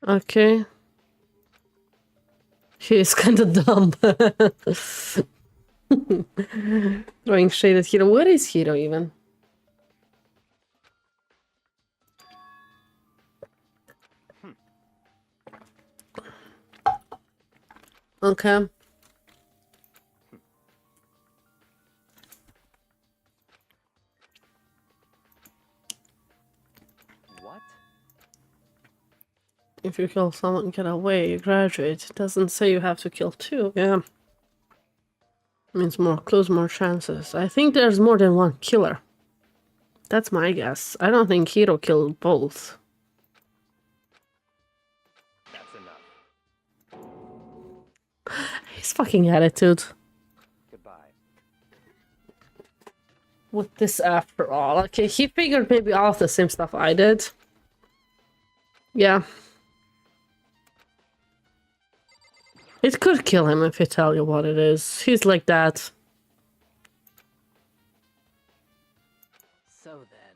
Okay. He's kind of dumb. Throwing shade at Hiro. What is Hiro even? Okay. What? If you kill someone, get away, you graduate. It doesn't say you have to kill two. Yeah. Means more clues, more chances. I think there's more than one killer. That's my guess. I don't think Hiro killed both. That's enough. His fucking attitude. Goodbye. With this after all. Okay, he figured maybe all of the same stuff I did. Yeah. It could kill him if I tell you what it is. He's like that. So then...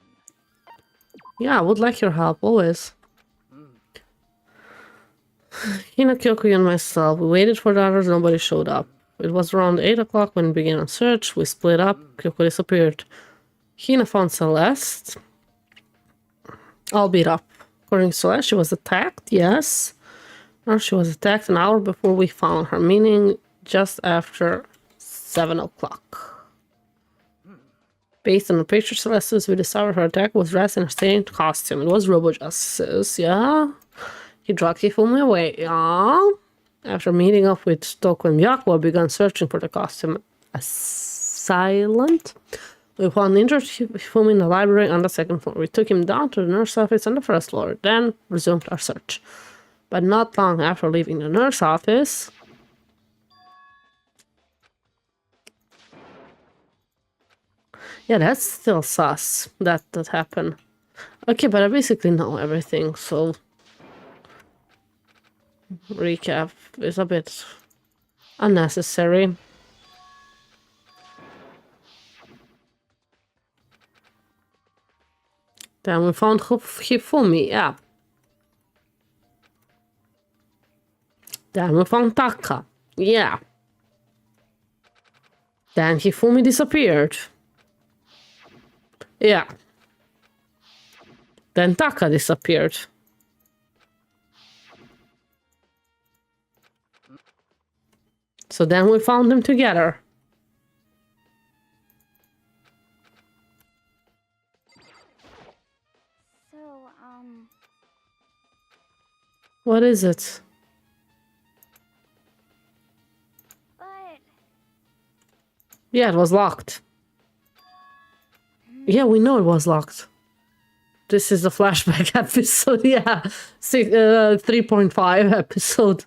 Yeah, I would like your help, always. Hina, Kyoku, and myself, we waited for the others, nobody showed up. It was around 8 o'clock when we began a search. We split up, Kyoku disappeared. Hina found Celeste. All beat up. According to Celeste, she was attacked, yes. Or she was attacked an hour before we found her, meaning just after 7 o'clock. Based on the picture Celeste, we discovered her attack was dressed in a stained costume. It was Robo Justice, yeah. He dragged Hifumi away, yeah. After meeting up with Toko and Miyako, began searching for the costume assailant. We found injured Hifumi in the library on the second floor. We took him down to the nurse office on the first floor, then resumed our search. But not long after leaving the nurse office... Yeah, that's still sus, that happened. Okay, but I basically know everything, so... Recap is a bit unnecessary. Then we found Hifumi, yeah. Then we found Taka, yeah. Then Hifumi disappeared. Yeah. Then Taka disappeared. So then we found them together. So, What is it? but... Yeah, it was locked. Yeah, we know it was locked. This is the flashback episode, yeah. 3.5 episode.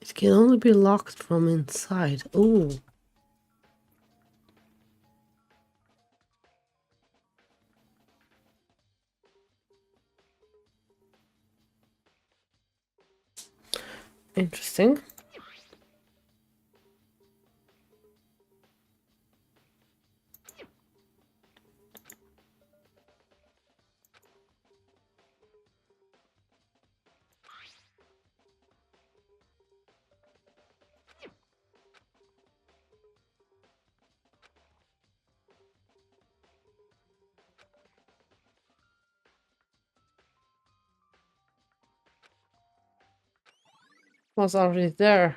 It can only be locked from inside. Ooh. Interesting. Was already there.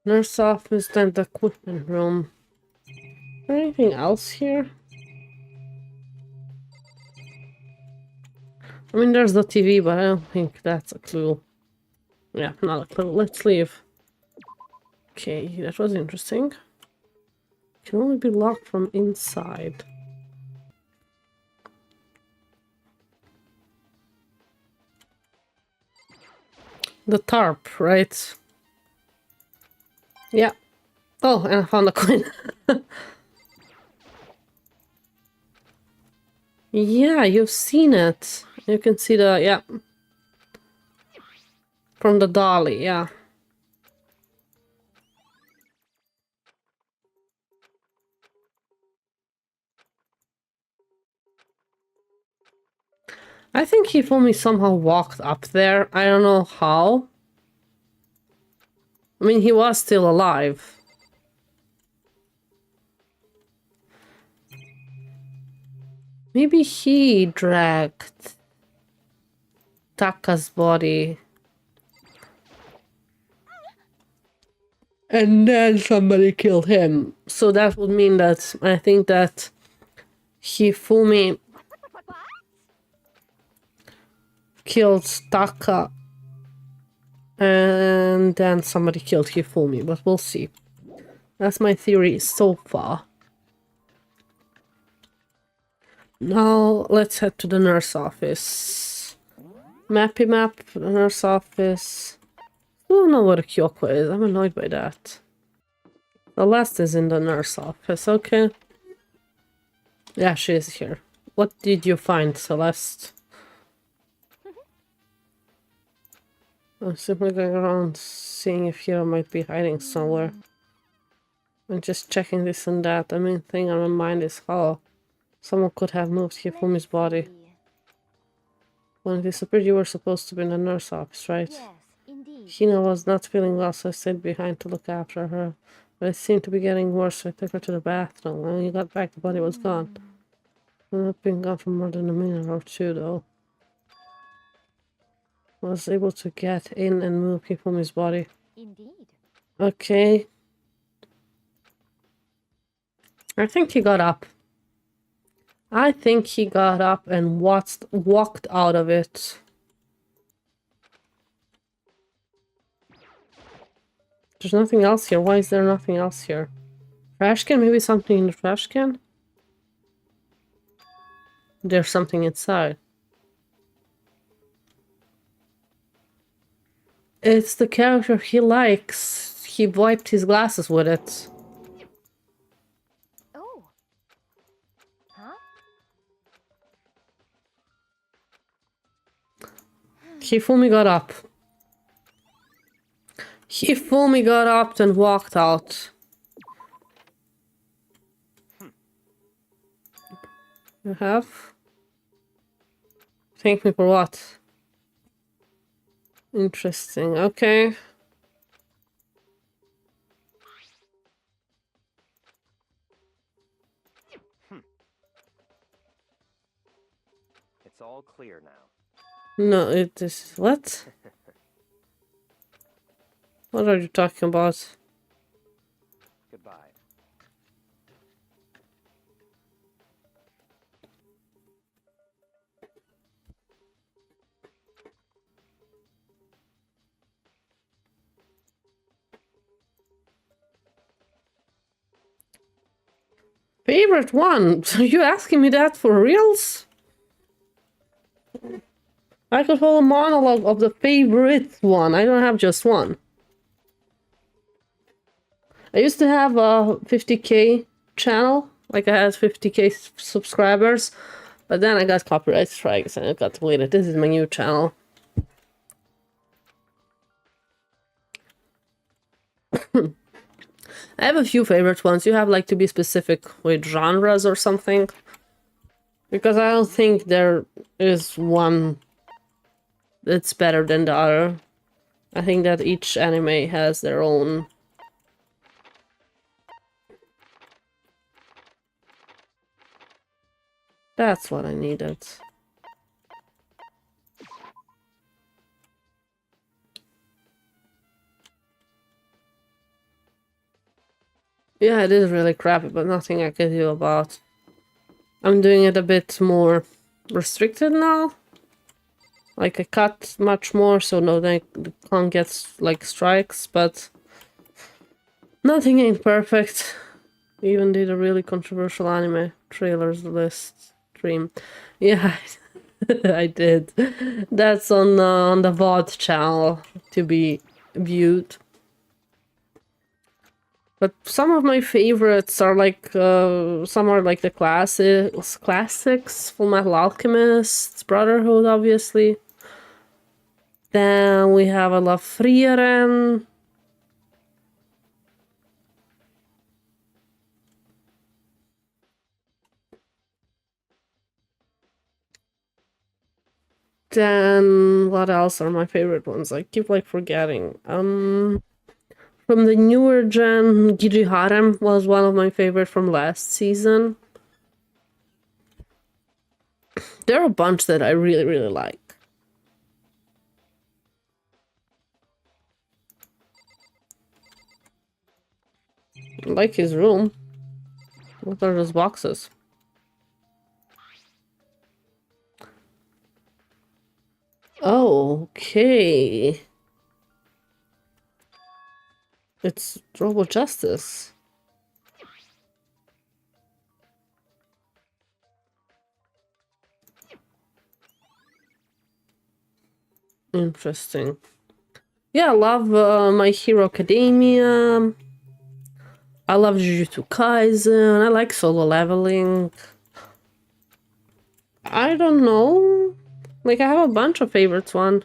Nurse office, then the equipment room. Is there anything else here? I mean, there's the TV, but I don't think that's a clue. Yeah, not a clue. Let's leave. Okay, that was interesting. Can only be locked from inside. The tarp, right? Yeah. Oh, and I found a coin. Yeah, you've seen it. You can see the, yeah. From the dolly, yeah. I think Hifumi somehow walked up there. I don't know how. I mean, he was still alive. Maybe he dragged Taka's body. And then somebody killed him. So that would mean that I think that Hifumi killed Taka. And then somebody killed Hifumi, but we'll see. That's my theory so far. Now let's head to the nurse office. Mappy map, the nurse office. I don't know what a Kyoko is. I'm annoyed by that. Celeste is in the nurse office, okay. Yeah, she is here. What did you find, Celeste? I'm simply going around seeing if Hiro might be hiding somewhere. I'm just checking this and that. The main thing on my mind is how someone could have moved Hifumi's body. When it disappeared, you were supposed to be in the nurse office, right? Yes, Indeed. Hina was not feeling well, so I stayed behind to look after her. But it seemed to be getting worse, so I took her to the bathroom. When we got back, the body was gone. I've not been gone for more than a minute or two, though. I was able to get in and move Kifumi's body. Indeed. Okay. I think he got up. I think he got up and walked out of it. There's nothing else here. Why is there nothing else here? Trash can? Maybe something in the trash can? There's something inside. It's the character he likes. He wiped his glasses with it. Oh. Huh? Hifumi got up. Hifumi got up and walked out. You have? Thank me for what? Interesting. Okay. It's all clear now. No, it is... What? What are you talking about? Goodbye. Favorite one? Are you asking me that for reals? I could hold a monologue of the favorite one. I don't have just one. I used to have a 50k channel. Like I had 50k subscribers. But then I got copyright strikes and it got deleted. This is my new channel. I have a few favorite ones. You have like to be specific with genres or something. Because I don't think there is one that's better than the other. I think that each anime has their own. That's what I needed. Yeah, it is really crappy, but nothing I can do about. I'm doing it a bit more restricted now. Like I cut much more, so no, they can't get like strikes, but nothing ain't perfect. We even did a really controversial anime trailers list stream. Yeah, I did. That's on the VOD channel to be viewed. But some of my favorites are like, some are like the classics, Full Metal Alchemist, Brotherhood, obviously. Then we have I love Frieren. Then what else are my favorite ones? I keep like forgetting. From the newer gen, Giji Harem was one of my favorite from last season. There are a bunch that I really, really like. I like his room. What are those boxes? Oh, okay. It's Robo Justice. Interesting. Yeah, I love My Hero Academia. I love Jujutsu Kaisen. I like Solo Leveling. I don't know. Like, I have a bunch of favorites one.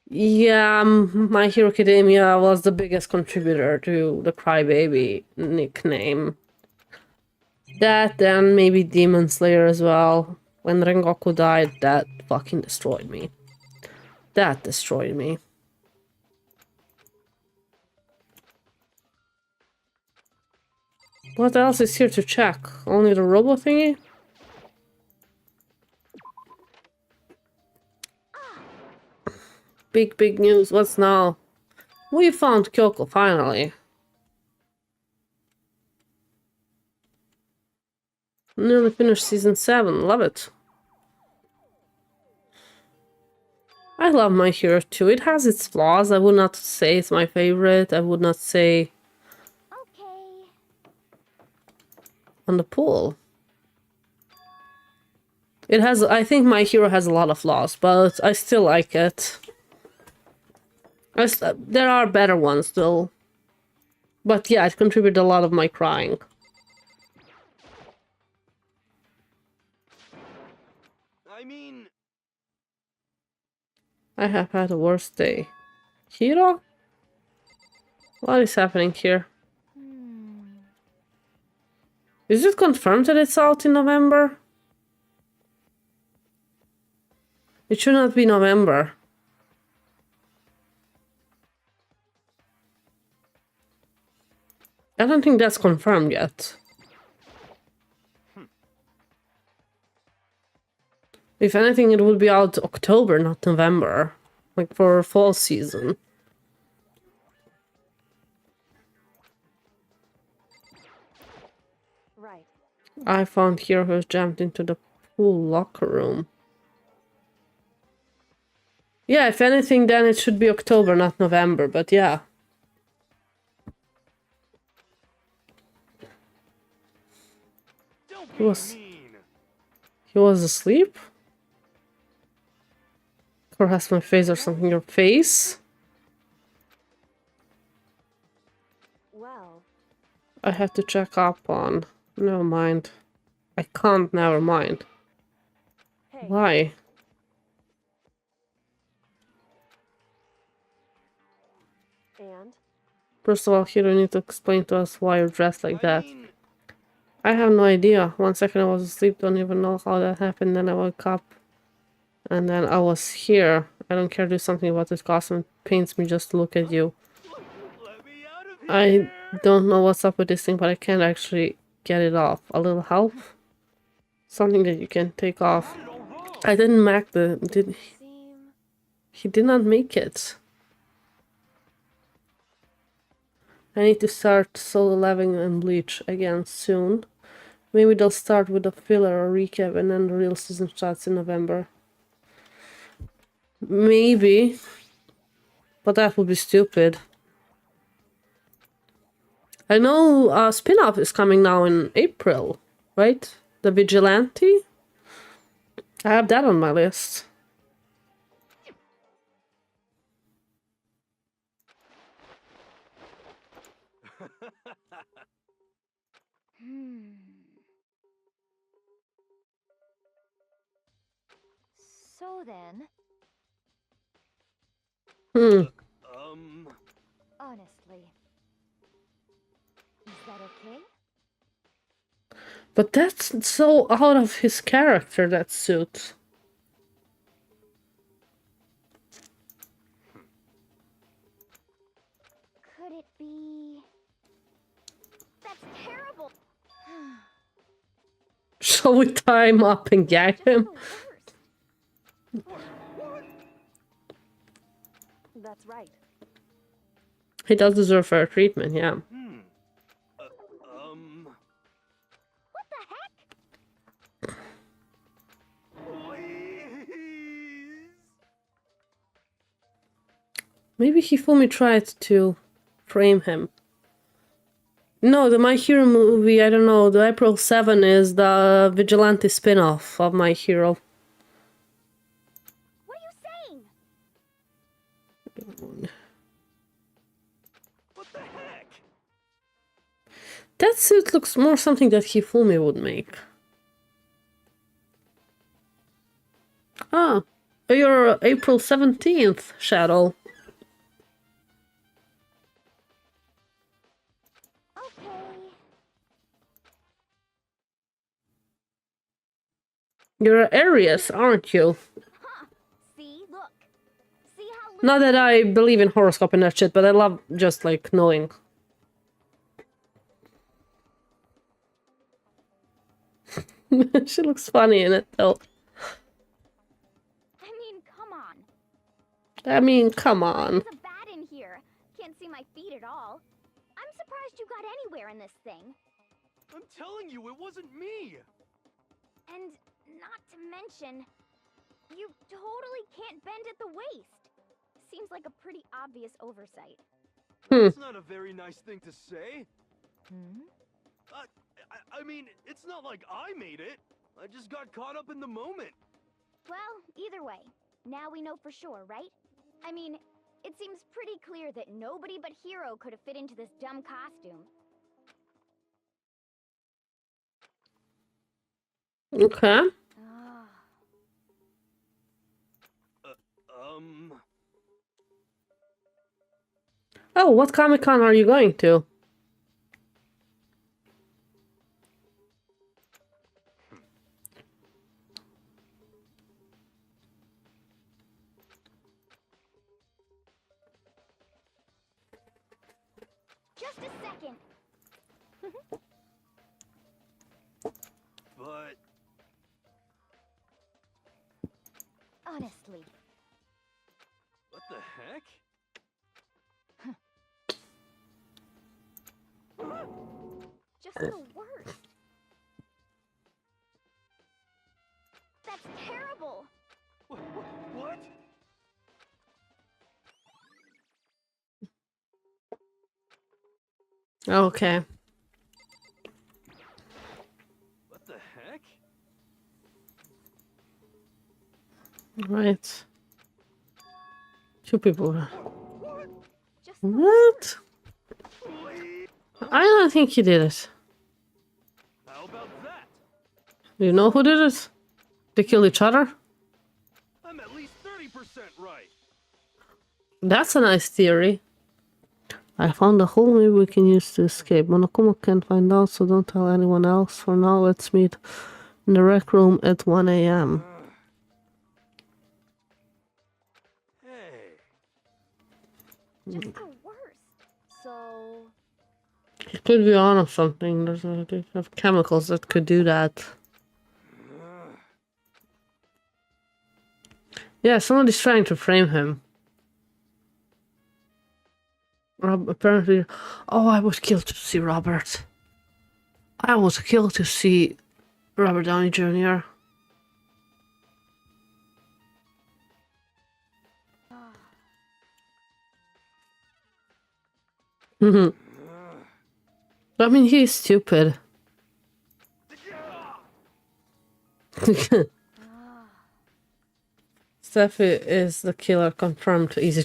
Yeah, My Hero Academia was the biggest contributor to the Crybaby nickname. That, and maybe Demon Slayer as well. When Rengoku died, that fucking destroyed me. That destroyed me. What else is here to check? Only the robot thingy? Big news. What's now? We found Kyoko, finally. Nearly finished season 7. Love it. I love My Hero too. It has its flaws. I would not say it's my favorite. I would not say Okay. on the pool. It has, I think My Hero has a lot of flaws, but I still like it. There are better ones though. But yeah, it contributed a lot of my crying. I mean... I have had a worse day. Hero? What is happening here? Is it confirmed that it's out in November? It should not be November. I don't think that's confirmed yet. If anything, it would be out October, not November. Like for fall season. Right. I found Hero who's jumped into the pool locker room. Yeah, if anything, then it should be October, not November, but yeah. Don't He be was mean. he was asleep? Or has my face or something in your face? Well, I have to check up on. Never mind. I can't, never mind. hey. Why? And? First of all, Hiro, you need to explain to us why you're dressed like I that. mean... I have no idea. 1 second I was asleep, don't even know how that happened. Then I woke up. And then I was here. I don't care to do something about this costume. It pains me just to look at you. Let me out of I here. don't know what's up with this thing, but I can't actually get it off. A little help? Something that you can take off. I didn't make the... Seem... He did not make it. I need to start solo leveling and Bleach again soon. Maybe they'll start with a filler or recap and then the real season starts in November. Maybe. But that would be stupid. I know a spin-off is coming now in April, right? The Vigilante? I have that on my list. So then, honestly, is that okay? But that's so out of his character, that suit. Could it be? That's terrible. Shall we tie him up and gag Just him? the worst. That's right. He does deserve fair treatment, yeah. What the heck? Please. Maybe Hifumi tried to frame him. No, the My Hero movie, I don't know, the April 7 is the Vigilante spin-off of My Hero. What are you saying? What the heck? That suit looks more something that Hifumi would make. Ah, you're April 17th, Shadow. Okay. You're Aries, aren't you? Huh. See, look. Not that I believe in horoscope and that shit, but I love just like knowing. She looks funny in it though. I mean, come on. I mean, come on. There's a bat in here. Can't see my feet at all. I'm surprised you got anywhere in this thing. I'm telling you, it wasn't me. And not to mention, you totally can't bend at the waist. Seems like a pretty obvious oversight. That's not a very nice thing to say. I mean, it's not like I made it. I just got caught up in the moment. Well, either way, now we know for sure, right? I mean, it seems pretty clear that nobody but Hero could have fit into this dumb costume. Okay. Ah. Oh, what Comic-Con are you going to? Just a second. But Honestly. what the heck? Just the worst. That's terrible. What? Okay. What the heck? Right. Two people. Just the What? I don't think he did it. How about that? Do you know who did it? They kill each other? I'm at least 30% right. That's a nice theory. I found a hole maybe we can use to escape. Monokuma can't find out, so don't tell anyone else. For now, let's meet in the rec room at 1 a.m. Hey. Just the worst. So, It could be on or something. They have chemicals that could do that. Yeah, somebody's trying to frame him. Apparently, oh, I would kill to see Robert. I would kill to see Robert Downey Jr. I mean, he's stupid. Steffi is the killer, confirmed. Easy.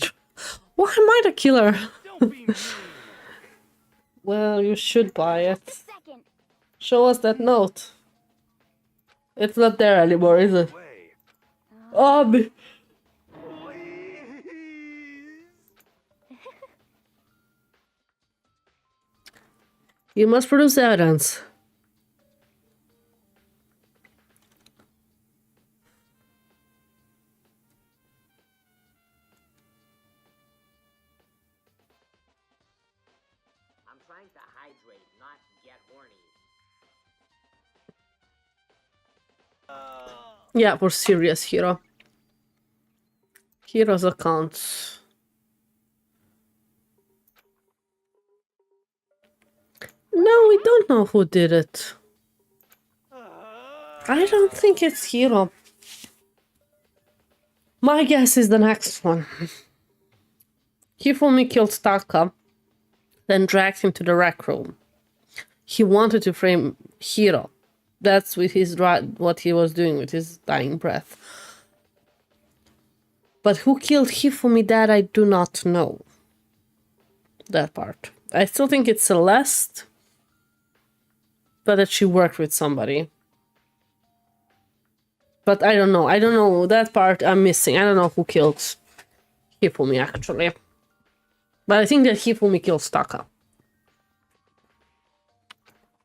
Why am I the killer? Don't be mean. Well, you should buy it. just a second. Show us that note. It's not there anymore, is it? Way. Oh, Please. you must produce evidence. I'm trying to hydrate, not get horny. Yeah, we're serious, Hero. Hero's accounts. No, we don't know who did it. I don't think it's Hero. My guess is the next one. Hifumi killed Taka, then dragged him to the rec room. He wanted to frame Hiro. That's with his what he was doing with his dying breath. But who killed Hifumi, that I do not know. That part. I still think it's Celeste, but that she worked with somebody. But I don't know. I don't know. That part I'm missing. I don't know who killed Hifumi, actually. But I think that Hifumi killed Taka.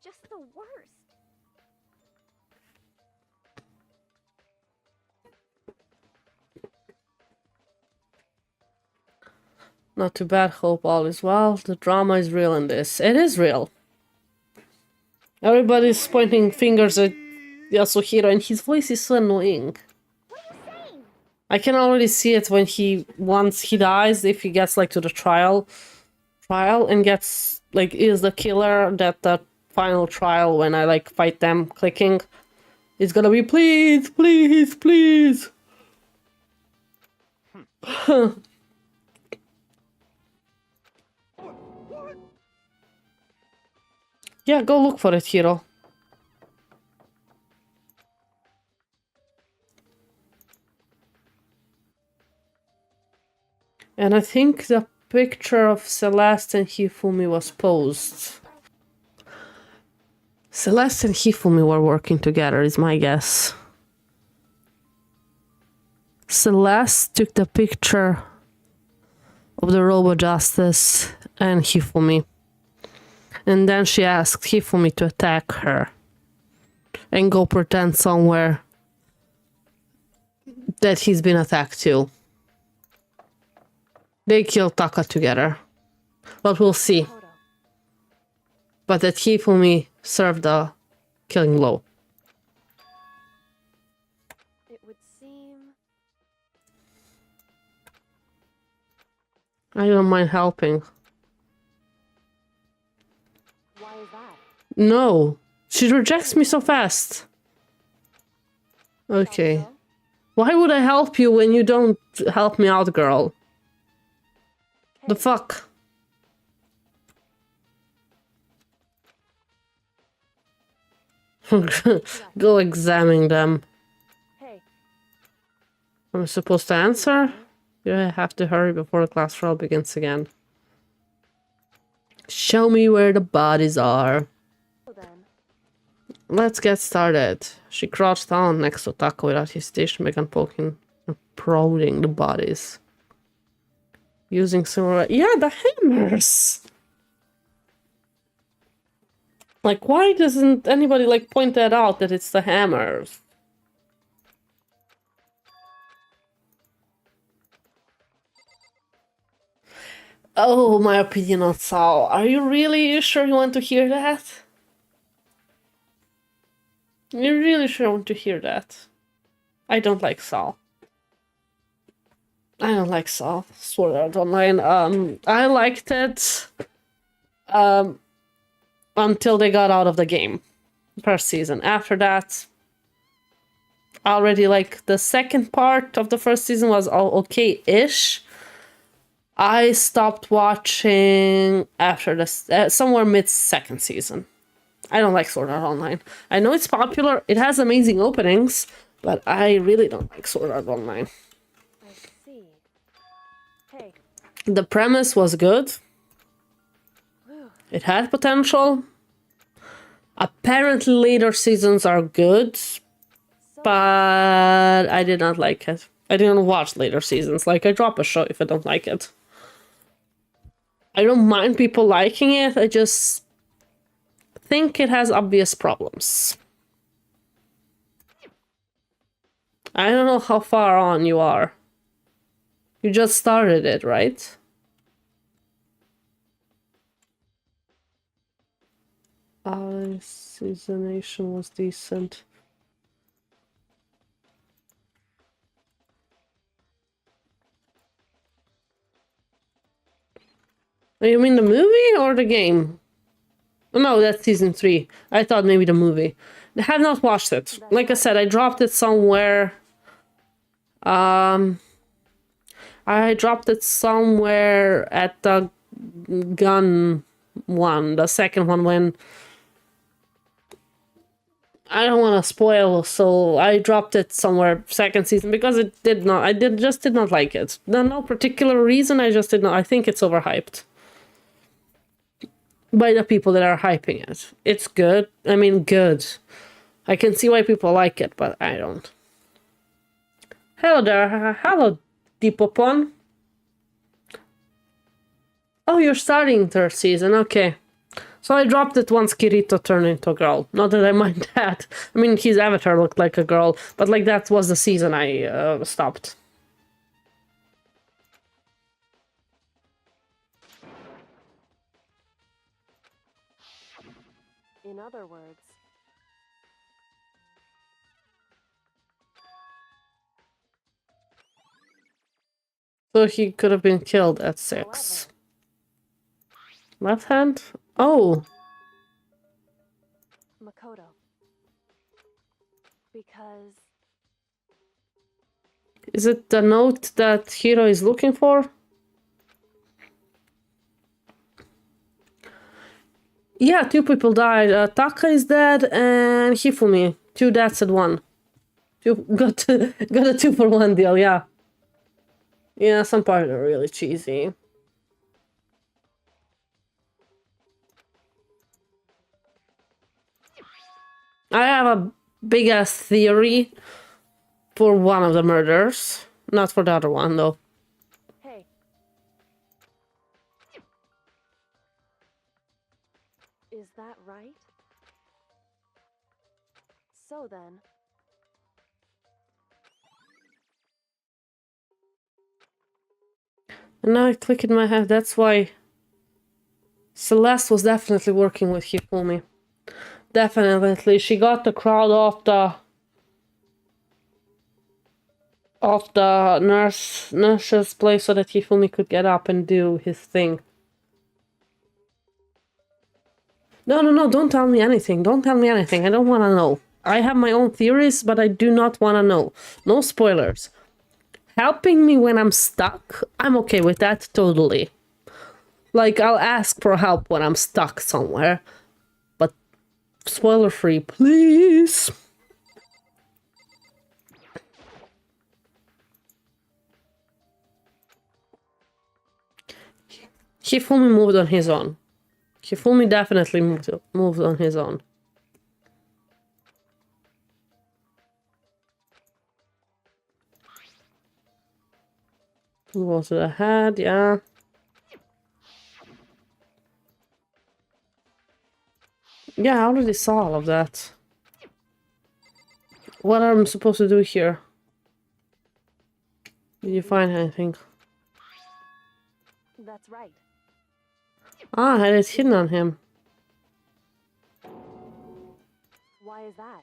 Just the worst. Not too bad, hope all is well. The drama is real in this. It is real. Everybody's pointing fingers at Yasuhiro and his voice is so annoying. What are you saying? I can already see it when once he dies, if he gets like to the trial and gets like is the killer, that the final trial when I like fight them clicking, it's gonna be please, please, please. Yeah, go look for it, Hiro. And I think the picture of Celeste and Hifumi was posed. Celeste and Hifumi were working together, is my guess. Celeste took the picture of the Robo Justice and Hifumi. And then she asked Hifumi to attack her and go pretend somewhere that he's been attacked too. They killed Taka together. But we'll see. But that Hifumi served the killing blow. It would seem... I don't mind helping. Why is that? No. She rejects me so fast. Okay. Also, Why would I help you when you don't help me out, girl? The fuck? Go examine them. hey, I'm supposed to answer? Yeah, I have to hurry before the class trial begins again. Show me where the bodies are. well then. Let's get started. She crouched down next to Taka without hesitation, began poking and prodding the bodies. Using some... Yeah, the hammers! Like, why doesn't anybody, like, point that out, that it's the hammers? Oh, my opinion on Saul. Are you really sure you want to hear that? You're really sure you want to hear that? I don't like Saul. I don't like Saul. Sword Art Online. I liked it until they got out of the game. First season. After that, already like the second part of the first season was all okay-ish. I stopped watching after this, somewhere mid-second season. I don't like Sword Art Online. I know it's popular, it has amazing openings, but I really don't like Sword Art Online. I see. Hey, The premise was good. It had potential. Apparently later seasons are good, but I did not like it. I didn't watch later seasons. Like, I drop a show if I don't like it. I don't mind people liking it, I just think it has obvious problems. I don't know how far on you are. You just started it, right? Seasonation was decent. You mean the movie or the game? No, that's season 3. I thought maybe the movie. I have not watched it. Like I said, I dropped it somewhere. I dropped it somewhere at the gun one, the second one, when I don't want to spoil, so I dropped it somewhere second season because it did not. Just did not like it. No particular reason. I just did not. I think it's overhyped by the people that are hyping it. It's good. I mean, good. I can see why people like it, but I don't. Hello there. Hello, Deepopon. Oh, you're starting third season. Okay. So I dropped it once Kirito turned into a girl. Not that I mind that. I mean, his avatar looked like a girl, but like that was the season I stopped. other words, So he could have been killed at 6. Left hand? Oh, Makoto. Because is it the note that Hiro is looking for? Yeah, 2 people died. Taka is dead and Hifumi. 2 deaths at 1. Got a 2-for-1 deal, yeah. Yeah, some parts are really cheesy. I have a big ass theory for one of the murders. Not for the other one, though. hey. Is that right? So then, And now I click in my head. That's why Celeste was definitely working with Hifumi. Definitely. She got the crowd off the nurse's place so that Hifumi could get up and do his thing. No, don't tell me anything. Don't tell me anything. I don't want to know. I have my own theories, but I do not want to know. No spoilers. Helping me when I'm stuck, I'm okay with that, totally. Like, I'll ask for help when I'm stuck somewhere. But spoiler-free, please. Hifumi moved on his own. Hifumi definitely moved on his own. Go to the head, yeah. Yeah, I already saw all of that. What am I supposed to do here? Did you find anything? that's right. Ah, I had it hidden on him. Why is that?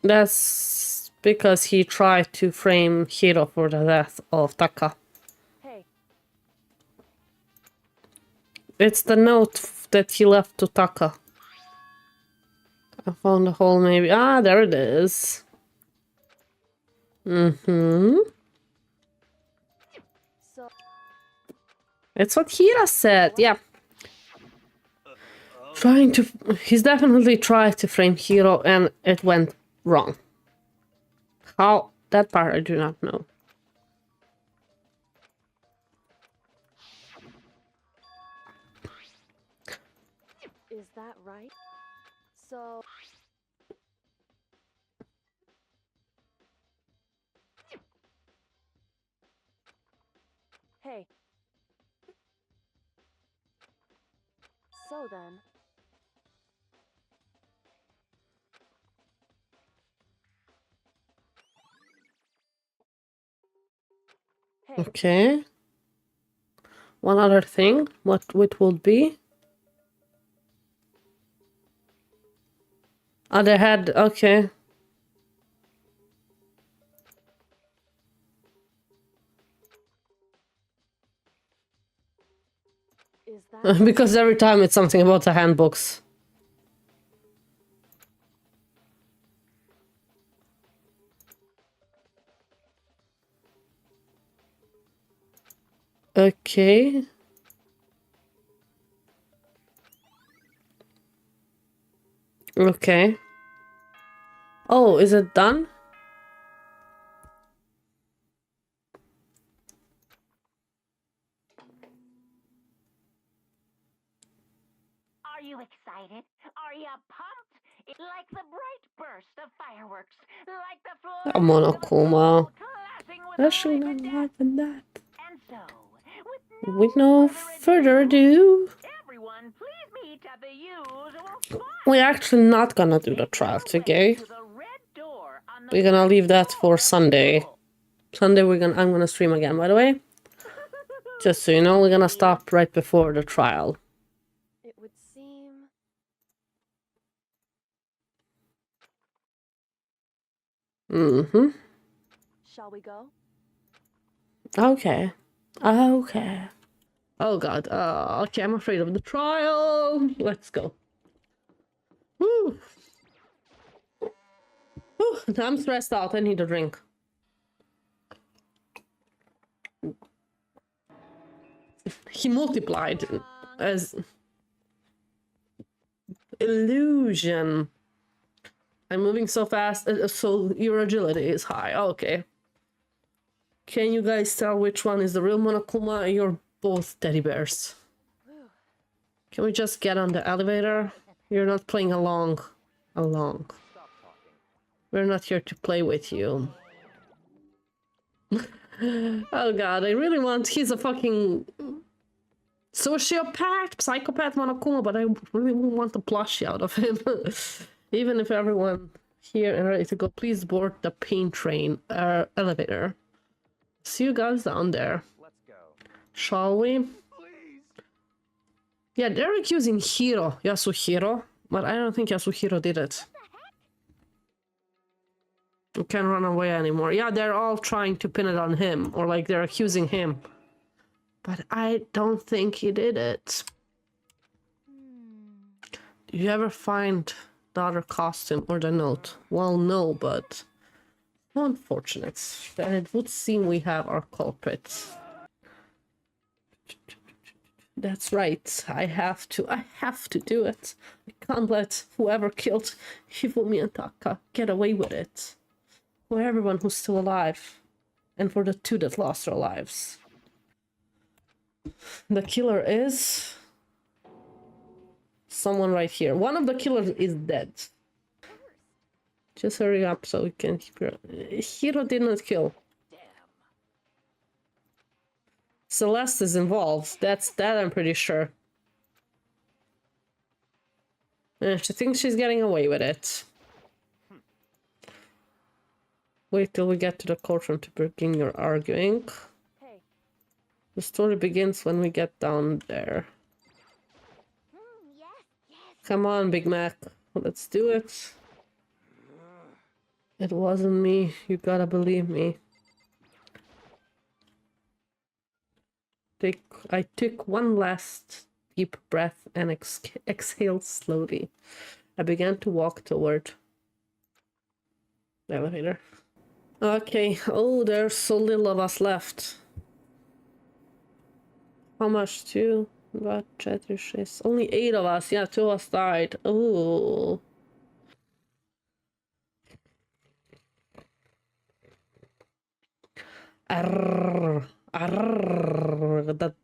That's because he tried to frame Hiro for the death of Taka. Hey, It's the note that he left to Taka. I found the hole maybe. Ah, there it is. Mm-hmm. so It's what Hira said, yeah. He's definitely tried to frame Hiro and it went wrong. How? That part I do not know. is that right? So hey. So then, hey, Okay. One other thing. What it would be? Other head. Okay. is that Because every time it's something about the handbooks. Okay. Okay. Oh, is it done? Are you excited? Are you pumped? It's like the bright burst of fireworks, like the Come on, Akuma. clashing with Especially life not and death. life and that. And so, With no further ado, everyone, please meet at the usual spot. we're actually not gonna do the trial today. To the red door on the We're gonna leave that for Sunday. Sunday I'm gonna stream again, by the way. Just so you know, we're gonna stop right before the trial. Mm-hmm. Shall we go? Okay. Okay. Oh god. Okay, I'm afraid of the trial. Let's go. Woo! Whew, I'm stressed out. I need a drink. He multiplied as illusion. I'm moving so fast, so your agility is high. Okay. Can you guys tell which one is the real Monokuma? You're both teddy bears. Can we just get on the elevator? You're not playing along. Stop talking. We're not here to play with you. Oh god, I really want... He's a fucking... sociopath, psychopath Monokuma, but I really want the plushie out of him. Even if everyone here and ready to go, please board the pain train elevator. See you guys down there. Let's go. Shall we? Yeah, they're accusing Yasuhiro, but I don't think Yasuhiro did it. You can't run away anymore. Yeah, they're all trying to pin it on him, or like they're accusing him. But I don't think he did it. Did you ever find the other costume or the note? Well, no, but unfortunate. Then it would seem we have our culprits. That's right. I have to do it. I can't let whoever killed Hifumi and Taka get away with it. For everyone who's still alive. And for the two that lost their lives. The killer is... someone right here. One of the killers is dead. Just hurry up so we can keep your... Hiro did not kill. Celeste is involved. That I'm pretty sure. And she thinks she's getting away with it. Wait till we get to the courtroom to begin your arguing. Hey. The story begins when we get down there. Come on, Big Mac. Let's do it. It wasn't me. You gotta believe me. I took one last deep breath and exhaled slowly. I began to walk toward the elevator. Okay. Oh, there's so little of us left. How much? 2? About 4, 6. Only 8 of us. Yeah, 2 of us died. Oh. Arr, arr, the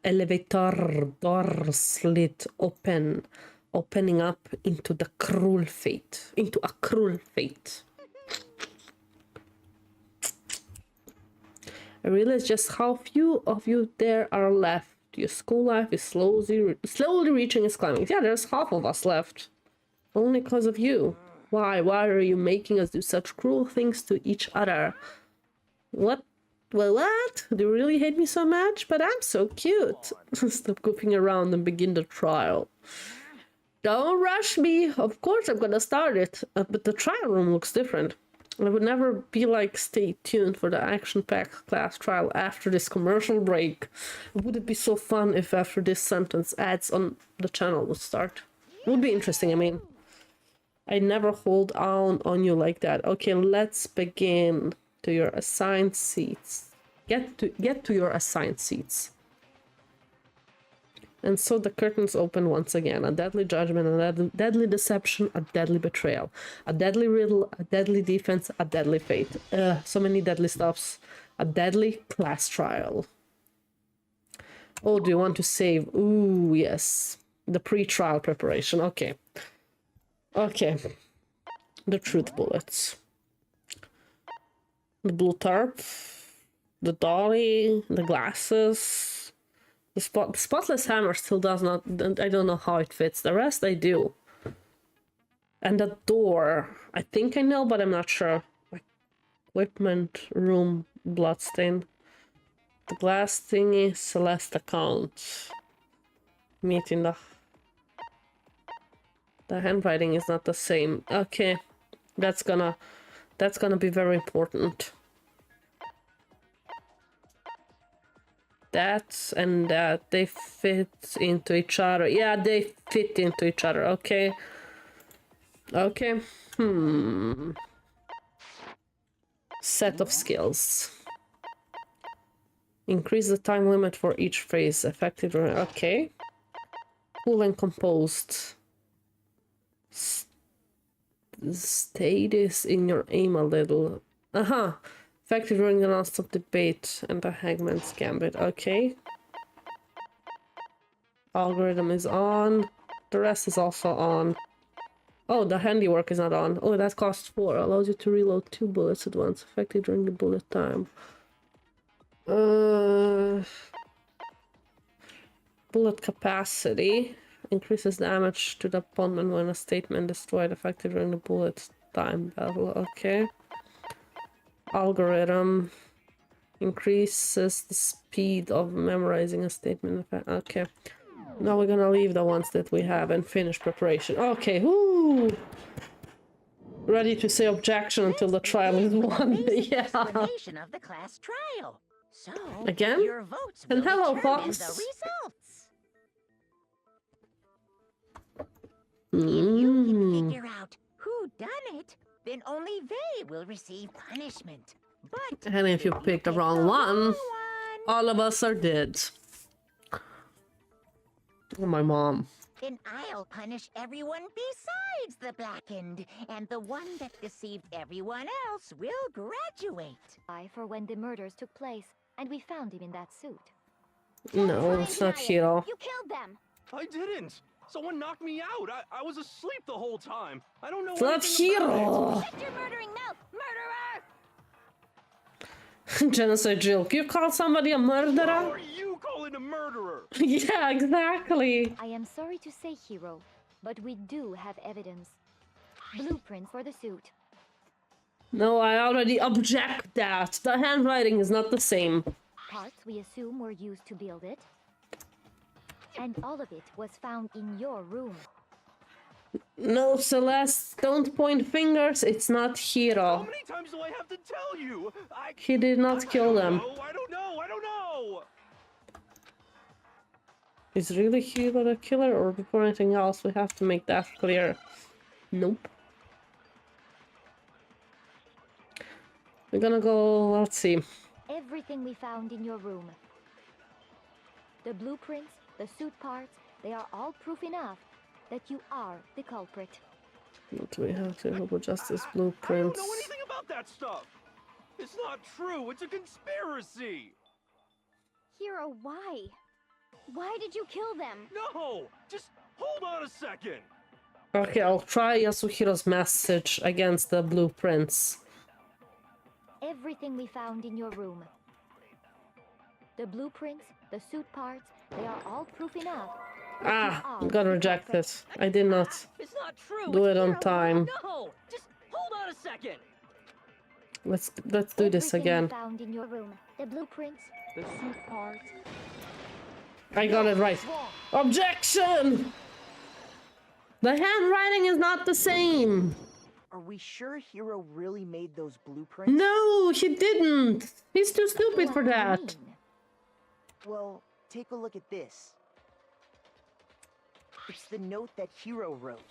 elevator door slid open, opening up into the cruel fate. Into a cruel fate. I realize just how few of you there are left. Your school life is slowly reaching its climax. Yeah, there's half of us left. Only because of you. Why? Why are you making us do such cruel things to each other? What? Well, what? Do you really hate me so much? But I'm so cute. Stop goofing around and begin the trial. Don't rush me. Of course I'm gonna start it. But the trial room looks different. I would never be like, stay tuned for the action-packed class trial after this commercial break. Would it be so fun if after this sentence ads on the channel would start? It would be interesting, I mean. I never hold on you like that. Okay, let's begin to your assigned seats. Get to your assigned seats. And so the curtains open once again. A deadly judgment, a deadly deception, a deadly betrayal. A deadly riddle, a deadly defense, a deadly fate. So many deadly stuffs. A deadly class trial. Oh, do you want to save? Ooh, yes. The pre-trial preparation. Okay. Okay. The truth bullets. The blue tarp. The dolly. The glasses. The spotless hammer still does not... I don't know how it fits. The rest I do. And the door. I think I know, but I'm not sure. Equipment room bloodstain. The glass thingy. Celeste account. Meeting the... The handwriting is not the same. Okay. That's That's gonna be very important. That and that, they fit into each other. Yeah, they fit into each other. Okay. Okay. Set of skills. Increase the time limit for each phrase. Effective. Okay. Cool and composed. Stay this in your aim a little. Effective during the non-stop debate and the Hangman's Gambit. Okay. Algorithm is on. The rest is also on. Oh, the handiwork is not on. Oh, that costs 4. Allows you to reload 2 bullets at once. Effective during the bullet time. Bullet capacity. Increases damage to the opponent when a statement destroyed. Effective during the bullet time battle. Okay. Algorithm. Increases the speed of memorizing a statement. Okay. Now we're gonna leave the ones that we have and finish preparation. Okay, whoo! Ready to say objection until the trial is won. Yeah. Explanation of the class trial. So Again? your votes And will hello, determine Fox. the results. Mm. If you can figure out who done it, then only they will receive punishment. But And if you pick the wrong one, all of us are dead. Oh, my mom. then I'll punish everyone besides the blackened, and the one that deceived everyone else will graduate. For when the murders took place, and we found him in that suit. No, it's not Hiro. You killed them! I didn't. Someone knocked me out. I was asleep the whole time. I don't know It's not anything about Hiro! Shut your murdering mouth, murderer! Genocide Jill. You call somebody a it. Who murderer? are you calling a murderer? Yeah, exactly. I am sorry to say, Hiro, but we do have evidence. Blueprints for the suit. No, I already object that. The handwriting is not the same. Parts we assume were used to build it. And all of it was found in your room. No, Celeste, don't point fingers. It's not How Hiro. many times do I have to tell you? He did not kill them. I don't know. Is really Hiro the killer, or before anything else, we have to make that clear? Nope. We're gonna go, let's see. Everything we found in your room. The blueprints, the suit parts, they are all proof enough that you are the culprit. What do we have to Hobo Justice I don't blueprints? know anything about that stuff. It's not true. It's a conspiracy. Hiro, why? Why did you kill them? No, just hold on a second. Okay, I'll try Yasuhiro's message against the blueprints. Everything we found in your room. The blueprints, the suit parts, they are all proof enough. Ah, I'm gonna reject it. I did not It's not true. do it's it on Hero. time. No, just hold on a second. Let's do this Everything again. we found in your room. The blueprints. The suit parts. I got it right. Objection! The handwriting is not the same. Are we sure Hiro really made those blueprints? No, he didn't. He's too stupid What for do you that. mean? Well, take a look at this. It's the note that Hiro wrote,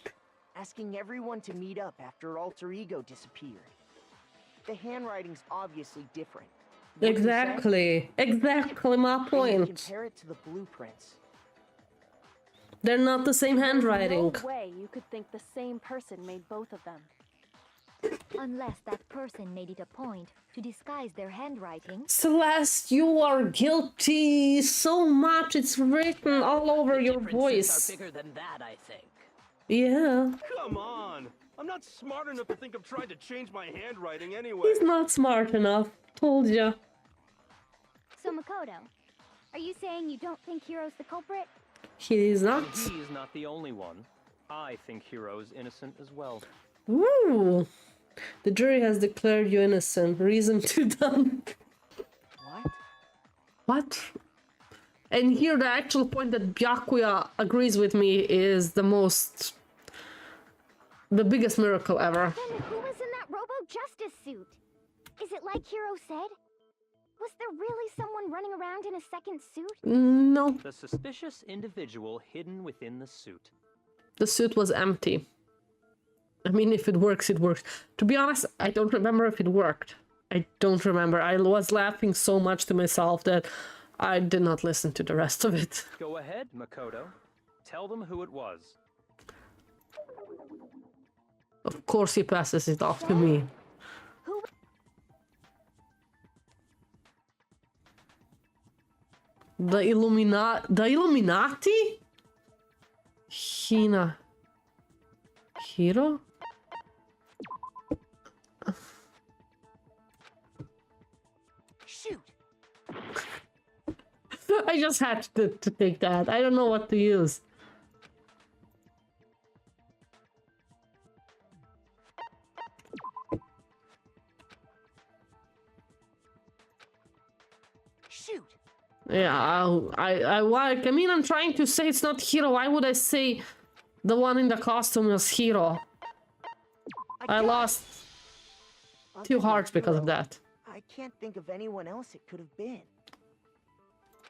asking everyone to meet up after Alter Ego disappeared. The handwriting's obviously different. Wouldn't you say? Exactly my And you point. compare it to the blueprints. They're not the same handwriting. No way you could think the same person made both of them. Unless that person made it a point to disguise their handwriting. Celeste, you are guilty so much. It's written all over your Differences voice. are bigger than that, I think. Yeah, Come on. I'm not smart enough to think of trying to change my handwriting anyway. he's not smart enough. Told ya. So Makoto, are you saying you don't think Hiro's the culprit? He is not. He is not the only one. I think Hiro is innocent as well. Woo! The jury has declared you innocent. Reason to done. What? What? And here the actual point that Byakuya agrees with me is the biggest miracle ever. Then who was in that rowboat justice suit. Is it like Hiro said? Was there really someone running around in a second suit? No, The suspicious individual hidden within the suit. the suit was empty. I mean, if it works, it works. To be honest, I don't remember if it worked. I don't remember. I was laughing so much to myself that I did not listen to the rest of it. Go ahead, Makoto. Tell them who it was. Of course he passes it off to me. The Illuminati? Hiro? Shoot! I just had to take that. I don't know what to use. Shoot! Yeah, I mean, I'm trying to say it's not Hiro. Why would I say the one in the costume was Hiro? I lost Other 2 than hearts because of Hiro, that. I can't think of anyone else it could have been.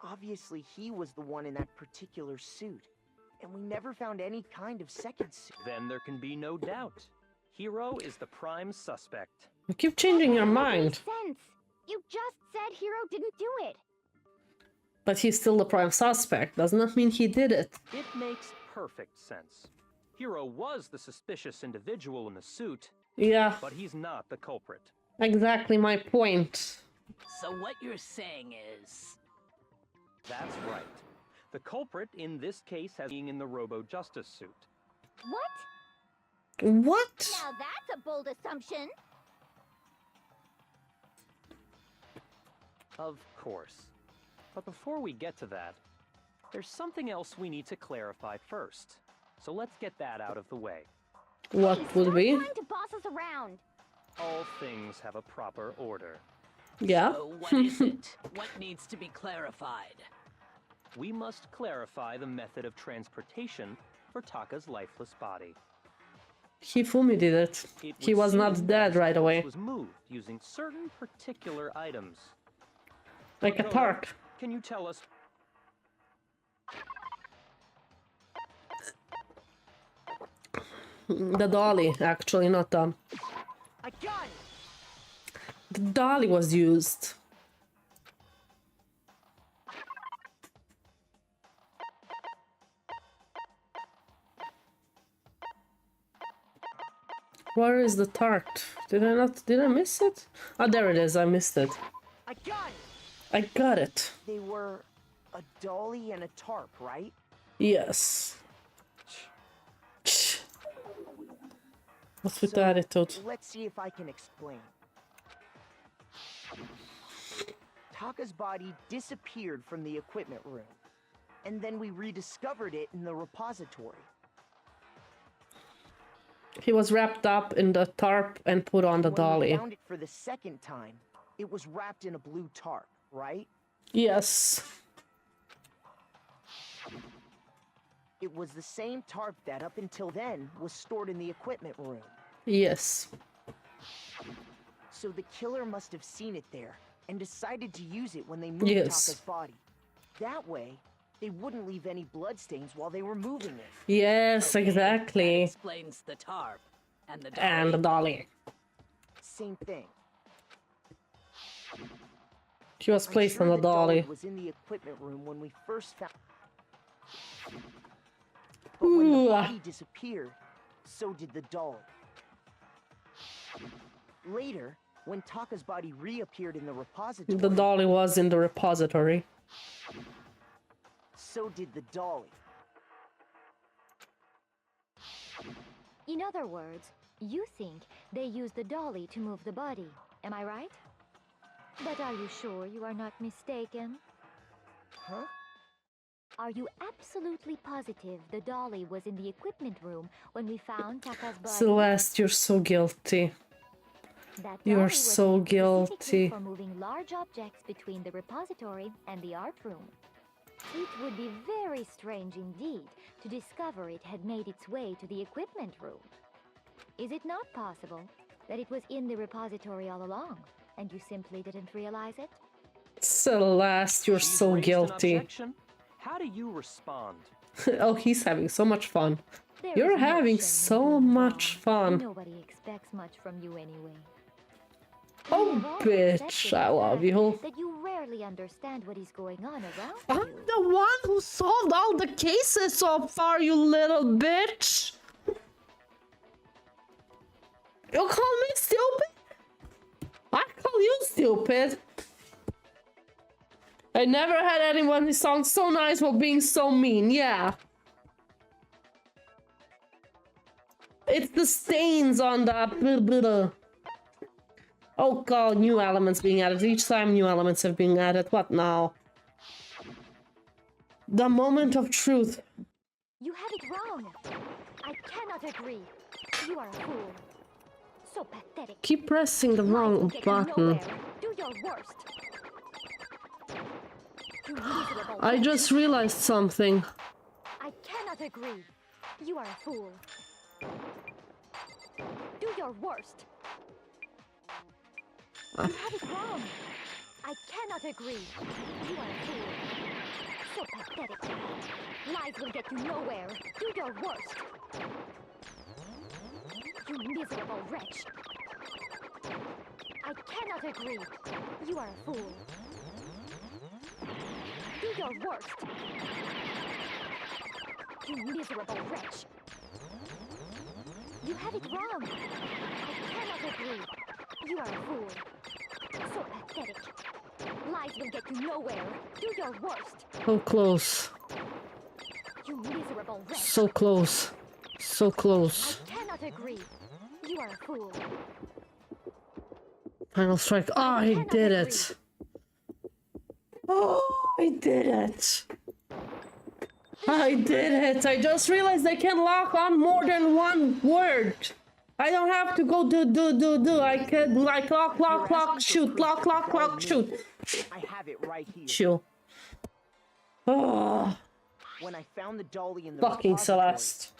Obviously, he was the one in that particular suit, and we never found any kind of second suit. Then there can be no doubt. Hiro is the prime suspect. You keep changing your That mind. makes sense. You just said Hiro didn't do it. But he's still the prime suspect. Does not mean he did it. It makes perfect sense. Hiro was the suspicious individual in the suit, Yeah, but he's not the culprit. exactly my point. So what you're saying is... That's right. The culprit in this case has been in the Robo-Justice suit. What? What? Now that's a bold assumption. Of course. But before we get to that, there's something else we need to clarify first. So let's get that out of the way. What Hey, would stop be? trying to boss us around. All things have a proper order. Yeah. So what is it? What needs to be clarified? We must clarify the method of transportation for Taka's lifeless body. Hifumi did it. It He would was seem not that dead his right corpse away. was moved using certain particular items. Like a Makoto, tarp. Can you tell us? The dolly, actually, not the... I got it! The dolly was used. Where is the tart? Did I miss it? Oh, there it is. I missed it. I got it! I got it. They were a dolly and a tarp, right? Yes. What's with the So, attitude? let's see if I can explain. Taka's body disappeared from the equipment room, and then we rediscovered it in the repository. He was wrapped up in the tarp and put on the When we dolly. found it for the second time, it was wrapped in a blue tarp, right? Yes. It was the same tarp that, up until then, was stored in the equipment room. Yes. So the killer must have seen it there and decided to use it when they moved Yes. Taka's body. That way, they wouldn't leave any bloodstains while they were moving it. Yes, Okay, exactly. That explains the tarp. And the dolly. And the dolly. Same thing. She was I'm placed sure on the the dolly. was in the equipment room when we first found. But when the Ooh. body disappeared, so did the dolly. Later, when Taka's body reappeared in the repository, The dolly was in the repository. so did the dolly. In other words, you think they used the dolly to move the body. Am I right? But are you sure you are not mistaken? Huh? Are you absolutely positive the dolly was in the equipment room when we found Taka's body? Celeste, you're so guilty. That You are dolly was so used specifically guilty. for moving large objects between the repository and the art room. It would be very strange indeed to discover it had made its way to the equipment room. Is it not possible? that it was in the repository all along, and you simply didn't realize it? Celeste, you're She's so raised an guilty. objection. How do you respond? Oh, he's having so much fun. There You're is no having shame in so being much wrong. fun. Nobody expects much from you anyway. Oh, We have all bitch, accepted I the love fact you. That you rarely understand what is going on around I'm you. the one who solved all the cases so far, you little bitch! You call me stupid? I call you stupid. I never had anyone who sounds so nice while being so mean, yeah. It's the stains on the... Oh god, new elements being added. Each time new elements have been added. What now? The moment of truth. You have it wrong. I cannot agree. You are a fool. So pathetic. Keep pressing the Lies will wrong get you button. nowhere. Do your worst. You miserable I bitch. just realized something. I cannot agree. You are a fool. Do your worst. You have it wrong. I cannot agree. You are a fool. So pathetic. Lies will get you nowhere. Do your worst. You miserable wretch. I cannot agree. You are a fool. Do your worst. You miserable wretch. You have it wrong. I cannot agree. You are a fool. So pathetic. Lies will get you nowhere. Do your worst. So close. You miserable wretch. So close. So close. I cannot agree. You are a fool. Final strike. Oh, I cannot did agree. it. Oh, I did it. I did it. I just realized I can lock on more than one word. I don't have to go do. I can like lock, shoot, lock, shoot. I have it right here. Chill. Oh, When I found the dolly in the fucking repository, Celeste.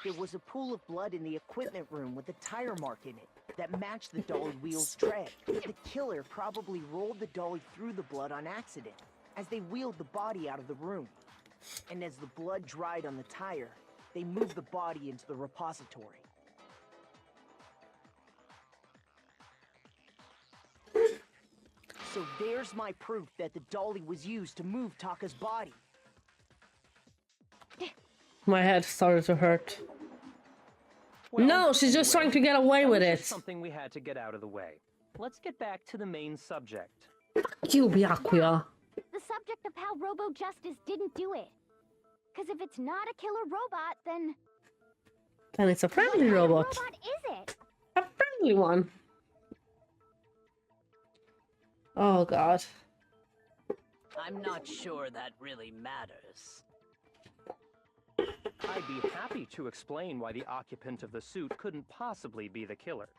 there was a pool of blood in the equipment room with a tire mark in it that matched the dolly wheel's tread. The killer probably rolled the dolly through the blood on accident as they wheeled the body out of the room. And as the blood dried on the tire, they moved the body into the repository. So there's my proof that the dolly was used to move Taka's body. My head started to hurt. Well, No, she's just trying to get away that with was it. just something we had to get out of the way. Let's get back to the main subject. You, Byakuya. The subject of how Robo Justice didn't do it. Because if it's not a killer robot, then... Then it's a friendly what robot. kind of robot is it? A friendly one. Oh god. I'm not sure that really matters. I'd be happy to explain why the occupant of the suit couldn't possibly be the killer.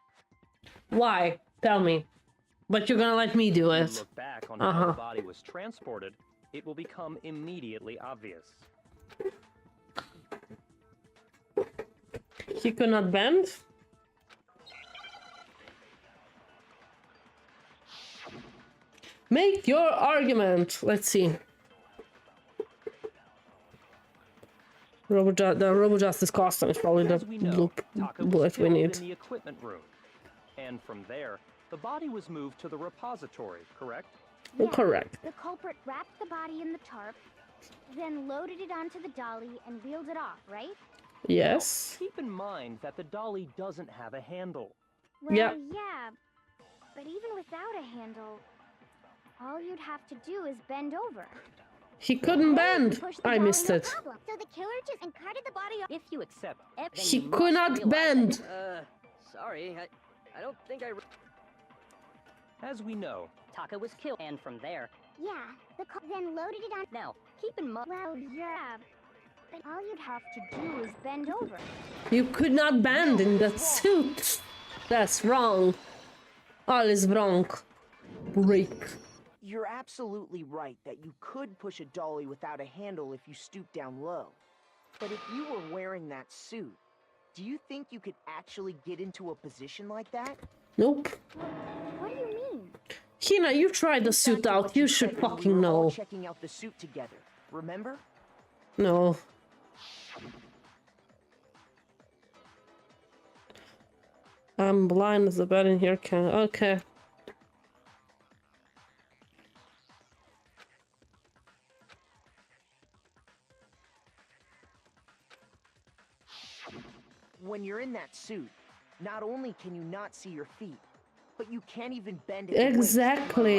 Why? Tell me. But you're gonna let me do If it. you look back on how the body was transported, it will become immediately obvious. He could not bend? Make your argument. Let's see. The Robo Justice costume is probably the As we know, Taka was bullet we killed need. in the equipment room. And from there, the body was moved to the repository, correct? Correct. The culprit wrapped the body in the tarp, then loaded it onto the dolly and wheeled it off, right? Yes. Keep in mind that the dolly doesn't have a handle. Well, Yeah. yeah, but even without a handle, all you'd have to do is bend over. He couldn't bend. Push the I dolly, missed no it. problem. So the killer just carted the body off. If you accept everything, He you could must not realize bend. that- sorry, I don't think I... As we know, Taka was killed, and from there... Yeah, then loaded it on. Now, keep in mind... Well, yeah, but all you'd have to do is bend over. You could not bend in that suit. That's wrong. All is wrong. Break. You're absolutely right that you could push a dolly without a handle if you stoop down low. But if you were wearing that suit, Do you think you could actually get into a position like that? Nope. What do you mean? Hina, you tried the suit out. You should fucking know. Checking out the suit together. Remember? No. I'm blind as a bat in here. Can okay. When you're in that suit, not only can you not see your feet, but you can't even bend it. Exactly.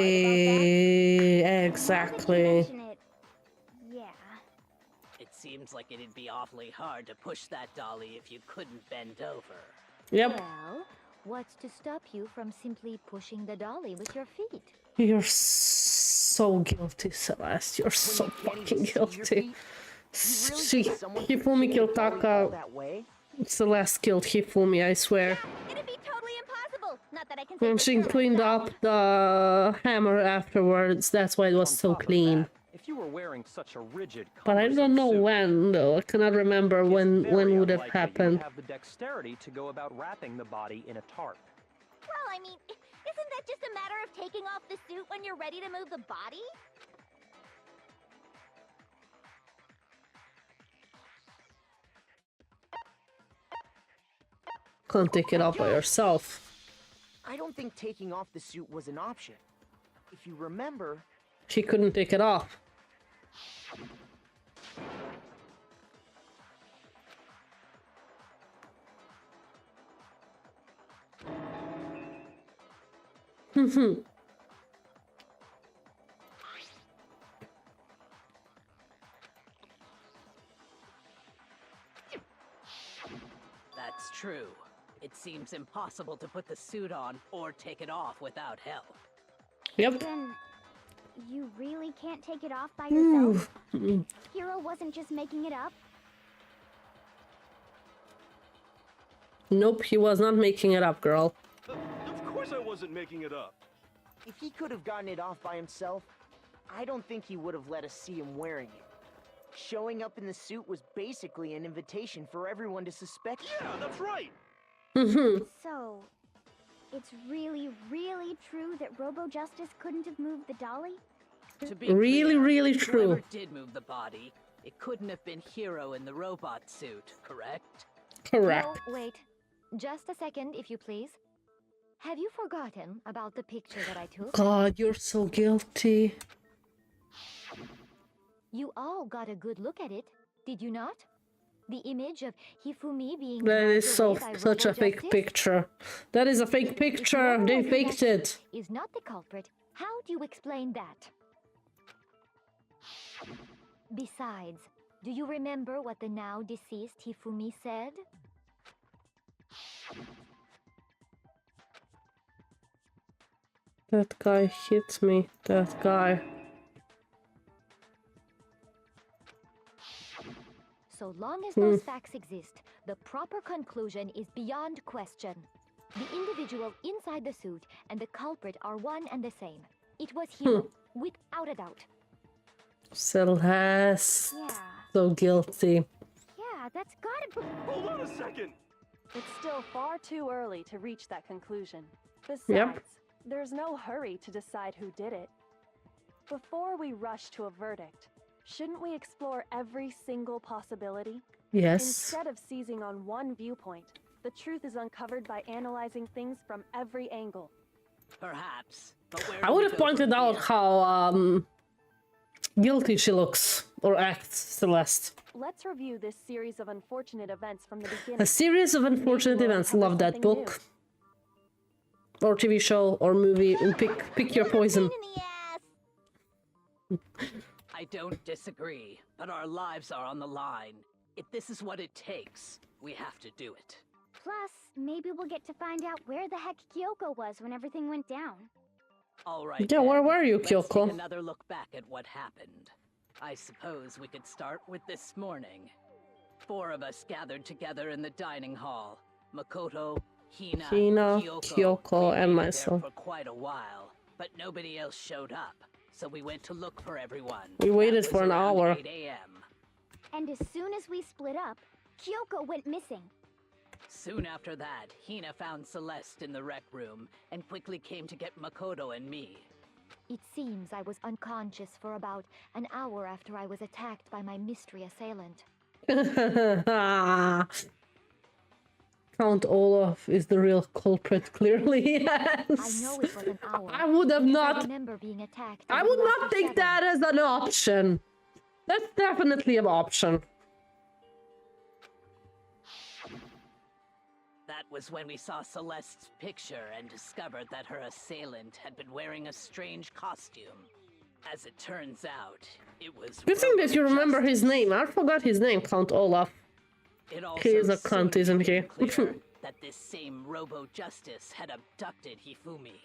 Exactly. Yeah. It seems like it'd be awfully hard to push that dolly if you couldn't bend over. Yep. Well, what's to stop you from simply pushing the dolly with your feet? You're so guilty, Celeste. You're so fucking guilty. Hifumi killed Taka. Celeste killed Hifumi, I swear. It'd be totally impossible. Not that I can. And she cleaned up the hammer afterwards. That's why it was so clean. If you were wearing such a rigid, But I don't know when, though. I cannot remember when would have happened. You have the dexterity to go about wrapping the body in a tarp. Well, I mean, isn't that just a matter of taking off the suit when you're ready to move the body? Can't take it off by yourself. I don't think taking off the suit was an option. If you remember, She couldn't take it off. That's true. It seems impossible to put the suit on or take it off without help. Yep. Then you really can't take it off by yourself? Ooh. Hero wasn't just making it up? Nope, he was not making it up, girl. Of course I wasn't making it up. if he could have gotten it off by himself, I don't think he would have let us see him wearing it. Showing up in the suit was basically an invitation for everyone to suspect. Yeah, that's right. So, it's really, really true that Robo Justice couldn't have moved the dolly? To be Really, clear, really true. Whoever did move the body, it couldn't have been Hero in the robot suit, correct? Correct. No, wait. Just a second, if you please. Have you forgotten about the picture that I took? God, you're so guilty. You all got a good look at it, did you not? The image of Hifumi being That dragged is so away by such a fake Robo-Justice? picture. That is a fake picture. If They whoever was in faked that it. suit Is not the culprit. How do you explain that? Besides, do you remember what the now deceased Hifumi said? That guy hit me. That guy. So long as those facts exist, the proper conclusion is beyond question. The individual inside the suit and the culprit are one and the same. It was Hero, without a doubt. Celeste. Yeah. So guilty. Yeah, that's gotta be. Hold on a second. It's still far too early to reach that conclusion. Besides, there's no hurry to decide who did it. Before we rush to a verdict, shouldn't we explore every single possibility? Yes. Instead of seizing on one viewpoint, the truth is uncovered by analyzing things from every angle. Perhaps. But where I do would we have go pointed from out here? how guilty she looks or acts, Celeste. Let's review this series of unfortunate events from the beginning. A series of unfortunate Maybe we'll events. uncover Love that something book. Or TV show or movie. And pick your poison. Pain in the ass. I don't disagree, but our lives are on the line. If this is what it takes, we have to do it. Plus, maybe we'll get to find out where the heck Kyoko was when everything went down. All right. Yeah, where then. were you, Let's Kyoko? take another look back at what happened. I suppose we could start with this morning. 4 of us gathered together in the dining hall. Makoto, Hina, Kyoko, We and waited myself. there for quite a while, but nobody else showed up. So we went to look for everyone. We waited That for was an around hour. 8 a.m. And as soon as we split up, Kyoko went missing. Soon after that, Hina found Celeste in the rec room and quickly came to get Makoto and me. It seems I was unconscious for about an hour after I was attacked by my mystery assailant. Count Olaf is the real culprit, clearly. Yes. I know it was an hour. I would have because I not. remember being attacked. I a would little not after take 7. that as an option. That's definitely an option. That was when we saw Celeste's picture and discovered that her assailant had been wearing a strange costume. As it turns out, it was Good thing that you remember his Robo-Justice. name. I forgot his name, Count Olaf. It also He is a soon cunt, isn't he? became clear that this same Robo-Justice had abducted Hifumi.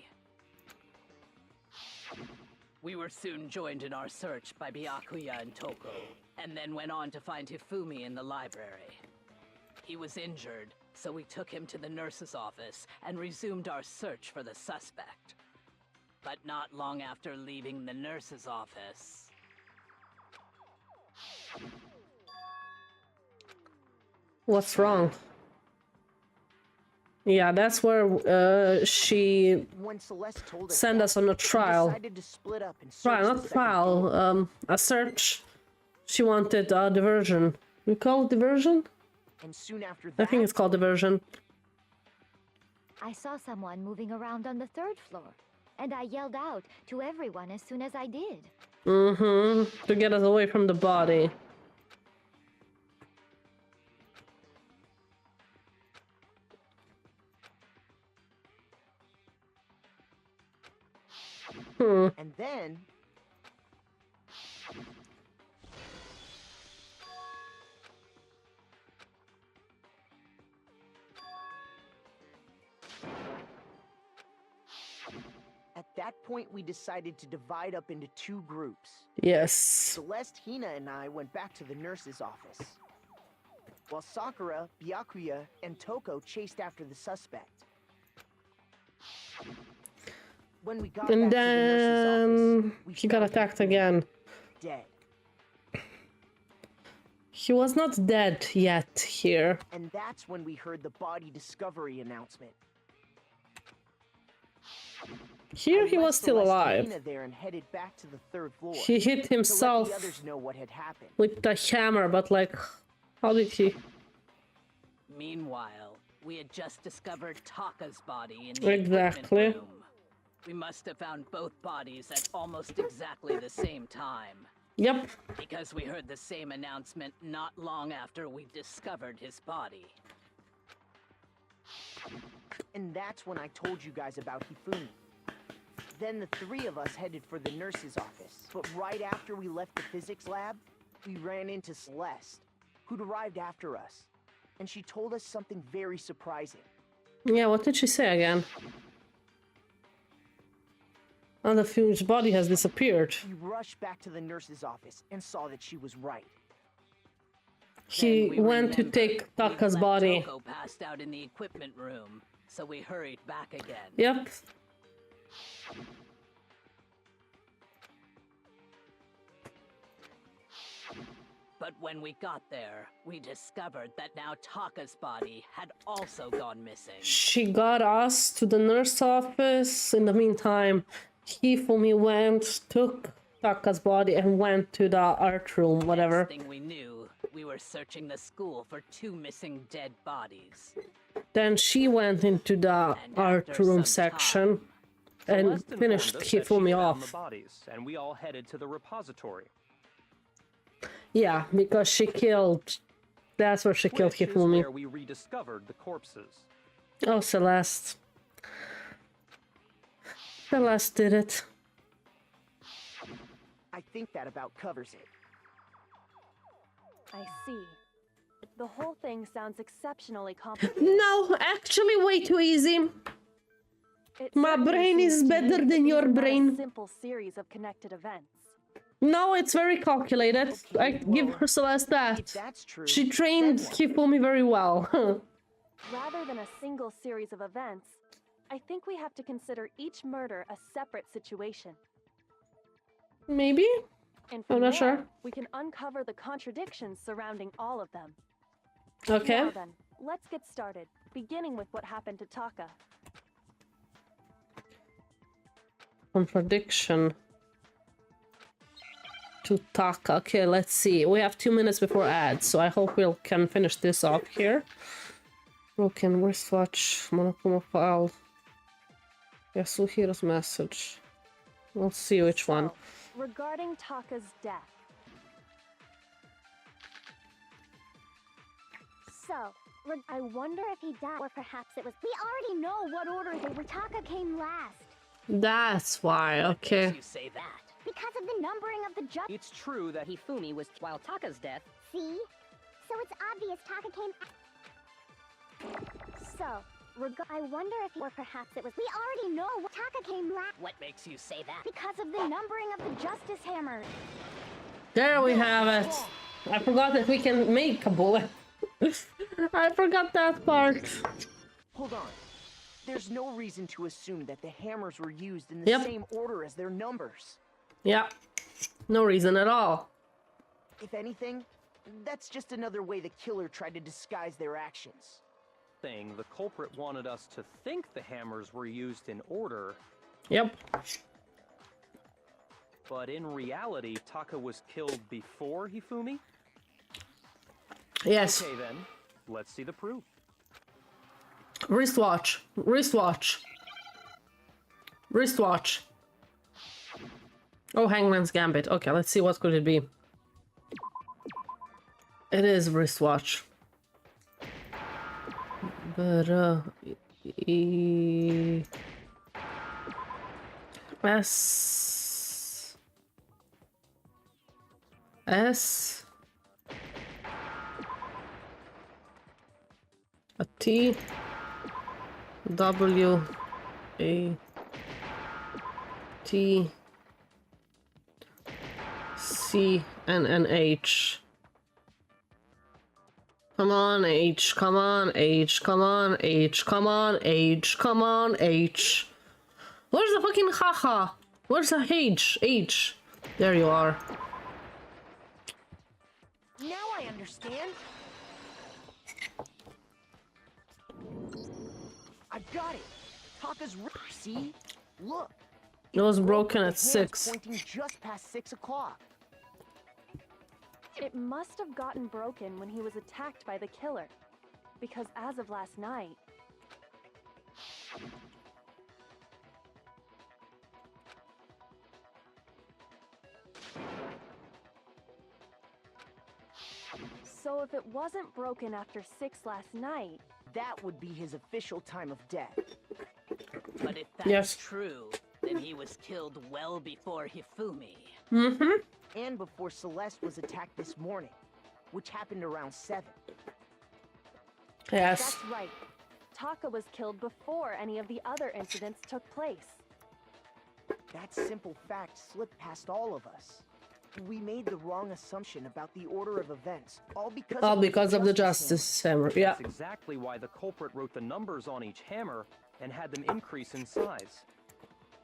We were soon joined in our search by Byakuya and Toko, and then went on to find Hifumi in the library. He was injured, so we took him to the nurse's office and resumed our search for the suspect. But not long after leaving the nurse's office... What's wrong? Yeah, that's where she When Celeste told us sent that, us on a we trial. decided to split up and search Trial, the not second trial. floor. A search. She wanted diversion. We call it diversion? And soon after I that, think it's called diversion. I saw someone moving around on the 3rd floor, and I yelled out to everyone as soon as I did. Mm-hmm. To get us away from the body. and then at that point, we decided to divide up into 2 groups. Yes. Celeste, Hina, and I went back to the nurse's office, while Sakura, Byakuya, and Toko chased after the suspect. When we got And back to the nurse's then office, we he got found attacked Hifumi again. dead. He was not dead yet here. And that's when we heard the body discovery announcement. Here I he left was still Celeste and alive. Hina there and headed back to the 3rd floor. He hit to himself let the others know what had happened. with the hammer, but like, how did he? Meanwhile, we had just discovered Taka's body in the Exactly. equipment room. We must have found both bodies at almost exactly the same time. Yep. Because we heard the same announcement not long after we discovered his body. And that's when I told you guys about Hifumi. Then the 3 of us headed for the nurse's office. But right after we left the physics lab, we ran into Celeste, who'd arrived after us. And she told us something very surprising. Yeah, what did she say again? Oh, the Fuge's body has disappeared. We rushed back to the nurse's office and saw that she was right. He Then we went to remembered take we'd Taka's left body. Toko passed out in the equipment room, so we hurried back again. Yep. But when we got there, we discovered that now Taka's body had also gone missing. She got us to the nurse office. In the meantime, Hifumi went, took Taka's body, and went to the art room, whatever. Next thing we knew, we were searching the school for 2 missing dead bodies. Then she went into the And art after room some section time, and Celeste informed finished us that she Hifumi found off. the bodies, and we all headed to the repository. Yeah, because she killed. That's where she killed Which is Hifumi. where we rediscovered the corpses. Oh, Celeste. Celeste did it. I think that about covers it. I see. The whole thing sounds exceptionally complicated. No, actually way too easy. It My certainly brain is seems to me better that than these your are not a brain. simple series of connected events. No, it's very calculated. I give her Celeste If that. that's true, She trained then what? Hifumi very well. Rather than a single series of events, I think we have to consider each murder a separate situation. Maybe? And I'm from not there, sure. we can uncover the contradictions surrounding all of them. Okay. Now then, let's get started, beginning with what happened to Taka. Contradiction to Taka. Okay, let's see. We have 2 minutes before ads, so I hope we can finish this off here. Broken wristwatch, Monokuma file. Yasuhiro's message. We'll see which one. Regarding Taka's death. So, I wonder if he died, or perhaps it was. We already know what order they were. Taka came last. That's why, okay. You say that. Because of the numbering of the judge. It's true that Hifumi was while Taka's death. See? So it's obvious Taka came. So, I wonder if, or perhaps it was. We already know what Taka came last. What makes you say that? Because of the numbering of the Justice Hammer. There we have it. I forgot that we can make a bullet. I forgot that part. Hold on. There's no reason to assume that the hammers were used in the same order as their numbers. Yeah. No reason at all. If anything, that's just another way the killer tried to disguise their actions. The culprit wanted us to think the hammers were used in order. Yep. But in reality, Taka was killed before Hifumi? Yes. Okay then, let's see the proof. Wristwatch. Wristwatch. Wristwatch. Oh, Hangman's Gambit. Okay, let's see what could it be. It is wristwatch. But S a T W A T C N N H. Come on, H. Come on, H. Come on, H. Come on, H. Come on, H. Where's the fucking haha? Where's the H? H. There you are. Now I understand. I've got it. Taka's see? Look. It was broken at 6. Pointing just past 6 o'clock. It must have gotten broken when he was attacked by the killer. Because as of last night... So if it wasn't broken after 6 last night... That would be his official time of death. But if that's true, then he was killed well before Hifumi. Mm-hmm. And before Celeste was attacked this morning, which happened around 7. Yes. That's right. Taka was killed before any of the other incidents took place. That simple fact slipped past all of us. We made the wrong assumption about the order of events, all because of the Justice Hammer. Yeah. That's exactly why the culprit wrote the numbers on each hammer and had them increase in size.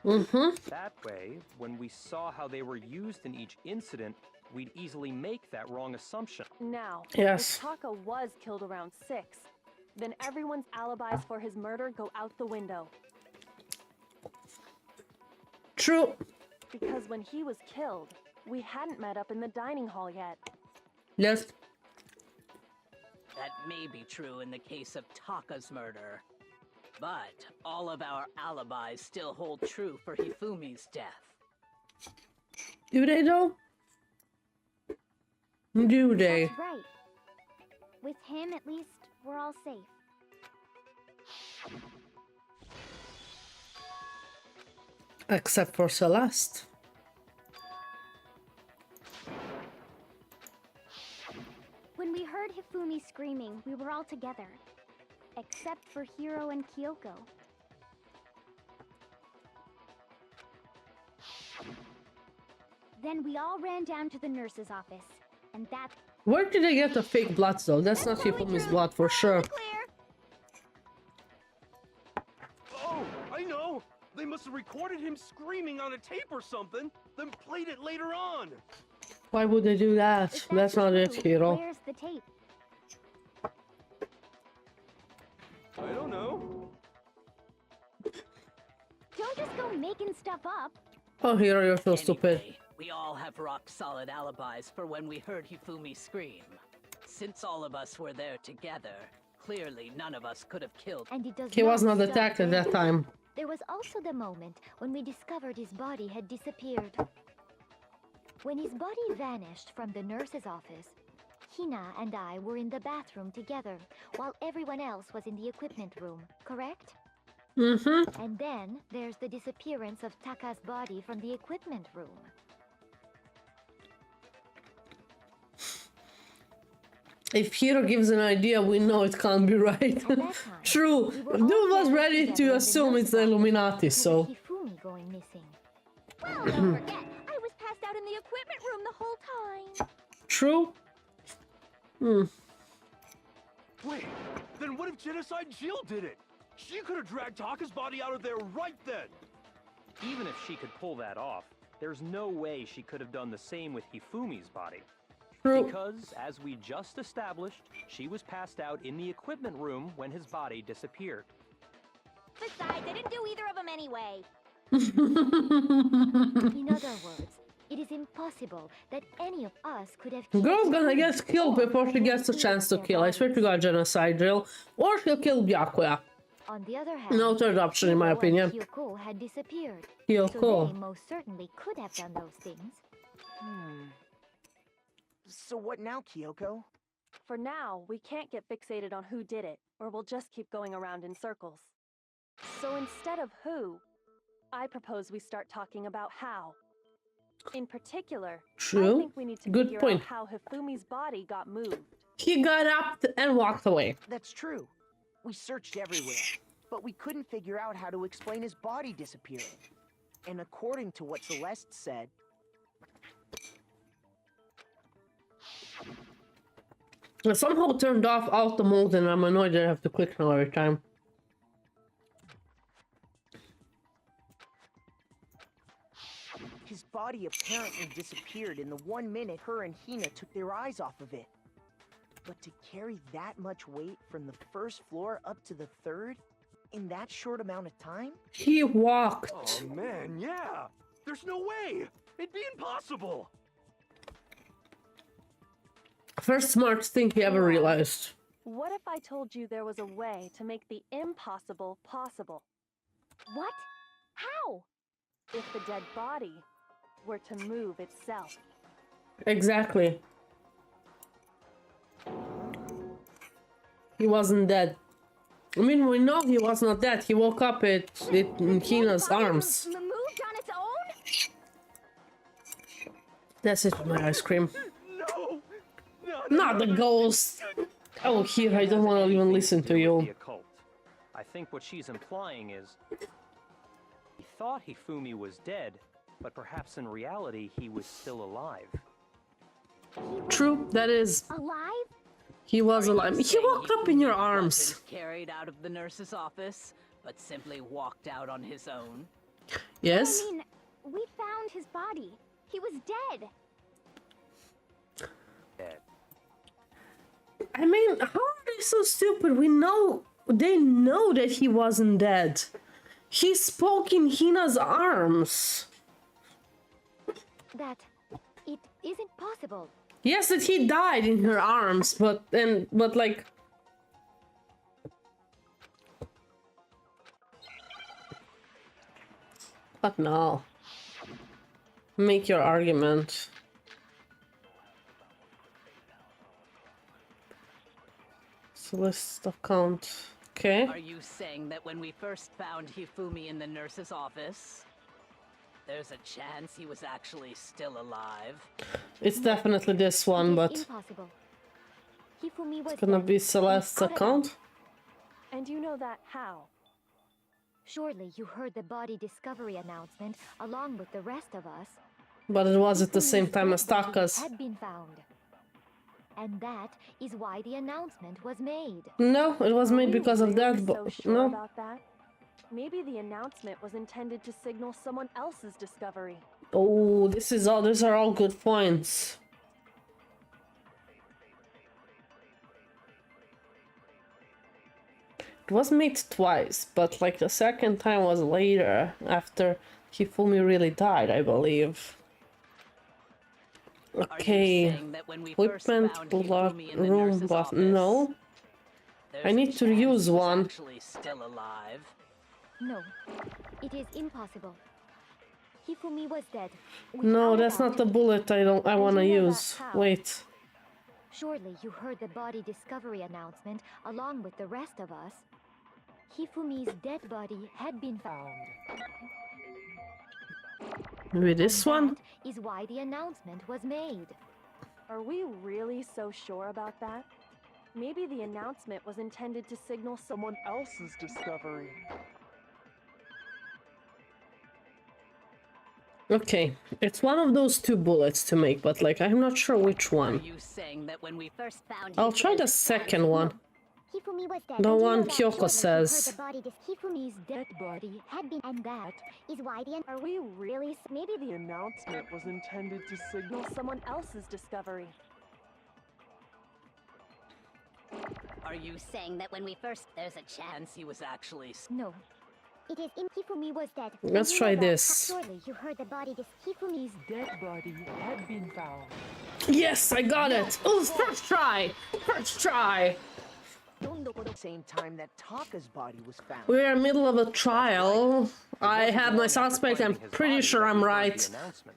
Mm-hmm. That way, when we saw how they were used in each incident, we'd easily make that wrong assumption. Now, yes. If Taka was killed around 6, then everyone's alibis for his murder go out the window. True. Because when he was killed, we hadn't met up in the dining hall yet. Yes. That may be true in the case of Taka's murder. But all of our alibis still hold true for Hifumi's death. Do they though? Do they? That's right. With him, at least, we're all safe. Except for Celeste. When we heard Hifumi screaming, we were all together. Except for Hiro and Kyoko. Then we all ran down to the nurse's office. And that... Where did they get the fake blood though? That's not Hifumi's blood for sure. Oh, I know! They must have recorded him screaming on a tape or something, then played it later on. Why would they do that? That's not it, Hiro. Where's the tape? I don't know. Don't just go making stuff up. Oh, Hiro, you're so stupid. Anyway, we all have rock-solid alibis for when we heard Hifumi scream. Since all of us were there together, clearly none of us could have killed. And it does He was not stop attacked at there. that time. There was also the moment when we discovered his body had disappeared. When his body vanished from the nurse's office, Hina and I were in the bathroom together, while everyone else was in the equipment room, correct? Mm-hmm. And then there's the disappearance of Taka's body from the equipment room. If Hiro gives an idea, we know it can't be right. At that time, True. we were Dude all was gathered ready together to in the assume it's nurse's the office Illuminati, because so... of Hifumi going missing. Well, don't forget, I was passed out in the equipment room the whole time. True? Hmm. Wait, then what if Genocide Jill did it? She could have dragged Taka's body out of there right then. Even if she could pull that off, there's no way she could have done the same with Hifumi's body. True. Because, as we just established, she was passed out in the equipment room when his body disappeared. Besides, I didn't do either of them anyway. In other words, it is impossible that any of us could have killed Girl's gonna Hifumi get killed or before she gets a removed chance to their kill. I swear to bodies. God, Genocide Drill. Or she'll kill Byakuya. On the other hand, No third option, in my Hiro and opinion. Hyuko had disappeared. So Hyuko. they most certainly could have done those things. So what now, Kyoko? For now, we can't get fixated on who did it, or we'll just keep going around in circles. So instead of who, I propose we start talking about how. In particular, True. I think we need to Good figure point. out how Hifumi's body got moved. He got up and walked away. That's true. We searched everywhere, but we couldn't figure out how to explain his body disappearing. And according to what Celeste said, I somehow turned off auto mode and I'm annoyed that I have to click now every time. his body apparently disappeared in the 1 minute her and Hina took their eyes off of it. But to carry that much weight from the first floor up to the third in that short amount of time? He walked. Oh man, yeah! There's no way! It'd be impossible! First smart thing he ever realized. What if I told you there was a way to make the impossible possible? What? How? If the dead body were to move itself. Exactly. He wasn't dead. I mean, we know he was not dead. He woke up in Hina's arms. Moved on its own? That's it with my ice cream. No! Not the ghost! Oh, here, I don't want to even listen to The you. occult. I think what she's implying is he thought Hifumi was dead, but perhaps in reality he was still alive. True, that is. Alive? He was alive. He woke up in your arms. Wasn't carried out of the nurse's office, but simply walked out on his own. Yes? I mean, we found his body. He was dead. Dead. I mean, how are they so stupid? They know that he wasn't dead. He spoke in Hina's arms. That it isn't possible. Yes, that he died in her arms, but like. But no. Make your argument. Celeste account. Okay. Are you saying that when we first found Hifumi in the nurse's office, there's a chance he was actually still alive? It's definitely this one, It but is impossible. Hifumi was it's gonna dead. be Celeste's Out of account. And you know that how? Surely you heard the body discovery announcement along with the rest of us. But it was at the Hifumi's same time as dead body Taka's. had been found. And that is why the announcement was made. No, it was made because of that, So but sure no. about that? Maybe the announcement was intended to signal someone else's discovery. Oh, these are all good points. It was made twice, but like the second time was later, after Hifumi really died, I believe. Okay, equipment, blood, room, but no. I need to use one. Actually still alive. No, it is impossible. Hifumi was dead. No, without that's doubt. not the bullet I And want to you know that use. how? Wait. Surely you heard the body discovery announcement along with the rest of us. Hifumi's dead body had been found. Maybe this one? That is why the announcement was made. Are we really so sure about that? Maybe the announcement was intended to signal someone else's discovery. Okay, it's one of those two bullets to make, but like I'm not sure which Are one. you saying that when we first found I'll try the second one. Hifumi was dead. The and you one know that Kyoko shortly says. you heard the body Hifumi's dead body had been, and that is why the. Are we really? Maybe The announcement was intended to signal someone else's discovery. Are you saying that when we first... There's a chance he was actually... No. It is in Hifumi was dead. Let's and you try know that this. Shortly you heard the body Hifumi's Dead body had been found. Yes, I got it! Oh, first try! First try! Same time that Taka's body was found. We're in the middle of a trial. I have my suspect. I'm pretty sure I'm right.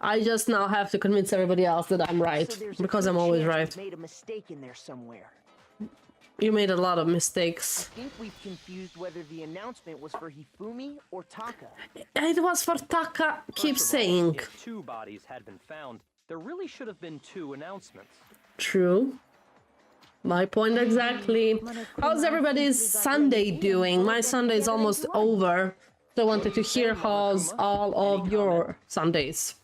I just now have to convince everybody else that I'm right. So there's a Because good I'm always chance right. we made a mistake in there somewhere. You made a lot of I mistakes. think we've confused whether the announcement was for Hifumi or Taka. It was for Taka, keep First of all, saying. if 2 bodies had been found, there really should have been 2 announcements. True. My point exactly. How's everybody's Sunday doing? My Sunday's almost over. So I wanted to hear how's all of your Sundays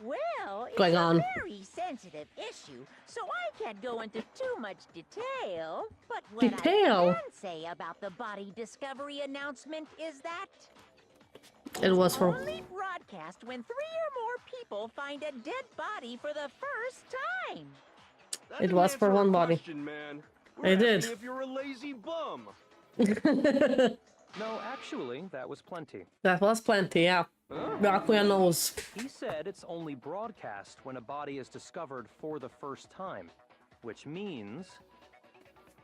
Well, it's going on. a very sensitive issue, so I can't go into too much detail. But what Detail? I can say about the body discovery announcement is that It was for... only broadcast when 3 or more people find a dead body for the first time. That It didn't was for answer our one body. question, man. It did. If you're a lazy bum. No, actually, that was plenty. That was plenty, yeah. Rakuya knows. He said it's only broadcast when a body is discovered for the first time, which means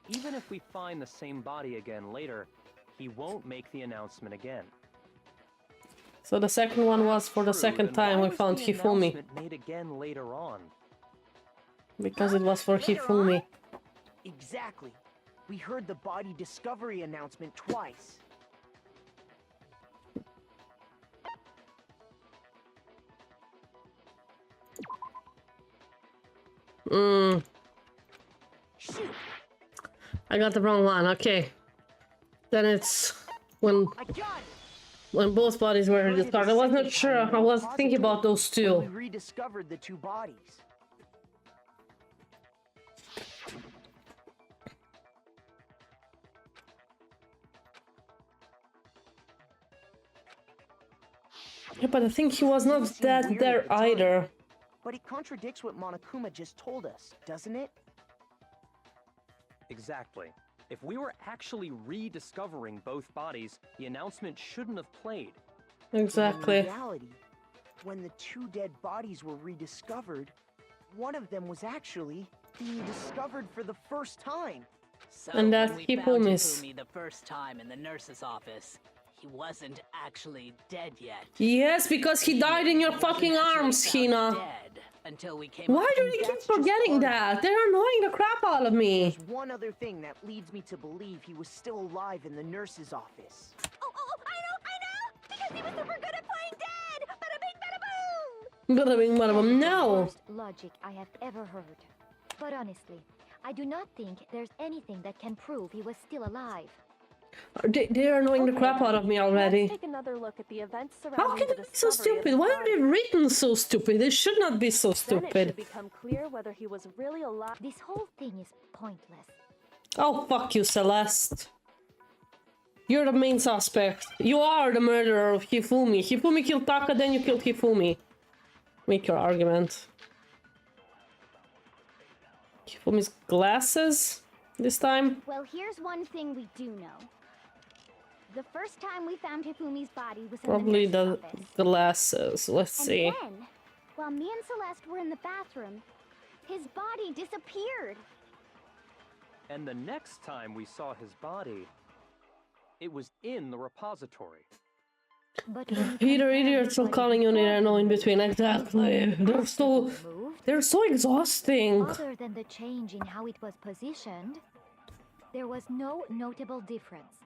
even if we find the same body again later, he won't make the announcement again. So the second one was for the True, second then time why we was found the Hifumi. announcement made again later on? Because it was for Hifumi. Exactly. We heard the body discovery announcement twice. Shoot, I got the wrong one, okay. Then it's when I got it. when both bodies were discarded. I was not sure. I was thinking about those We two. rediscovered the 2 bodies. Yeah, but I think he was not Seemed dead weird there at the time. either. But it contradicts what Monokuma just told us, doesn't it? Exactly. If we were actually rediscovering both bodies, the announcement shouldn't have played. Exactly. In reality, when the 2 dead bodies were rediscovered, one of them was actually being discovered for the first time. So And that's when we found Hifumi's. Hifumi the first time in the nurse's office, he wasn't actually dead yet. Yes, because he died in your fucking arms, Hina. Dead until we came Why up do with you keep that's just forgetting part of that? They're annoying the crap out of me. There's one other thing that leads me to believe he was still alive in the nurse's office. Oh, I know! Because he was super good at playing dead! Bada bing, bada boom! Bada bing, bada boom. The No. worst logic I have ever heard. But honestly, I do not think there's anything that can prove he was still alive. They're annoying the crap out of me already. Let's take another look at the events surrounding How can the they be so discovery of stupid? the Why are they body. written so stupid? They should not be so Then it should stupid. become clear whether he was really alive. This whole thing is pointless. Oh, fuck you, Celeste. You're the main suspect. You are the murderer of Hifumi. Hifumi killed Taka, then you killed Hifumi. Make your argument. Hifumi's glasses this time? Well, here's one thing we do know. The first time we found Hifumi's body was in Probably the the nurse's office. glasses. Let's And see. then, while me and Celeste were in the bathroom, his body disappeared. And the next time we saw his body, it was in the repository. But when Peter, compared idiots to are what calling you before need I know in he between. moved, Exactly. moved, They're so exhausting. other than the change in how it was positioned, there was no notable difference.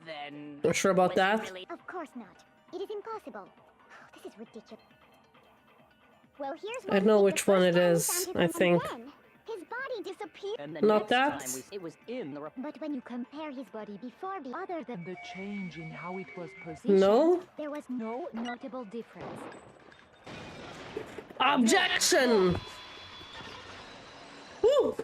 Then... Not sure about was he that. really- Of course not. It is impossible. This is ridiculous. Well, here's I know which one it is, I think. His body disappeared. And the Not next that? time it was in the But when you compare his body before the other than The change in how it was positioned, No? there was no notable difference. Objection! Woo!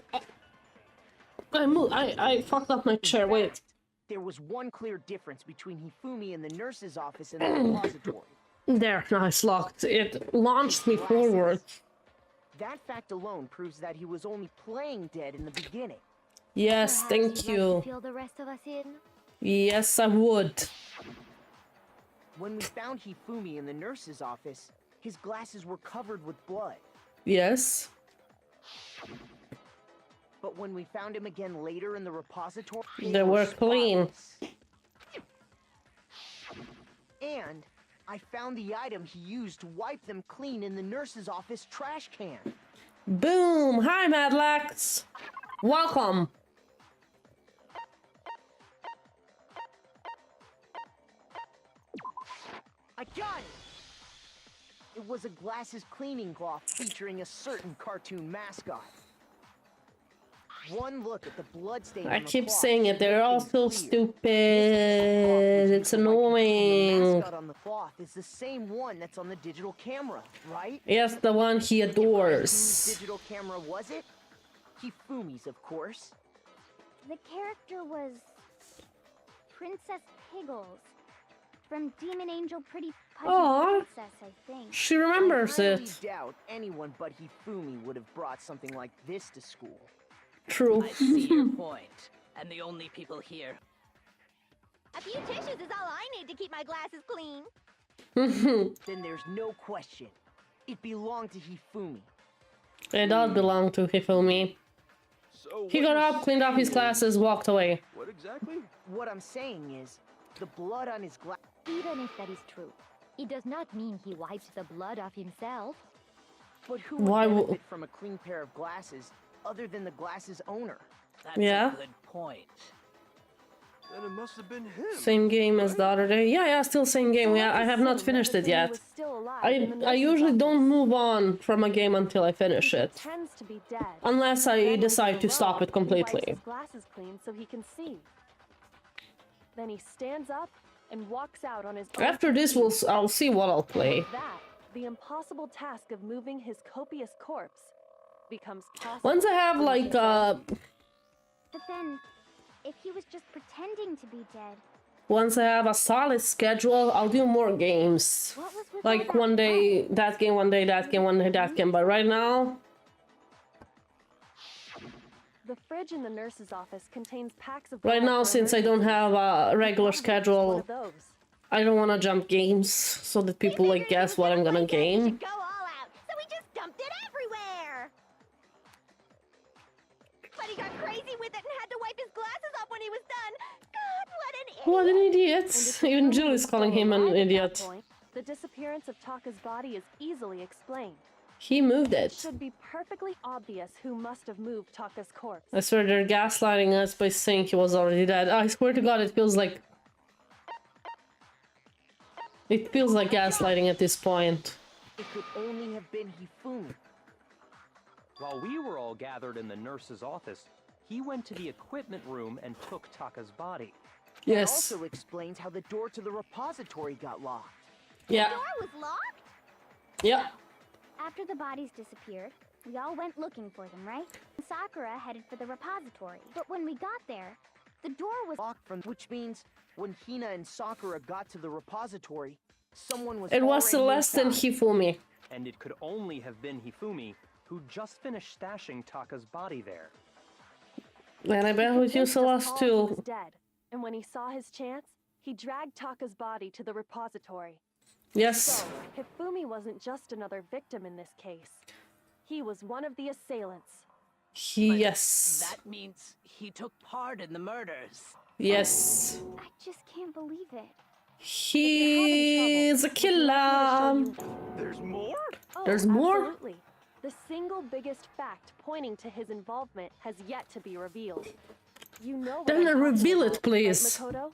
I fucked up my chair, wait. There was one clear difference between Hifumi in the nurse's office and the repository. There, now it's locked. It launched me forward. That fact alone proves that he was only playing dead in the beginning. Yes, Perhaps thank you'd like to you. fill the rest of us in? Yes, I would. When we found Hifumi in the nurse's office, his glasses were covered with blood. Yes. But when we found him again later in the repository, They were clean. spotless. And I found the item he used to wipe them clean in the nurse's office trash can. Boom! Hi, Madlax! Welcome! I got it! It was a glasses cleaning cloth featuring a certain cartoon mascot. One look at the bloodstain I on the keep cloth saying it, they're all should so make things clear. stupid. It's The annoying. mascot on the cloth is the same one that's on the digital camera, right? Yes, the one he Whose adores. digital camera was it? Hifumi's, of course. the character was Princess Piggles from Demon Angel Pretty Pudgy Aw. Princess, I think. She remembers I highly it. doubt anyone but Hifumi would have brought something like this to school. True. I see your point. And the only people here... A few tissues is all I need to keep my glasses clean. Then there's no question. It belonged to Hifumi. It does belong to Hifumi. So He what got you're up, cleaned up his saying glasses, walked away. is- What exactly? What I'm saying is, the blood on his glass. Even if that is true, it does not mean he wiped the blood off himself. But who Why would wo- benefit from a clean pair of glasses other than the glasses owner? That's Yeah. a good point. Then it must have been him. Same game as the other day. Yeah, still same game. Yeah, I have not finished it yet. I usually don't move on from a game until I finish it. Pretends to be dead. Unless I Then when decide he's to stop alone, it completely. He wipes his glasses clean so he can see. Then he stands up and walks out on his own. After this, I'll see what I'll play. With that, the impossible task of moving his copious corpse becomes possible. Once I have like But then, if he was just pretending to be dead, once I have a solid schedule, I'll do more games. what was with all Like that one day that game, one day that game, one day that game. But right now, The fridge in the nurse's office contains packs of right blood now, for since I don't emergencies. have a regular Probably just one schedule, of those. I don't want to jump games so that people like guess what I'm gonna game. go all out, so we just dumped it everywhere. But he got crazy with it and had to wipe his glasses off when he was done. God, what an idiot! What an idiot! And if Even Hifumi Jill was is calling still him an alive at that idiot. point, the disappearance of Taka's body is easily explained. He moved It it. should be perfectly obvious who must have moved Taka's corpse. I swear they're gaslighting us by saying he was already dead. I swear to God, it feels like... It feels like gaslighting at this point. It could only have been Hifumi. While we were all gathered in the nurse's office, he went to the equipment room and took Taka's body. That Yes. also explains how the door to the repository got locked. Yeah. The door was locked? Yeah. After the bodies disappeared, we all went looking for them, right? Sakura headed for the repository. But when we got there, the door was Locked from, which means when Hina and Sakura got to the repository, someone was It was already Celeste and inside. Hifumi. And it could only have been Hifumi, who just finished stashing Taka's body there. And I bet with you, Think just Celeste, all he was too. dead, And when he saw his chance, he dragged Taka's body to the repository. Yes. So, Hifumi wasn't just another victim in this case. He was one of the assailants. Yes. That means he took part in the murders. Yes. I just can't believe it. He's a killer. There's more? Oh, There's more? Absolutely. The single biggest fact pointing to his involvement has yet to be revealed. You know what Then I'm talking reveal it, about, please. right, Makoto?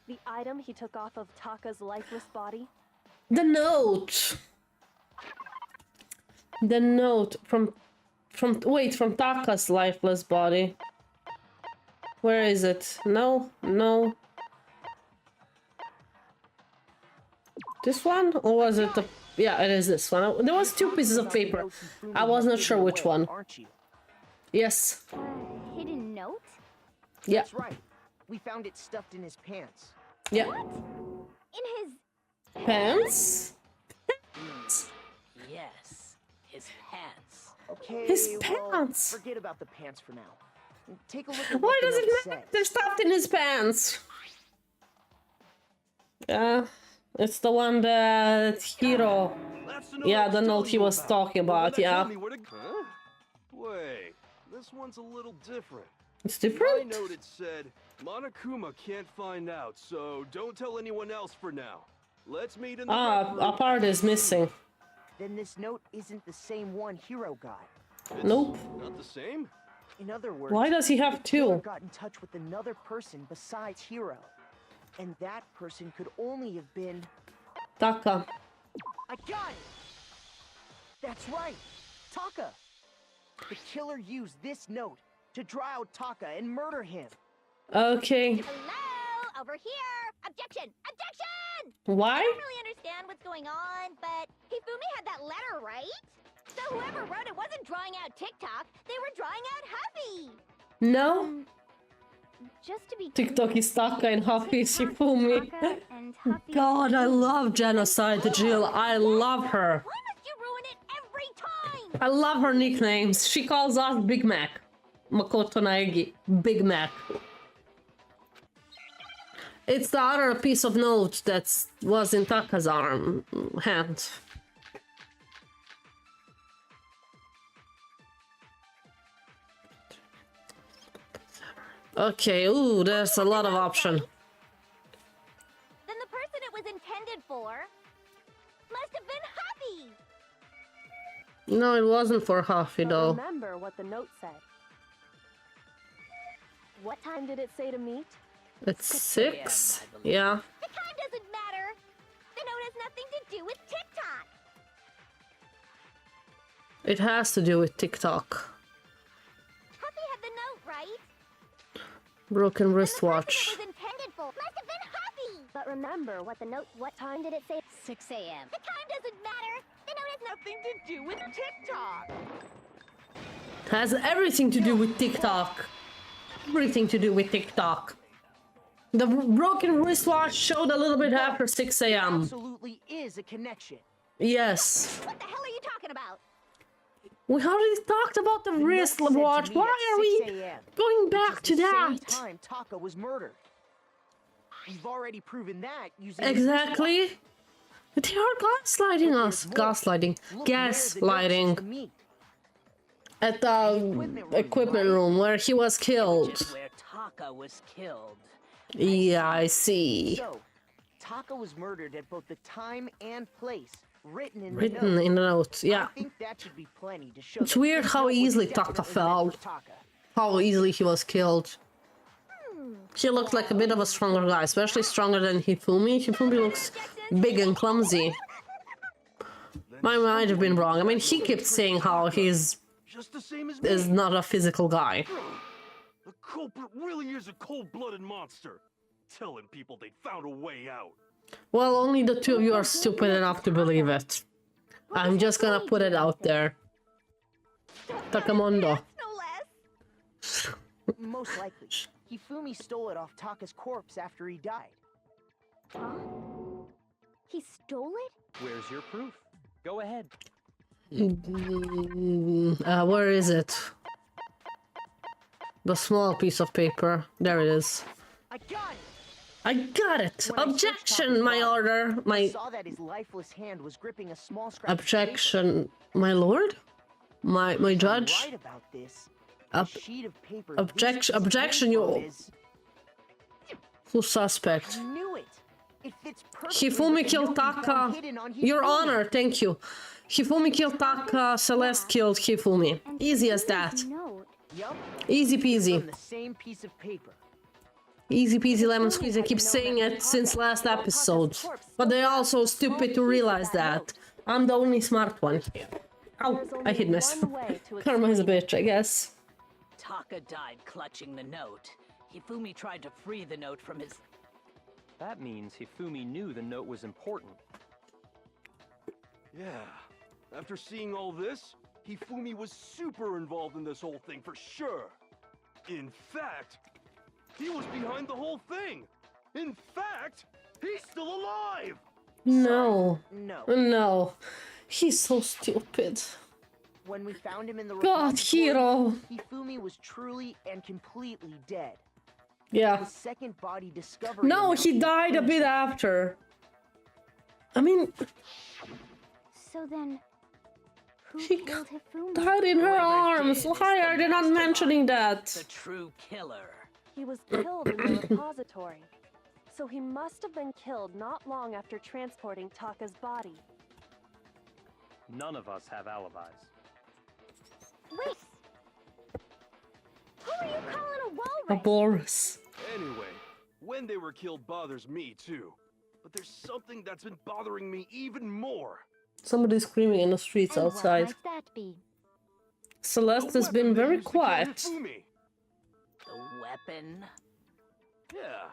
The item he took off of Taka's lifeless body? The note. The note from Taka's lifeless body. Where is it? No. This one? Or was it the... Yeah, it is this one. There was two pieces of paper. I was not sure which one. Yes. Hidden note? Yeah. That's right. We found it stuffed in his pants. Yeah. In his... Pants? Yes, his pants. Okay, His well, pants. forget about the pants for now. Take a look at Why what does the it note matter? says. They're stuffed in his pants. Yeah. It's the one that Hiro... That's the note Yeah, I was the note telling he you was about. talking The one about, that yeah. told me where to... Huh? Wait, this one's a little different. It's My different? note it said, Monokuma can't find out, so don't tell anyone else for now. Let's meet in the rec room. A part is missing. Then this note isn't the same one Hiro got. It's Nope. Not the same? In other words, Why does he have the killer two? got in touch with another person besides Hiro. And that person could only have been... Taka. I got it! That's right! Taka! The killer used this note to draw out Taka and murder him. Okay. Hello? Over here! Objection! Objection! Why? I don't really understand what's going on, but Hifumi had that letter, right? So whoever wrote it wasn't drawing out TikTok, they were drawing out Huffy! No? Just to be TikTok is Taka and Huffy is Hifumi. Taka and Huffy. God, I love Genocide Jill. I love her. Why must you ruin it every time? I love her nicknames. She calls us Big Mac. Makoto Naegi. Big Mac. It's the other piece of note that was in Taka's hand. Okay, ooh, there's a lot of option. Then the person it was intended for must have been Huffy! No, it wasn't for Huffy But though. remember what the note said. What time did it say to meet? It's 6? Yeah. The time doesn't matter! The note has nothing to do with TikTok! It has to do with TikTok. Huffy had the note, right? Broken Then the wristwatch. person it was intended for must have been Huffy! But remember what the note, what time did it say? 6 a.m. The time doesn't matter! The note has nothing to do with TikTok! It has everything to do with TikTok. Everything to do with TikTok. The broken wristwatch showed a little bit after 6 a.m. Absolutely is a connection. Yes. What the hell are you talking about? We already talked about the The note wristwatch. said to meet Why at are we 6 a.m., going which back is to the that? Same time Taka was murdered. We've already proven that using the Exactly. They are gaslighting us. Gaslighting. Look where the note says to Gaslighting. meet. At the equipment room where he was Which killed. is where Taka was killed. Yeah, I see. So, Taka was murdered at both the time and place written in the Written note. in the notes. Yeah. I think that should be plenty to show. It's that weird this how note was easily Taka definitely fell. meant for Taka. How easily he was killed. She looks like a bit of a stronger guy, especially stronger than Hifumi. Hifumi looks big and clumsy. I might have been wrong. I mean, he kept saying how he's Just the same as is me. not a physical guy. The culprit really is a cold-blooded monster. Telling people they found a way out. Well, only the two of you are stupid enough to believe it. I'm just gonna put it out there. Takamondo. No less! Most likely, Hifumi stole it off Taka's corpse after he died. Huh? He stole it? Where's your proof? Go ahead. Where is it? The small piece of paper. There it is. I got it! I got it! When I searched Objection, Taka's my body, order! I My saw that his lifeless hand was gripping a small scrap of objection, my lord? My paper. judge? I'm right about this. Ob- A sheet of paper objection, this piece objection, came from you... is- Who suspect? I knew it. It fits perfectly with the Hifumi note killed we found Taka. hidden on Your Hifumi. honor, thank you. Hifumi killed Taka, Celeste killed Hifumi. Easy as that. Yup. Easy peasy. From the same piece of paper. Easy peasy lemon squeeze. I keep saying it since last episode. But they're also stupid to realize that. I'm the only smart one here. Ow, I hit myself. Karma is a bitch, I guess. Taka died clutching the note. Hifumi tried to free the note from his... That means Hifumi knew the note was important. Yeah. After seeing all this, Hifumi was super involved in this whole thing for sure. In fact, he was behind the whole thing. In fact, he's still alive. No. No. No. He's so stupid. When we found him in the God, repository, hero. Hifumi was truly and completely dead. Yeah. The second body discovered. No, in he Mount died a bit after. I mean, So then, who She killed Hifumi? died in her Whoever arms. did is Why the are they not mastermind, mentioning that? The true killer. He was killed in the repository. So he must have been killed not long after transporting Taka's body. None of us have alibis. Wait! Who are you calling a walrus? A Boris. Anyway, when they were killed bothers me too. But there's something that's been bothering me even more. Somebody's screaming in the streets And outside. what might that be? Celeste has been very quiet. The weapon? Yeah,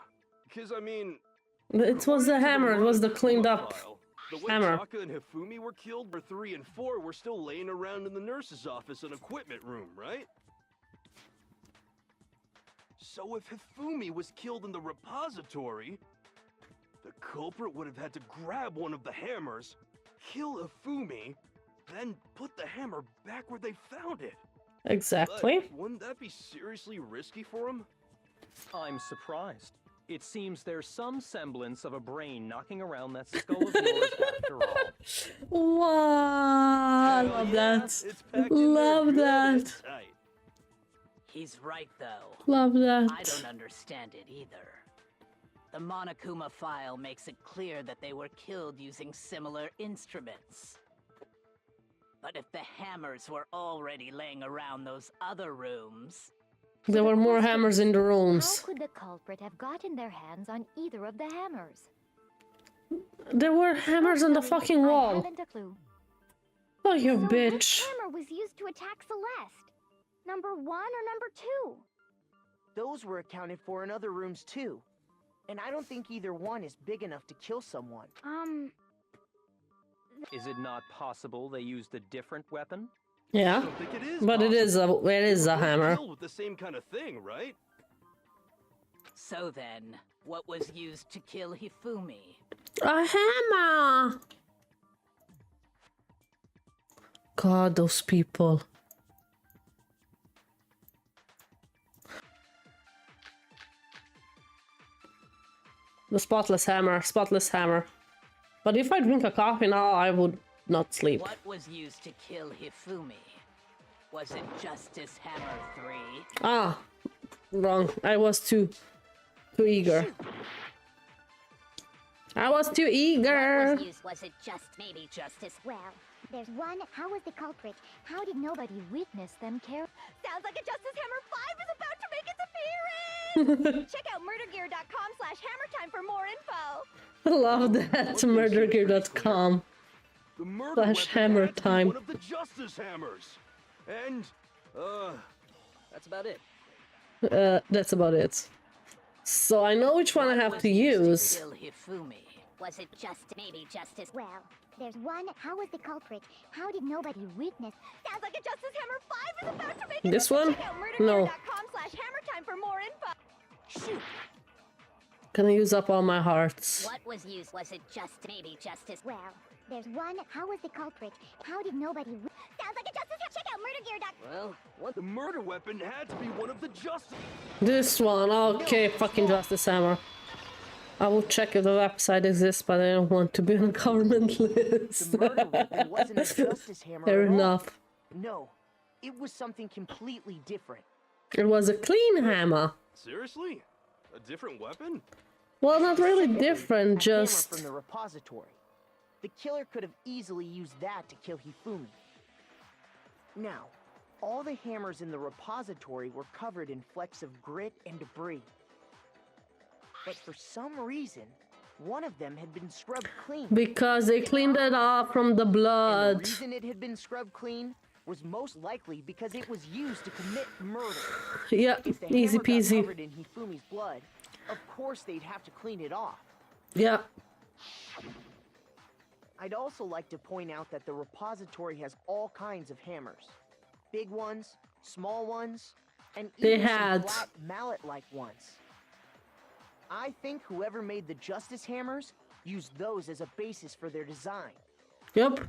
because I mean... It was the hammer, it was the cleaned up The way hammer. Taka and Hifumi were killed, where 3 and 4 were still laying around in the nurse's office and equipment room, right? So if Hifumi was killed in the repository, the culprit would have had to grab one of the hammers, kill Hifumi, then put the hammer back where they found it. Exactly. But wouldn't that be seriously risky for him? I'm surprised. It seems there's some semblance of a brain knocking around that skull of yours after all. Wow, I love that. Love that. He's right, though. Love that. I don't understand it either. The Monokuma file makes it clear that they were killed using similar instruments. But if the hammers were already laying around those other rooms... There were more hammers in the How rooms. could the culprit have gotten their hands on either of the hammers? There were hammers on the fucking I wall. haven't a clue. Oh, you So which bitch. hammer was used to attack Celeste? Number 1 or number 2? Those were accounted for in other rooms too. And I don't think either one is big enough to kill someone. Is it not possible they used a different weapon? Yeah, I don't think it is but it is a Both hammer. killed with the same kind of thing, right? So then, what was used to kill Hifumi? A hammer. God, those people. The spotless hammer, spotless hammer. But if I drink a coffee now, I would not sleep. What was used to kill Hifumi? Was it Justice Hammer 3? Ah, wrong. I was too eager. I was too eager. Was it just maybe Justice? Well, there's one. How was the culprit? How did nobody witness them care? Sounds like a Justice Hammer 5 is about to make its appearance! Check out murdergear.com/hammertime for more info! I love that. Murdergear.com The murder / weapon hammer had to be time. one of the Justice Hammers. And, That's about it. That's about it. So I know which one I have to use. Kill Hifumi. Was it just maybe Justice? Well, there's one. How was the culprit? How did nobody witness? Sounds like a Justice Hammer 5 is about to make its This one? Check out No. murdergear.com/hammertime for more info! Shoot! Gonna use up all my hearts. What was used? Was it just maybe Justice? Well, there's one. How was the culprit? How did nobody? Sounds like a Justice. Check out gear, Doc. Well, what? The murder weapon had to be one of the Justice. This one, okay, fucking Justice Hammer. I will check if the website exists, but I don't want to be on a government list. The murder weapon wasn't a Justice Hammer Fair at all. enough. No, it was something completely different. It was a clean hammer. Seriously? A different weapon? Well, not really Specifically, different, a just... hammer from the repository. The killer could have easily used that to kill Hifumi. Now, all the hammers in the repository were covered in flecks of grit and debris. But for some reason, one of them had been scrubbed clean. Because they cleaned it off from the And blood. the reason it had been scrubbed clean was most likely because it was used to commit murder. Yeah, If the easy hammer got peasy. covered in Hifumi's blood, of course they'd have to clean it off. Yeah. I'd also like to point out that the repository has all kinds of hammers. Big ones, small ones, and They even had. some flat mallet-like ones. I think whoever made the Justice Hammers used those as a basis for their design. Yep.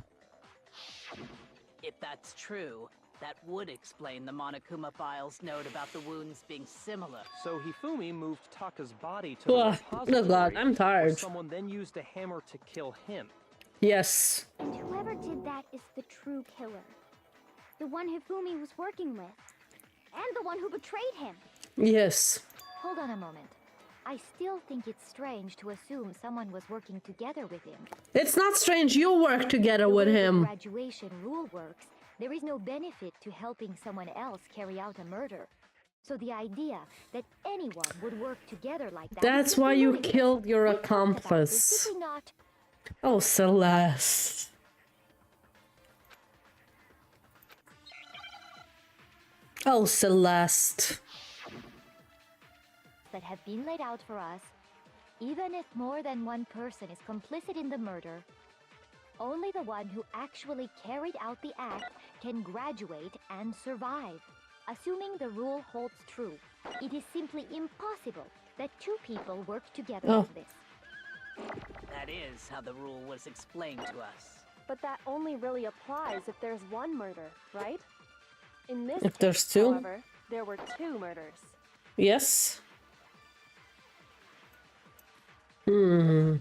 If that's true, that would explain the Monokuma file's note about the wounds being similar. So Hifumi moved Taka's body to the Ugh, repository, oh god, I'm where tired. someone then used a hammer to kill him. Yes. And whoever did that is the true killer. The one Hifumi was working with. And the one who betrayed him. Yes. Hold on a moment. I still think it's strange to assume someone was working together with him. It's not strange you work together with The way the him. graduation rule works, there is no benefit to helping someone else carry out a murder. So the idea that anyone would work together like that... That's is why you ludicrous. killed your We talked about this, accomplice. did we not? Oh, Celeste. Oh, Celeste. That have been laid out for us, even if more than one person is complicit in the murder, only the one who actually carried out the act can graduate and survive. Assuming the rule holds true, it is simply impossible that two people work together Oh. on this. That is how the rule was explained to us. But that only really applies if there's one murder, right? In this If case, there's two? however, there were two murders. Yes. Hmm.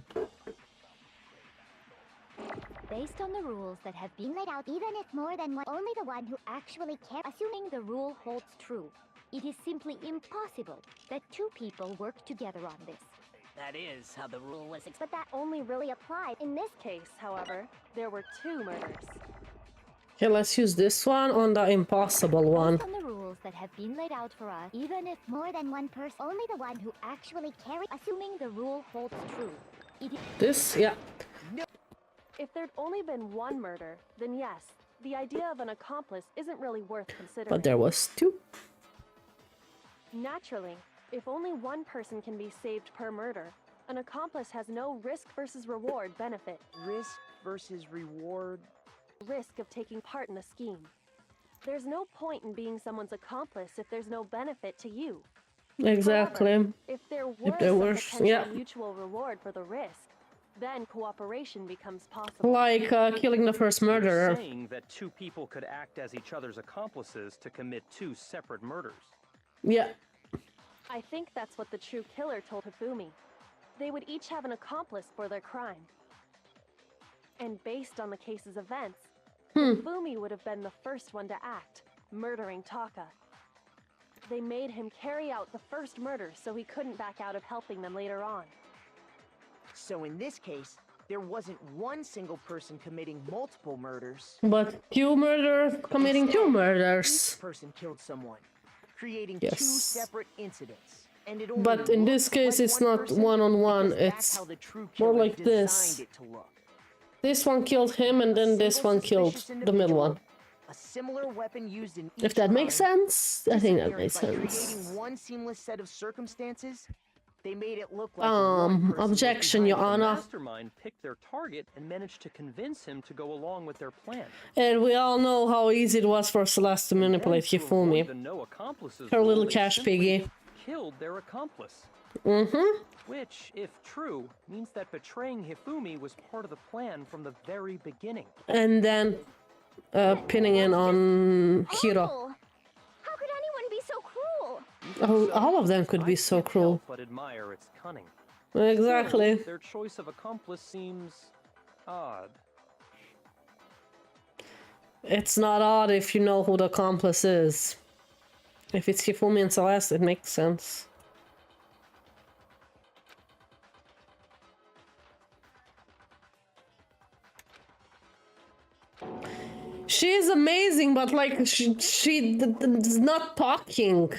Based on the rules that have been laid out, Even if more than one, only the one who actually care, assuming the rule holds true, it is simply impossible that two people work together on this. That is how the rule was But that only really applied. In this case, however, there were two murders. Okay, let's use this one on the impossible one. Based on the rules that have been laid out for us, even if more than one person, only the one who actually carried. assuming the rule holds true, it is This, yeah. If there'd only been one murder, then yes, the idea of an accomplice isn't really worth considering. But there was two. Naturally, if only one person can be saved per murder, an accomplice has no risk versus reward benefit. Risk versus reward. Risk of taking part in a scheme. There's no point in being someone's accomplice if there's no benefit to you. Exactly. However, if there were there some was- potential yeah. mutual reward for the risk, then cooperation becomes possible. Like killing the first You're murderer. saying that two people could act as each other's accomplices to commit two separate murders. Yeah. I think that's what the true killer told Hifumi. They would each have an accomplice for their crime. And based on the case's events, Hifumi would have been the first one to act, murdering Taka. They made him carry out the first murder so he couldn't back out of helping them later on. So in this case, there wasn't one single person committing multiple murders. But two murderers committing two Instead, murders. each person killed someone, creating Yes. two separate incidents. And it only But in this looked case, like it's one not person one-on-one, because that's it's how the true more killer like this. designed it to look. This one killed him, and then this Single one killed suspicious the middle one. individual, a similar weapon used in If each that makes crime, sense, I think that disappearing makes by sense. Creating one seamless set of circumstances, they made it look like one person was Objection, behind Your it. The Honor. mastermind picked their target and managed to convince him to go along with their plan. And we all know how easy it was for Celeste to manipulate Then, to avoid Hifumi. the no accomplices Her rule, little they cash simply piggy. killed their accomplice. Mm-hmm. Which, if true, means that betraying Hifumi was part of the plan from the very beginning. And then pinning in on Hiro. Awful. How could anyone be so cruel? Oh, all of them could be so can't cruel. help but admire its cunning. Exactly. Still, their choice of accomplice seems odd. It's not odd if you know who the accomplice is. If it's Hifumi and Celeste, it makes sense. She's amazing, but like she's not talking.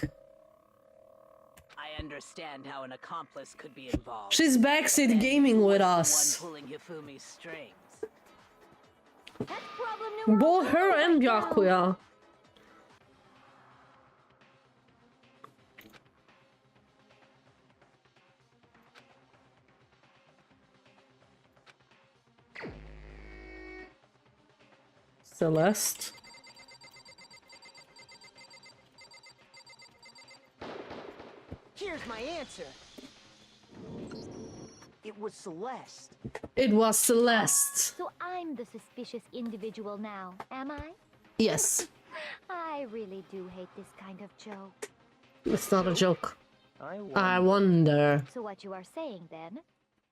I understand how an accomplice could be involved. She's backseat gaming with us. The one pulling Hifumi's strings. That's problem number Both her one and right now. Byakuya. Celeste. Here's my answer. It was Celeste. It was Celeste. So I'm the suspicious individual now, am I? Yes. I really do hate this kind of joke. It's not a joke. I wonder. So what you are saying then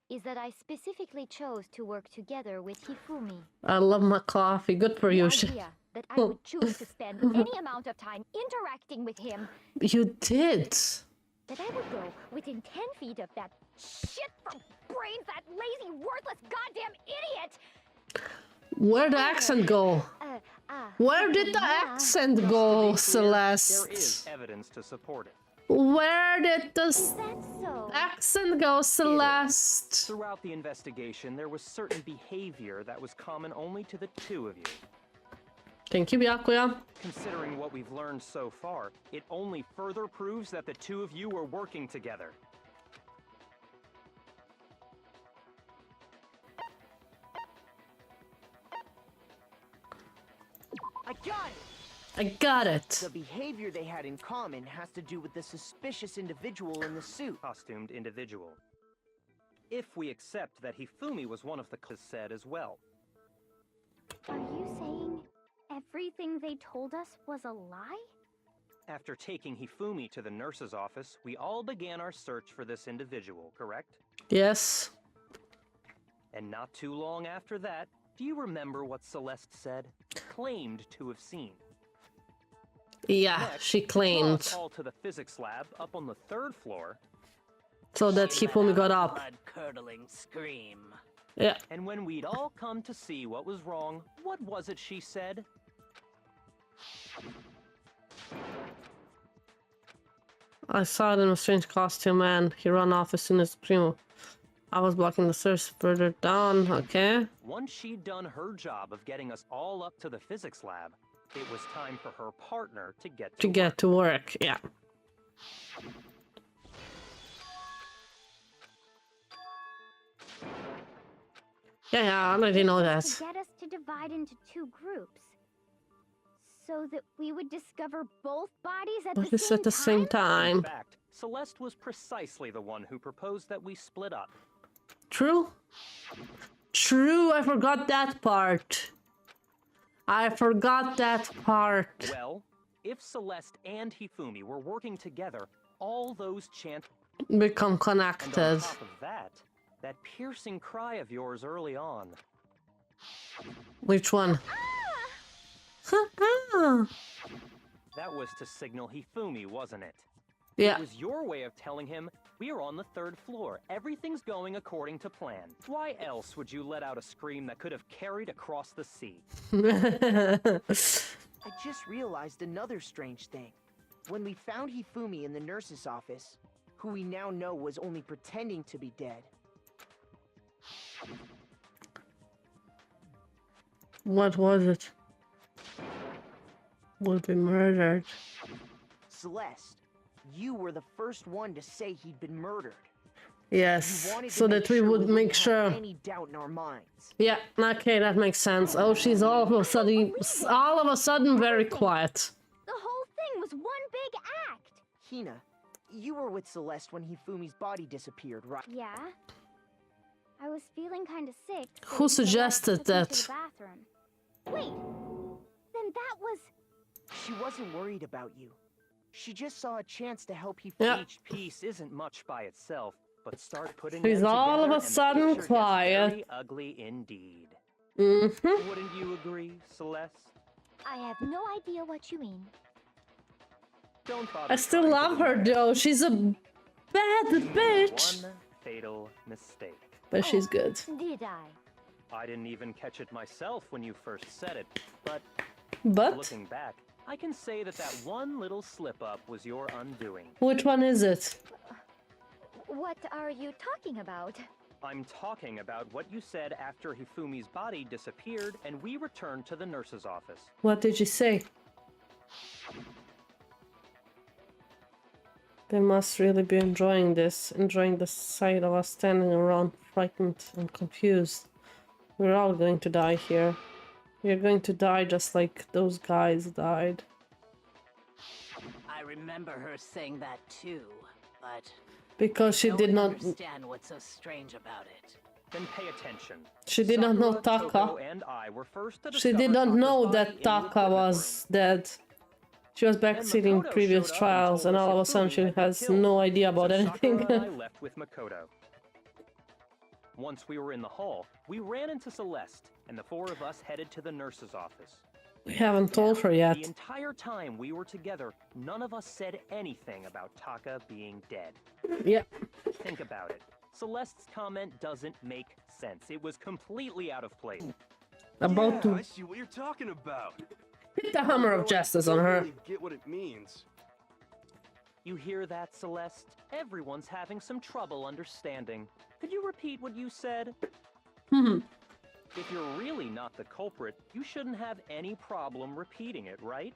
is that I specifically chose to work together with Hifumi. I love my coffee. Good for you. The idea that I would choose to spend any amount of time interacting with him, You did. that I would go within 10 feet of that shit from brains, that lazy, worthless, goddamn idiot! Where'd the accent go? Where did the accent go, There Celeste? is evidence to support it. Where did the Is that so? accent go, Celeste? Throughout the investigation, there was certain behavior that was common only to the two of you. Thank you, Byakuya. Considering what we've learned so far, it only further proves that the two of you were working together. I got it! I got it. The behavior they had in common has to do with the suspicious individual in the suit. Costumed individual. If we accept that Hifumi was one of the said as well. Are you saying everything they told us was a lie? After taking Hifumi to the nurse's office, we all began our search for this individual, correct? Yes. And not too long after that, do you remember what Celeste said? Claimed to have seen. Yeah, Next, she we saw a claimed. call to the physics lab up on the 3rd floor. So that Hifumi got up. Blood-curdling scream. Yeah. And when we'd all come to see what was wrong, what was it she said? I saw it in a strange costume and he ran off as soon as Primo. I was blocking the stairs further down, okay? Once she'd done her job of getting us all up to the physics lab, it was time for her partner to get to Get to work, yeah. Yeah, I already know that. To get us to divide into two groups. So that we would discover both bodies at But the it's same at the same In time. fact, Celeste was precisely the one who proposed that we split up. True? True, I forgot that part. I forgot that part. Well, if Celeste and Hifumi were working together, all those chants... Become And on connected. top of that, that piercing cry of yours early on. Which one? That was to signal Hifumi, wasn't it? Yeah. It was your way of telling him, we are on the 3rd floor. Everything's going according to plan. Why else would you let out a scream that could have carried across the sea? I just realized another strange thing. When we found Hifumi in the nurse's office, who we now know was only pretending to be dead, What was it? Would be murdered. Celeste, you were the first one to say he'd been murdered. Yes, You wanted to so make that we sure would wouldn't make have sure. any doubt in our minds. Yeah, okay, that makes sense. Oh, she's all of a sudden very quiet. The whole thing was one big act. Hina, you were with Celeste when Hifumi's body disappeared, right? Yeah. I was feeling kind of sick. so Who Celeste suggested took me to that? the bathroom. Wait. Then that was... She wasn't worried about you. She just saw a chance to help you. Yeah. Each piece isn't much by itself, but start putting She's them all of together a and the sudden picture gets quiet. very ugly indeed. Mm-hmm. Wouldn't you agree, Celeste? I have no idea what you mean. Don't bother I still trying to love her deny it. though. She's a bad You made bitch. one fatal mistake. But she's good. Did I? I didn't even catch it myself when you first said it, but But looking back, I can say that that one little slip-up was your undoing. which one is it? What are you talking about? I'm talking about what you said after Hifumi's body disappeared and we returned to the nurse's office. What did you say? They must really be enjoying this, enjoying the sight of us standing around frightened and confused. We're all going to die here. We're going to die just like those guys died. I remember her saying that too, but Because she I did don't not... understand what's so strange about it. Then pay attention. She did not know Sakura, Taka. Toko, and I were first to She did discover not Taka's know body that in the Taka equipment was dead. She was backseating Makoto previous showed up and trials, told and us all of a sudden Hifumi she had been has killed. no idea about So anything. Sakura and I left with Makoto. Once we were in the hall, we ran into Celeste, and the four of us headed to the nurse's office. We haven't told her yet. The entire time we were together, none of us said anything about Taka being dead. Yeah. Think about it. Celeste's comment doesn't make sense. It was completely out of place. About Yeah, to I see what you're talking about. hit the hammer of justice on I her. don't really get what it means. You hear that, Celeste? Everyone's having some trouble understanding. Could you repeat what you said? If you're really not the culprit, you shouldn't have any problem repeating it, right?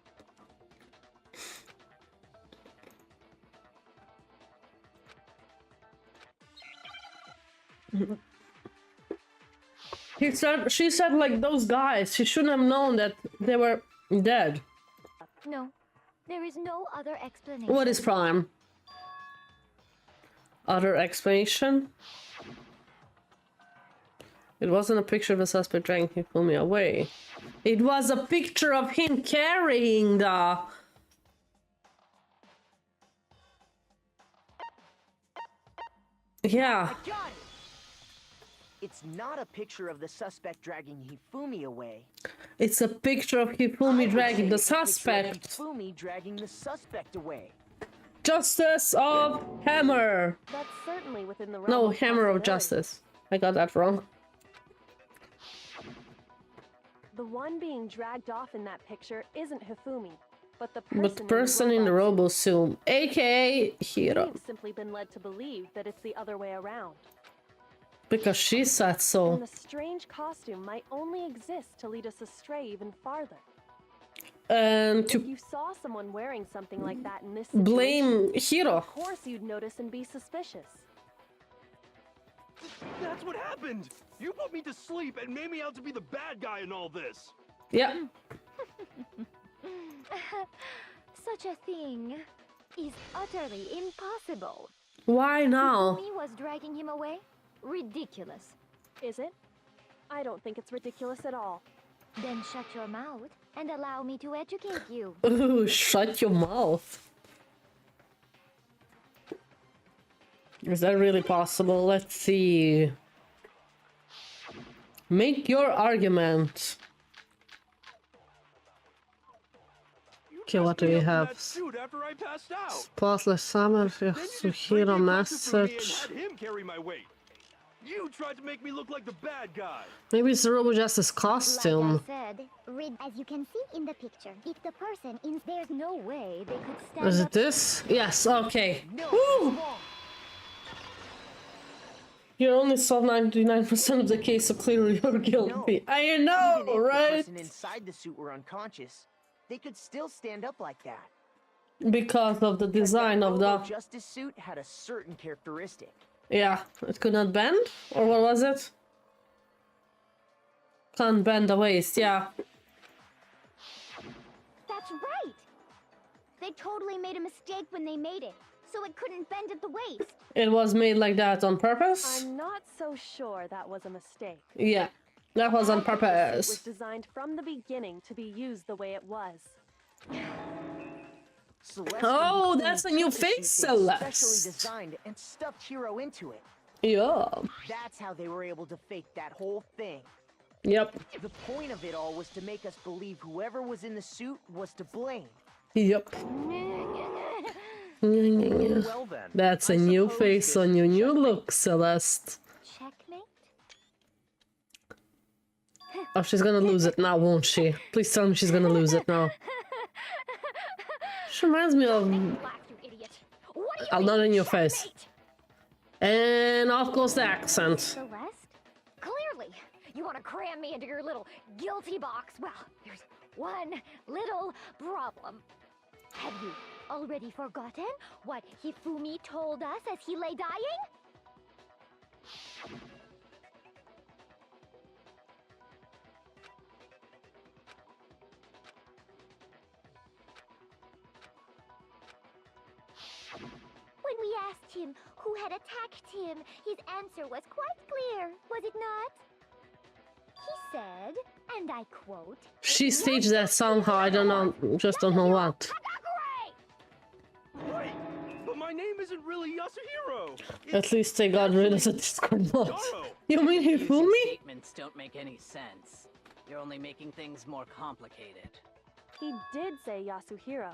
She said like those guys. She shouldn't have known that they were dead. No, there is no other explanation. What is Prime? Other explanation? It wasn't a picture of a suspect dragging Hifumi away. It was a picture of him carrying the... Yeah. I got it! It's not a picture of the suspect dragging Hifumi away. It's a picture of I Hifumi would dragging say the it's a picture of suspect. Hifumi dragging the suspect away. Justice of Hammer. That's certainly within the realm No, of Hammer of possibility. Justice. I got that wrong. The one being dragged off in that picture isn't Hifumi, but the person, But the person in the robot robo-suit, aka Hiro. We've simply been led to believe that it's the other way around. Because she said And so. the strange costume might only exist to lead us astray even farther. And If to you saw someone wearing something like that in this situation, blame Hiro. of course you'd notice and be suspicious. That's what happened! You put me to sleep and made me out to be the bad guy in all this! Yeah. Such a thing is utterly impossible. Why now? Hifumi was dragging him away? Ridiculous. Is it? I don't think it's ridiculous at all. Then shut your mouth and allow me to educate you. Ooh, shut your mouth. Is that really possible? Let's see. Make your argument. Okay, what do we have? Shoot after I passed out. Spotless Summer, Then you just Yasuhiro blatantly message. had him carry my weight. You tried to make me look like the bad guy. Maybe it's the Robo Justice costume. Like I said, as you can see in the picture, if the person in there's No way they could stand Is up. it this? Yes, okay. No, Woo! it's wrong. You only solved 99% of the case, so clearly you're guilty. No. I Even know, if the right? person inside the suit were unconscious, they could still stand up like that. Because of the Because design that of the... Robo Justice suit had a certain characteristic. Yeah, it could not bend? Or what was it? Can't bend the waist, yeah. That's right! They totally made a mistake when they made it, so it couldn't bend at the waist. It was made like that on purpose? I'm not so sure that was a mistake. Yeah. That was on The suit was purpose. designed from the beginning to be used the way it was. Celeste Oh, and that's a Fumi new took the face, suit they'd specially Celeste. designed and stuffed Hero into it. Yeah. That's how they were able to fake that whole thing. Yep. The point of it all was to make us believe whoever was in the suit was to blame. Yep. Well then, That's a I new suppose face this on your is new checkmate. look, Celeste. Checkmate? Oh, she's gonna lose it now, won't she? Please tell me she's gonna lose it now. She reminds me of... Laugh, you idiot. What do you I'll mean, not in your face. checkmate? And off goes the accent. Celeste? Clearly, you want to cram me into your little guilty box. Well, there's one little problem. Have you already forgotten what Hifumi told us as he lay dying? When we asked him who had attacked him, his answer was quite clear, was it not? He said, and I quote, She staged that somehow, I don't know, just don't know what. Wait, but my name isn't really Yasuhiro. At least they got rid of the Discord mod. Yaro. You mean Using Hifumi? statements don't make any sense. You're only making things more complicated. He did say Yasuhiro,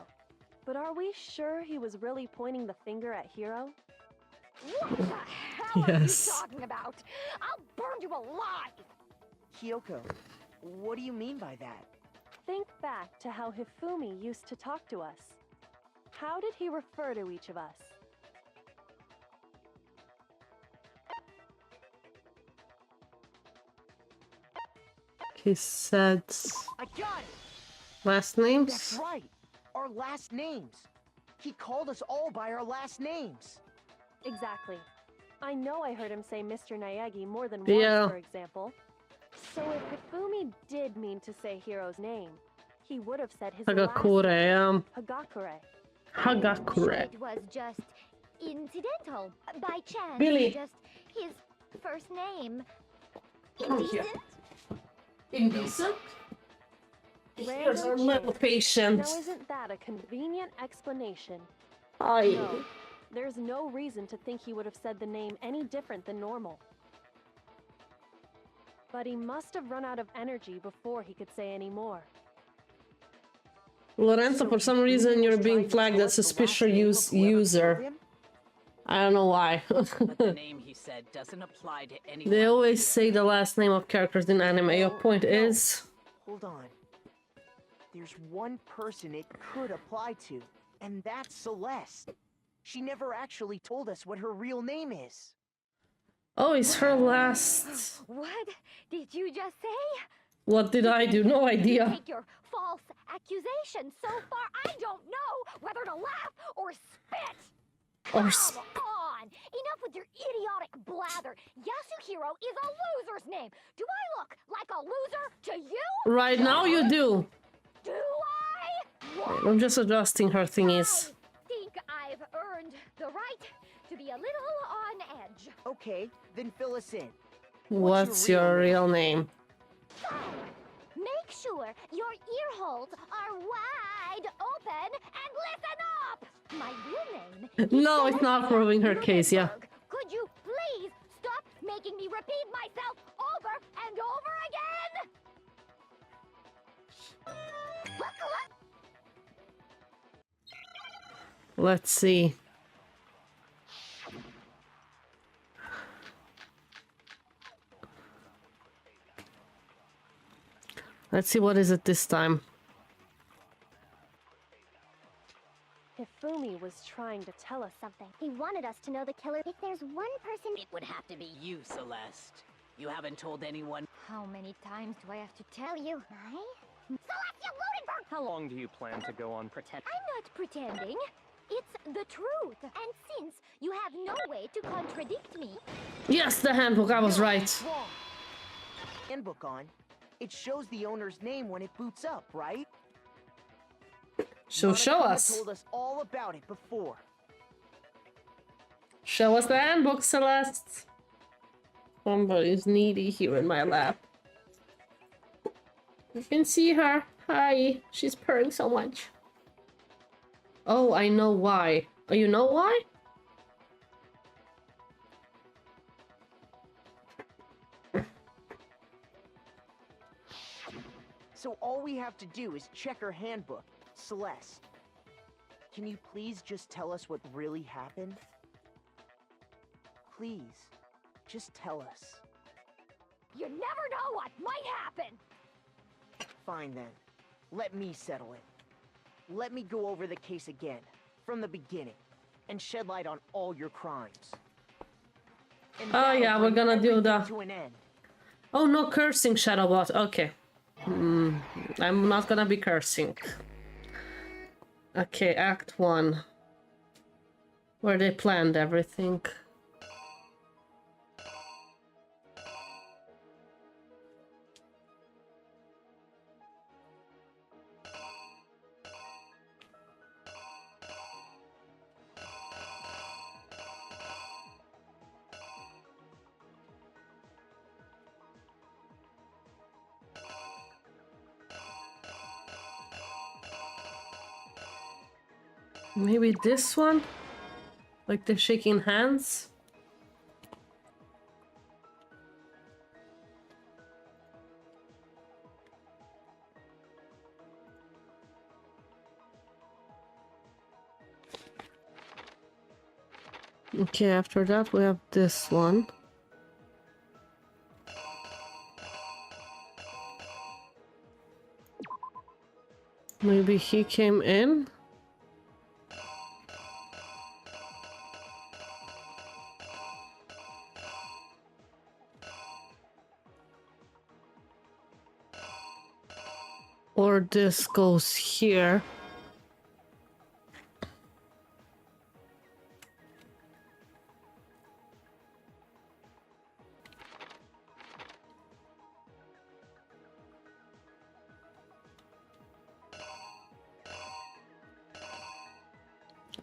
but are we sure he was really pointing the finger at Hiro? what the hell Yes. are you talking about? I'll burn you alive! Kyoko, what do you mean by that? Think back to how Hifumi used to talk to us. How did he refer to each of us? He said I got it! last That's names? right! Our last names! He called us all by our last names! Exactly. I know I heard him say Mr. Naegi more than Yeah. once, for example. So if Hifumi did mean to say Hiro's name, he would have said his Hagakure, last Hagakure. Hagakure. It was just incidental, by chance. Billy. Just his first name. Come here. Indecent? Indecent? Here's our Random little chance. patient. Now isn't that a convenient explanation? Aye. No, there's no reason to think he would have said the name any different than normal. But he must have run out of energy before he could say any more. Lorenzo, for some reason you're being flagged as suspicious user. I don't know why. But the name he said doesn't apply to anyone. They always say the last name of characters in anime. Your point is... Hold on. There's one person it could apply to, and that's Celeste. She never actually told us what her real name is. Oh, it's her last... What did you just say? What did I do? No idea. Take your false accusation. So far, I don't know whether to laugh or spit. Or Come on! Enough with your idiotic blather. Yasuhiro is a loser's name. Do I look like a loser to you? Right now you do. Do I? What? I'm just adjusting her thingies. I think I've earned the right to be a little on edge. Okay, then fill us in. What's your real name? Make sure your ear holes are wide open and listen up! My real name is No, it's not proving her case, yeah. Ludenberg. Could you please stop making me repeat myself over and over again? Let's see. Let's see, what is it this time? Hifumi was trying to tell us something. He wanted us to know the killer. If there's one person... It would have to be you, Celeste. You haven't told anyone. How many times do I have to tell you? Celestia Ludenberg! How long do you plan to go on pretend? I'm not pretending. It's the truth. And since you have no way to contradict me... Yes, the handbook, I was right. Wrong. Handbook on. It shows the owner's name when it boots up, right? So show Monokuma us. told us all about it before. Show us the handbook, Celeste. Somebody's needy here in my lap. You can see her. Hi. She's purring so much. Oh, I know why. Oh, you know why? So all we have to do is check her handbook, Celeste. Can you please just tell us what really happened? Please, just tell us. You never know what might happen! Fine then. Let me settle it. Let me go over the case again, from the beginning, and shed light on all your crimes. And Oh yeah, we're gonna do that. to an end. Oh, no cursing, Shadowbot. Okay. I'm not gonna be cursing. Okay, Act 1. Where they planned everything. Maybe this one? Like they're shaking hands? Okay, after that we have this one. Maybe he came in? Or this goes here.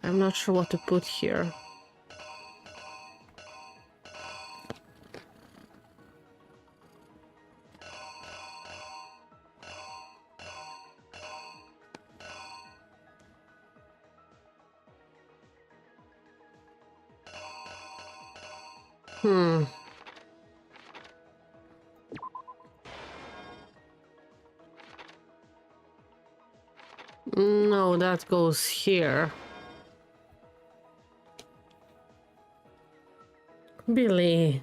I'm not sure what to put here. No, that goes here. Billy.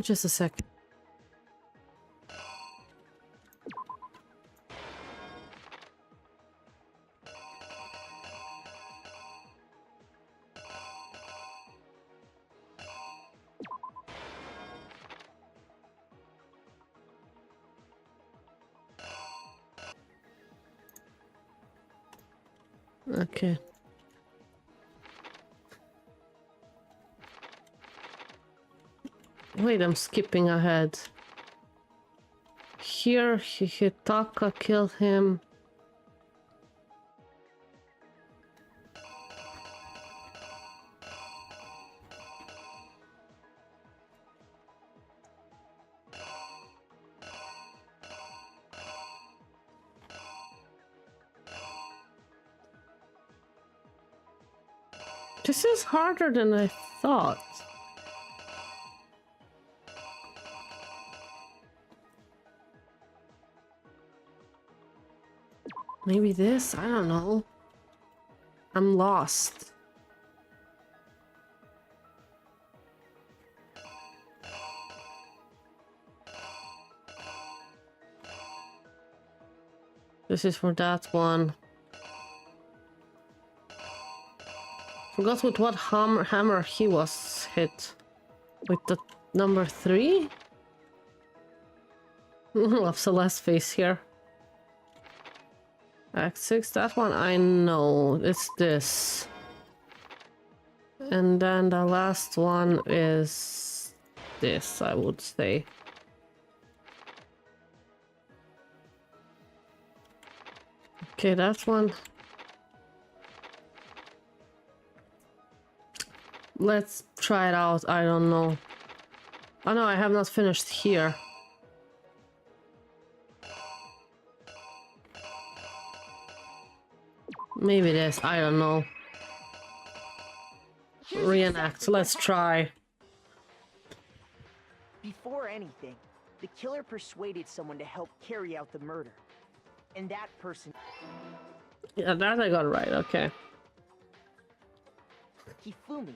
Just a second. Okay. Wait, I'm skipping ahead. Here, Hitaka killed him. This is harder than I thought. Maybe this? I don't know. I'm lost. This is for that one. Forgot with what hammer he was hit. With the number 3? Love Celeste's face here. Act 6, that one I know. It's this. And then the last one is this, I would say. Okay, that one. Let's try it out, I don't know. Oh no, I have not finished here. Maybe this, I don't know. Reenact, let's try. Before anything, the killer persuaded someone to help carry out the murder. And that person... Yeah, that I got right, okay. Hifumi,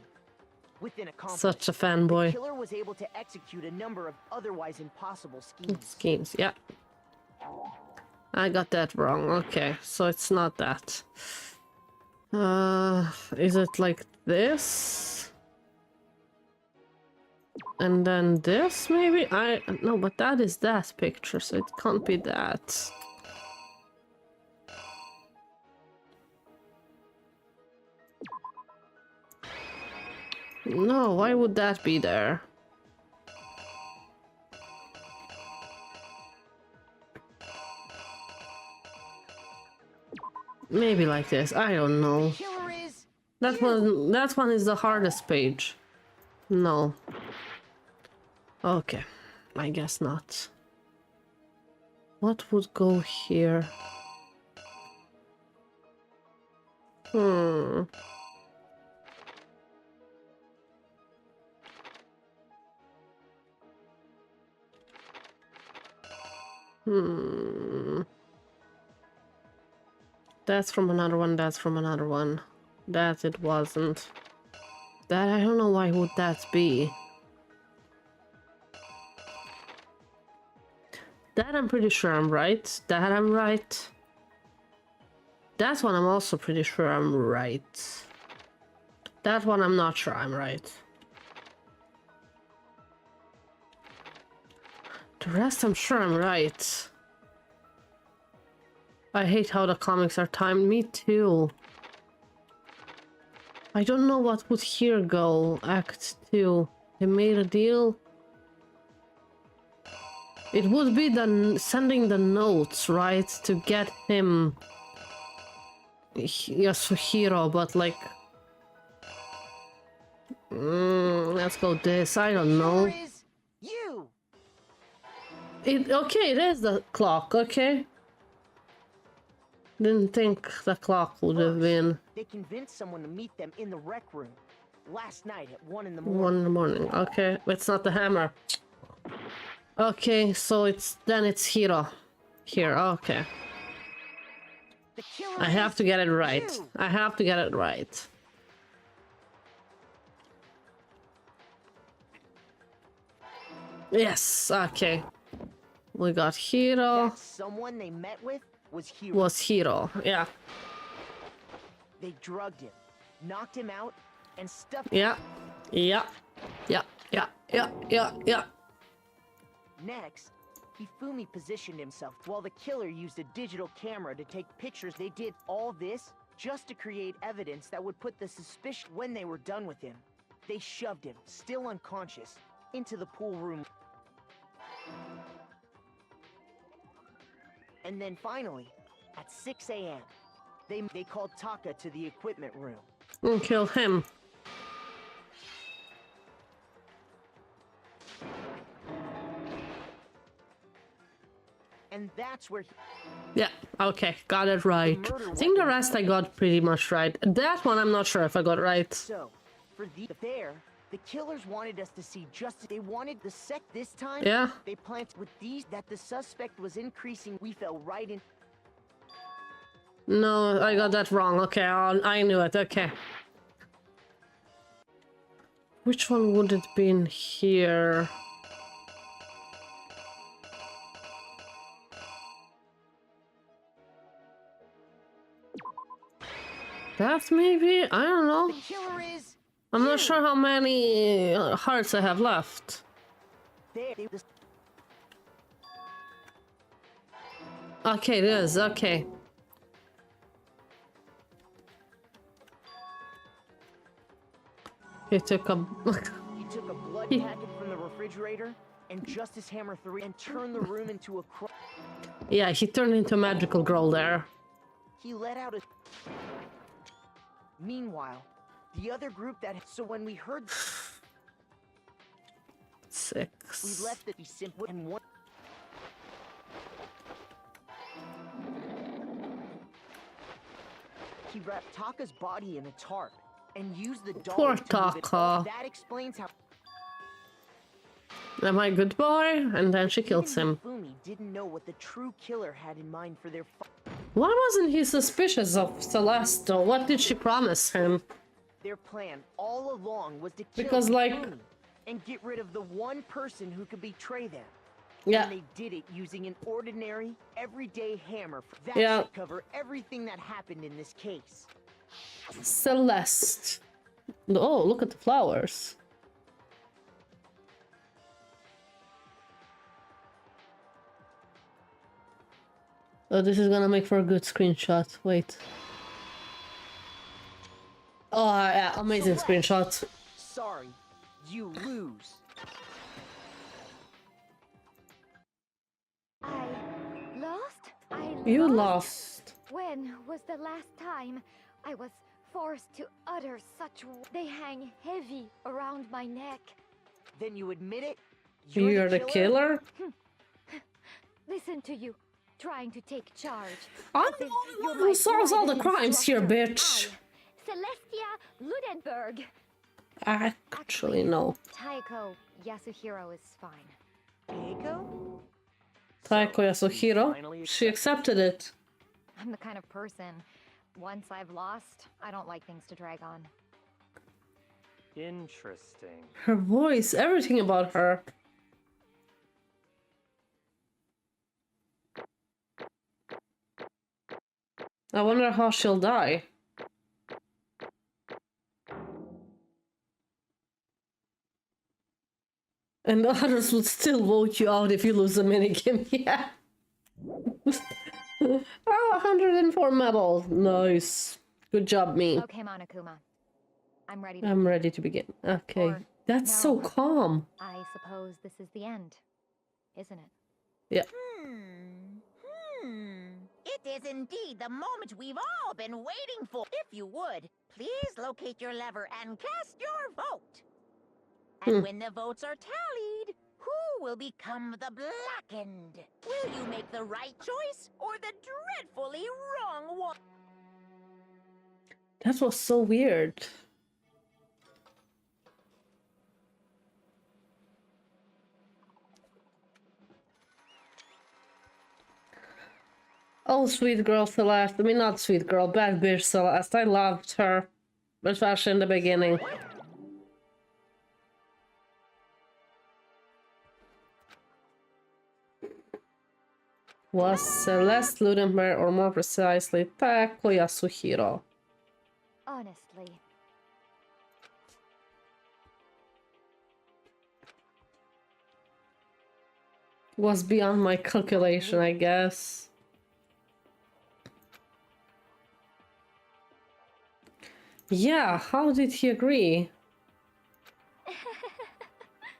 with an accomplice. Such a fanboy. The killer was able to execute a number of otherwise impossible schemes. Schemes, yeah. I got that wrong, okay. So it's not that. Is it like this? And then this, maybe? No, but that is that picture, so it can't be that. No, why would that be there? Maybe like this, I don't know. That one is the hardest page. No. Okay, I guess not. What would go here? Hmm. That's from another one, that's from another one. That it wasn't. That I don't know why would that be. That I'm pretty sure I'm right. That I'm right. That one I'm also pretty sure I'm right. That one I'm not sure I'm right. The rest I'm sure I'm right. I hate how the comics are timed. Me too. I don't know what would here go. Act 2. They made a deal. It would be sending the notes, right? To get him... Yasuhiro, but like... let's go this. I don't know. Okay, it is the clock, okay. Didn't think the clock would have been. They convinced someone to meet them in the rec room last night at 1 in the morning. 1 in the morning, okay. It's not the hammer. Okay, so it's Hiro. Here, okay. I have to get it right. I have to get it right. Yes, okay. We got Hiro. That someone they met with was Hiro, yeah. They drugged him, knocked him out, and stuffed him. Yeah. Next, Hifumi positioned himself while the killer used a digital camera to take pictures. They did all this just to create evidence that would put the suspicion. When they were done with him, they shoved him, still unconscious, into the pool room. And then finally, at 6 a.m., they called Taka to the equipment room. And kill him. And that's where Yeah, okay, got it right. I think the rest I got pretty much right. That one I'm not sure if I got right. So, for the killers wanted us to see justice. They wanted the this time. Yeah. They planted with these that the suspect was increasing. We fell right in. No, I got that wrong. Okay, I knew it. Okay. Which one would it be in here? That maybe? I don't know. The killer is I'm not sure how many hearts I have left. Okay, it is. Okay. He took a blood packet from the refrigerator and Justice Hammer 3 and turned the room into a Yeah, he turned into a magical girl there. He let out a... Meanwhile, the other group that... So when we heard... 6. We left it simple and one. He wrapped Taka's body in a tarp and used the Poor dolly to move it off. Taka. That explains how. Am I a good boy? And then she kills him. Fumi didn't know what the true killer had in mind for their. Why wasn't he suspicious of Celeste though? What did she promise him? Their plan all along was to kill Because, like, Fumi and get rid of the one person who could betray them. yeah. And they did it using an ordinary, everyday hammer. That Yeah. should cover everything that happened in this case. Celeste. Oh, look at the flowers. Oh, this is gonna make for a good screenshot. Wait. Oh, yeah, amazing screenshot. Sorry, you lose. I lost? You lost. When was the last time I was forced to utter such... They hang heavy around my neck. Then you admit it? You're the killer? Listen to you, trying to take charge. I'm the only one who solves all the crimes here, bitch. Celestia Ludenberg. Actually, no. Taiko Yasuhiro is fine. Taiko? Taiko Yasuhiro? She accepted it. I'm the kind of person, once I've lost, I don't like things to drag on. Interesting. Her voice, everything about her. I wonder how she'll die. And the others would still vote you out if you lose a minigame, yeah. Oh, 104 medals. Nice. Good job, me. Okay, Monokuma. I'm ready I'm ready to begin. Okay. Or, That's so no. calm. I suppose this is the end, isn't it? Yeah. It is indeed the moment we've all been waiting for. If you would, please locate your lever and cast your vote. And when the votes are tallied, who will become the blackened? Will you make the right choice or the dreadfully wrong one? That was so weird. Oh, sweet girl Celeste. I mean, not sweet girl, bad bitch Celeste. I loved her. Especially in the beginning. Was Celeste Ludenberg, or more precisely, Taiko Yasuhiro. Honestly. Was beyond my calculation, I guess. Yeah, how did he agree?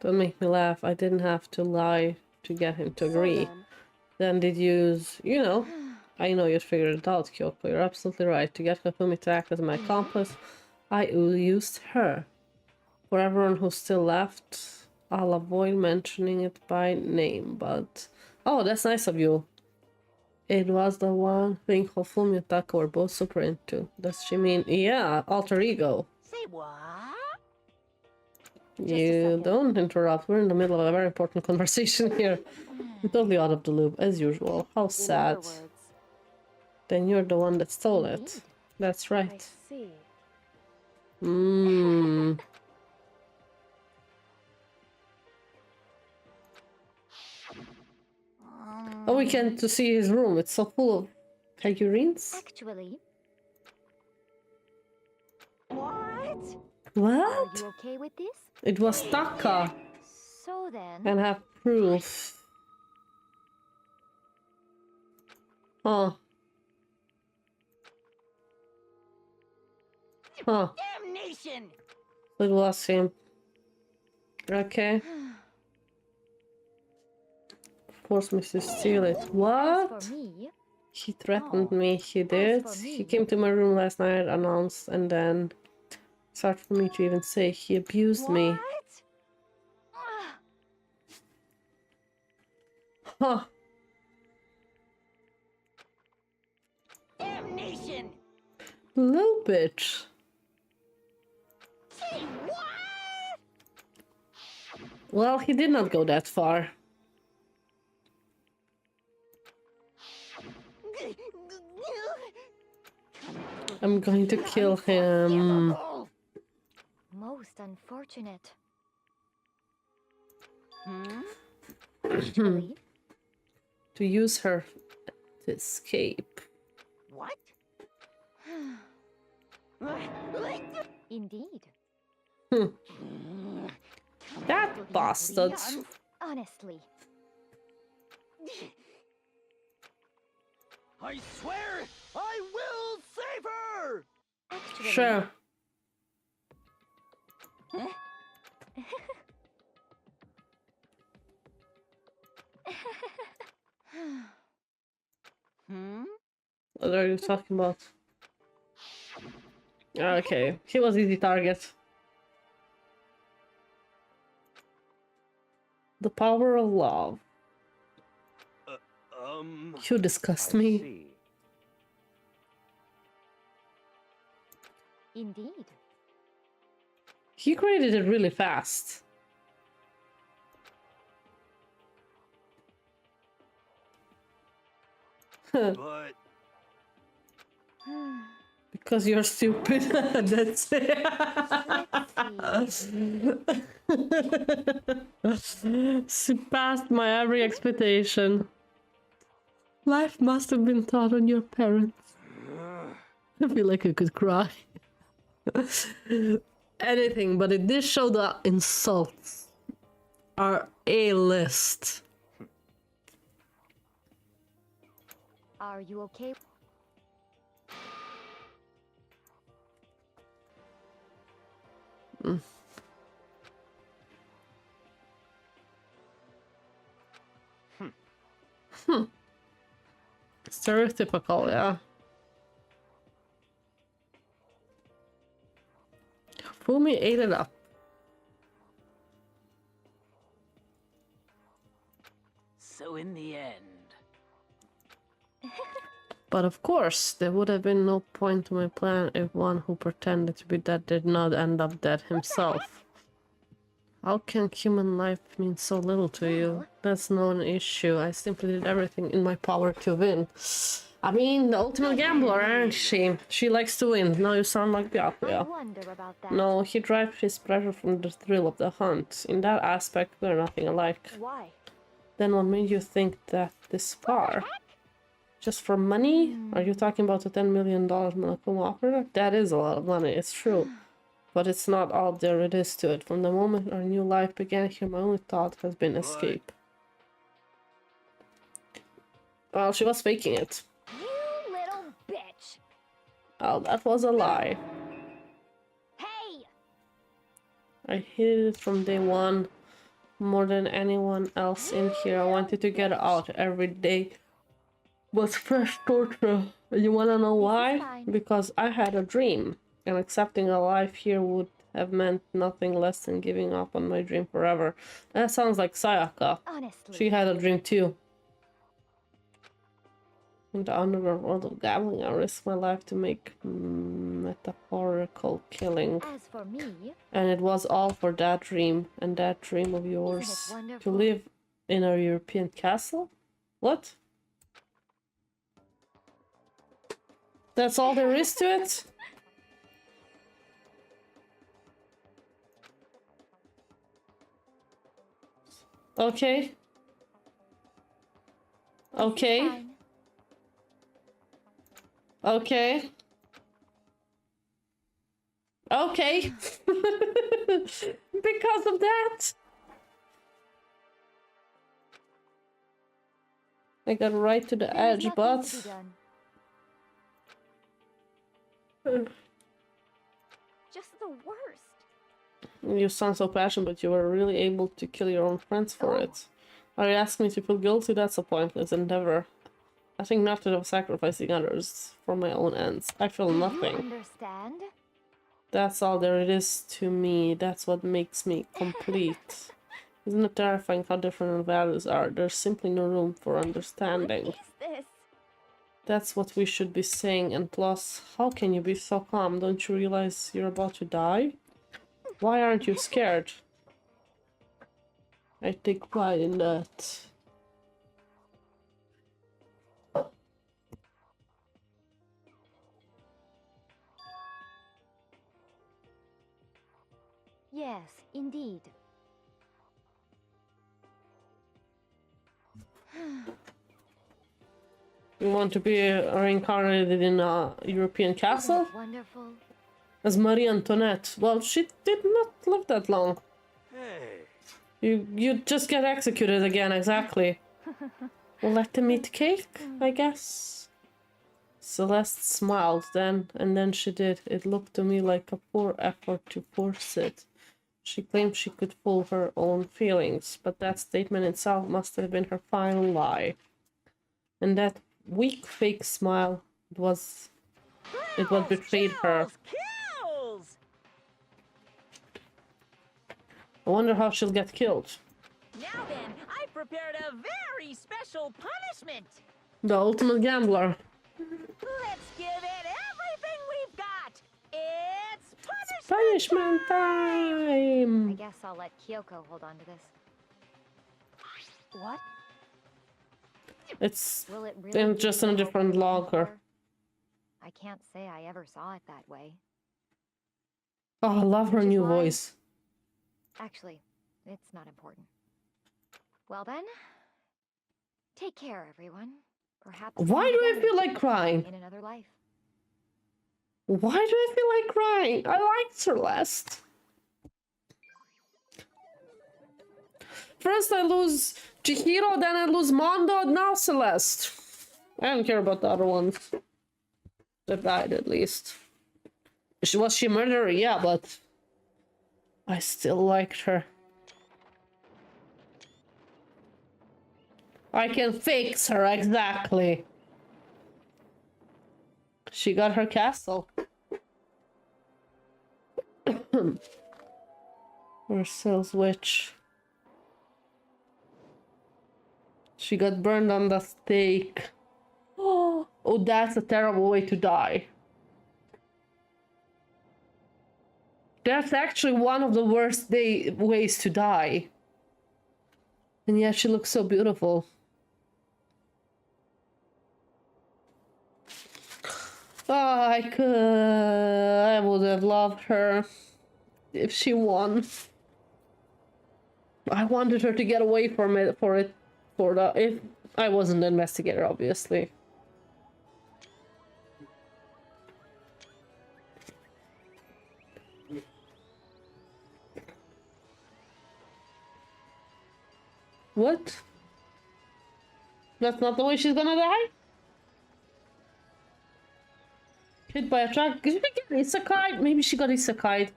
Don't make me laugh. I didn't have to lie to get him to agree. Then did use, you know, I know you figured it out, Kyoko. You're absolutely right. To get Hifumi to act as my accomplice, I used her. For everyone who's still left, I'll avoid mentioning it by name, but... Oh, that's nice of you. It was the one thing Hifumi and Taka were both super into. Does she mean... Yeah, alter ego. Say what? You don't interrupt. We're in the middle of a very important conversation here. I'm totally out of the loop, as usual. How sad. Then you're the one that stole it. That's right. I see. Mmm. Oh, we can't to see his room. It's so full of figurines. Actually. What? What? Are you okay with this? It was Taka. So then... And have proof. Huh. Huh. Damnation! It was him. Okay. Forced me to steal it. What? As for me... He threatened me. He did. He came to my room last night, announced, and then... It's hard for me to even say. He abused me. Huh. Damnation! Little bit. Say what? Well, he did not go that far. I'm going to kill him. Most unfortunate. To use her to escape. What? Indeed. That bastard. Honestly. I swear I will save her! Actually. Sure. What are you talking about? Okay, he was easy target. The power of love. You disgust me. See. Indeed. He created it really fast. But Because you're stupid. That's it. Surpassed my every expectation. Life must have been taught on your parents. I feel like I could cry. Anything, but it did show the insults are A-list. Are you okay? Stereotypical, yeah. Fumi ate it up. So in the end, But of course, there would have been no point to my plan if one who pretended to be dead did not end up dead himself. How can human life mean so little to you? That's not an issue. I simply did everything in my power to win. I mean, the ultimate gambler, aren't she? She likes to win. Now you sound like I Byakuya. wonder about that. No, he derives his pleasure from the thrill of the hunt. In that aspect, we're nothing alike. Why? Then what made you think that this far? Just for money? Are you talking about the $10 million Monokuma offer? That is a lot of money, it's true. But it's not all there it is to it. From the moment our new life began here, my only thought has been escape. Well, she was faking it. You little bitch! Oh, that was a lie. Hey! I hated it from day one. More than anyone else in here. I wanted to get out every day. Was fresh torture. You wanna know why? Because I had a dream. And accepting a life here would have meant nothing less than giving up on my dream forever. That sounds like Sayaka. Honestly. She had a dream too. In the underworld world of gambling, I risked my life to make metaphorical killing. As for me, And it was all for that dream, and that dream of yours. Isn't it To wonderful? live in a European castle? What? That's all there is to it? Okay. Okay. fine. Okay. Okay. Because of that. I got right to the There's edge, nothing but to be done. Just the worst. you sound so passionate, but you were really able to kill your own friends for Oh. it. Are you asking me to feel guilty? That's a pointless endeavor. I think nothing of sacrificing others for my own ends. I feel Do nothing. you understand? That's all there is to me. That's what makes me complete. Isn't it terrifying how different our values are? There's simply no room for understanding. What is this? That's what we should be saying, and plus, how can you be so calm? Don't you realize you're about to die? Why aren't you scared? I take pride in that. Yes, indeed. You want to be reincarnated in a European castle? Isn't it wonderful? As Marie Antoinette. Well, she did not live that long. Hey. You just get executed again, exactly. We'll let them eat cake, I guess. Celeste smiled then, and then she did. It looked to me like a poor effort to force it. She claimed she could fool her own feelings, but that statement itself must have been her final lie. And that weak fake smile, it was what betrayed her. Kills! I wonder how she'll get killed. Now then, I prepared a very special punishment. The ultimate gambler. Let's give it everything we've got. It's Punishment time! I guess I'll let Kyoko hold on to this. What? It's Will it really just be in a the different whole locker. thing? I can't say I ever saw it that way. Oh, I love her Which is new why- voice. Actually, it's not important. Well then, take care, everyone. Perhaps Why do I feel like crying? in another life. Why do I feel like crying? I like Celeste. First I lose Chihiro, then I lose Mondo, now Celeste. I don't care about the other ones. That died, at least. Was she a murderer? Yeah, but I still liked her. I can fix her, exactly. She got her castle. Versailles witch. She got burned on the stake. Oh, that's a terrible way to die. That's actually one of the worst ways to die. And yet she looks so beautiful. Oh, I would have loved her if she won. I wanted her to get away from it if I wasn't the investigator, obviously. What? That's not the way she's gonna die? Hit by a truck? Did she get isekai? Maybe she got isekai.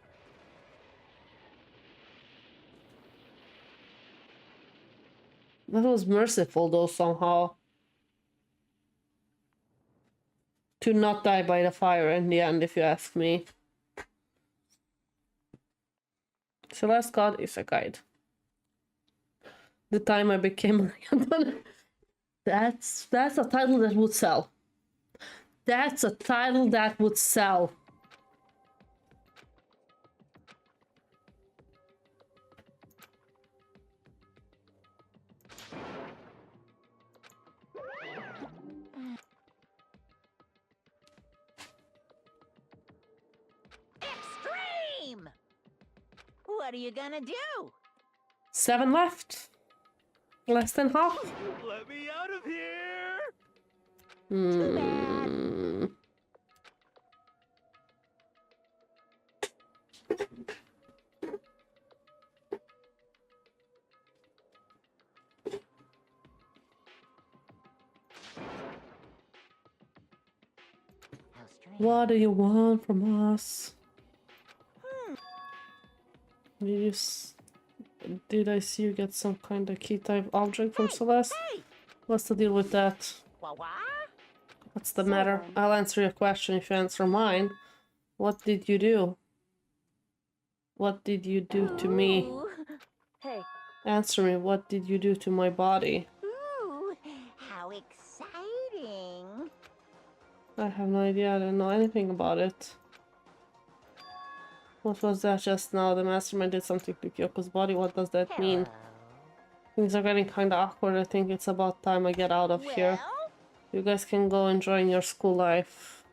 That was merciful though, somehow. To not die by the fire in the end, if you ask me. Celeste got isekai. The time I became that's a title that would sell. That's a title that would sell. Extreme! What are you gonna do? 7 left. Less than half. Let me out of here! What do you want from us? Did I see you get some kind of key type object from Celeste? What's the deal with that? What's the matter? I'll answer your question if you answer mine. What did you do? What did you do to me? Hey. Answer me, what did you do to my body? Ooh, how exciting. I have no idea, I don't know anything about it. What was that just now? The mastermind did something to Kyoko's body, what does that mean? Things are getting kinda awkward, I think it's about time I get out of here. You guys can go enjoy your school life.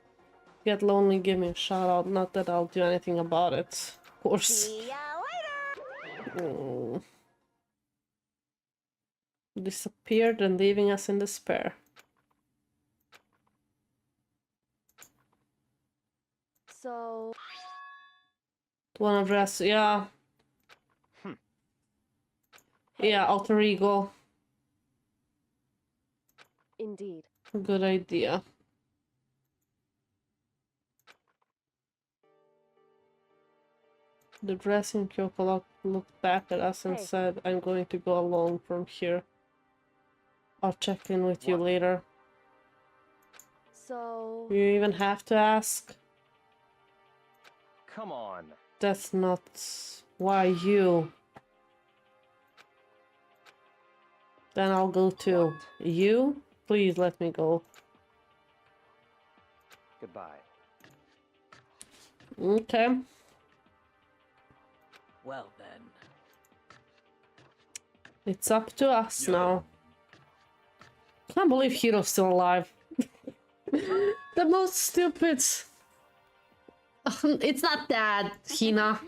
Get lonely, give me a shout out, not that I'll do anything about it. Of course. See ya later. Disappeared and leaving us in despair. So... Wanna dress? Yeah. Yeah, alter ego. Indeed. Good idea. The dressing Kyoko looked back at us and said, I'm going to go alone from here. I'll check in with you later. So... You even have to ask? Come on. That's not... Why you? Then I'll go too. You? Please let me go. Goodbye. Okay. Well then. It's up to us now. Can't believe Hiro's still alive. The most stupid. It's not that, Hina.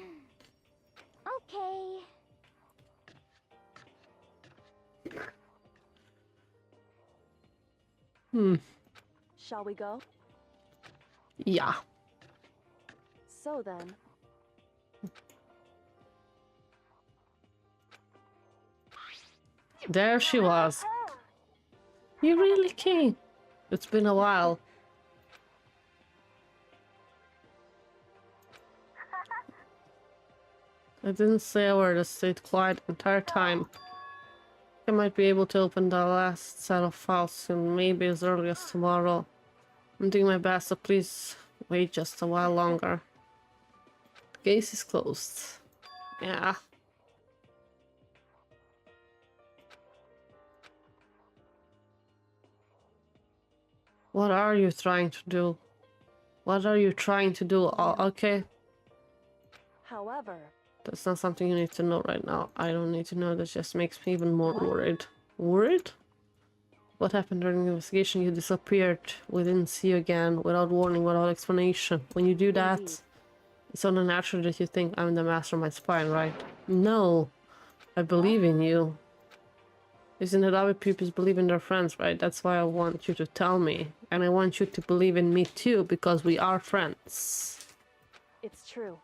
Okay. Shall we go? Yeah. So then... There she was. You really came. It's been a while. I didn't say a word. I stayed quiet the entire time. I might be able to open the last set of files soon, maybe as early as tomorrow. I'm doing my best, so please wait just a while longer. The case is closed. Yeah. What are you trying to do? What are you trying to do? Okay. However... That's not something you need to know right now. I don't need to know. That just makes me even more worried. Worried? What happened during the investigation? You disappeared. We didn't see you again. Without warning, without explanation. When you do that, it's only natural that you think I'm the master of my spine, right? No. I believe in you. Isn't it other pupils believe in their friends, right? That's why I want you to tell me. And I want you to believe in me too, because we are friends. It's true.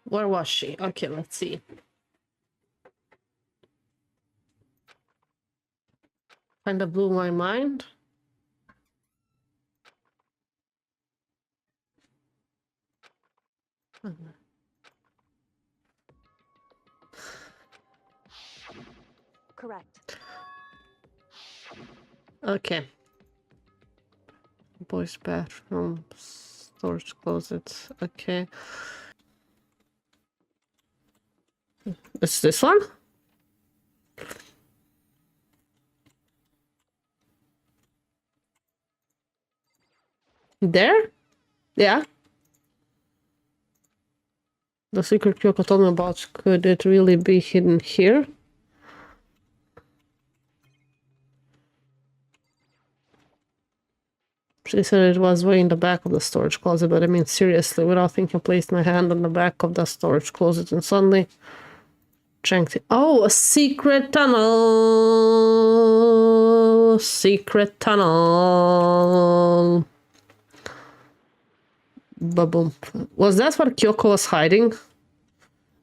Where was she? Okay, let's see. Kinda blew my mind. Correct. Okay. Boys' bathroom, storage closet. Okay. It's this one? There? Yeah. The secret Kyoko told me about, could it really be hidden here? She said it was way in the back of the storage closet, but I mean seriously, without thinking, I placed my hand on the back of the storage closet and suddenly... Oh, a secret tunnel! Secret tunnel! Ba-boom. Was that what Kyoko was hiding?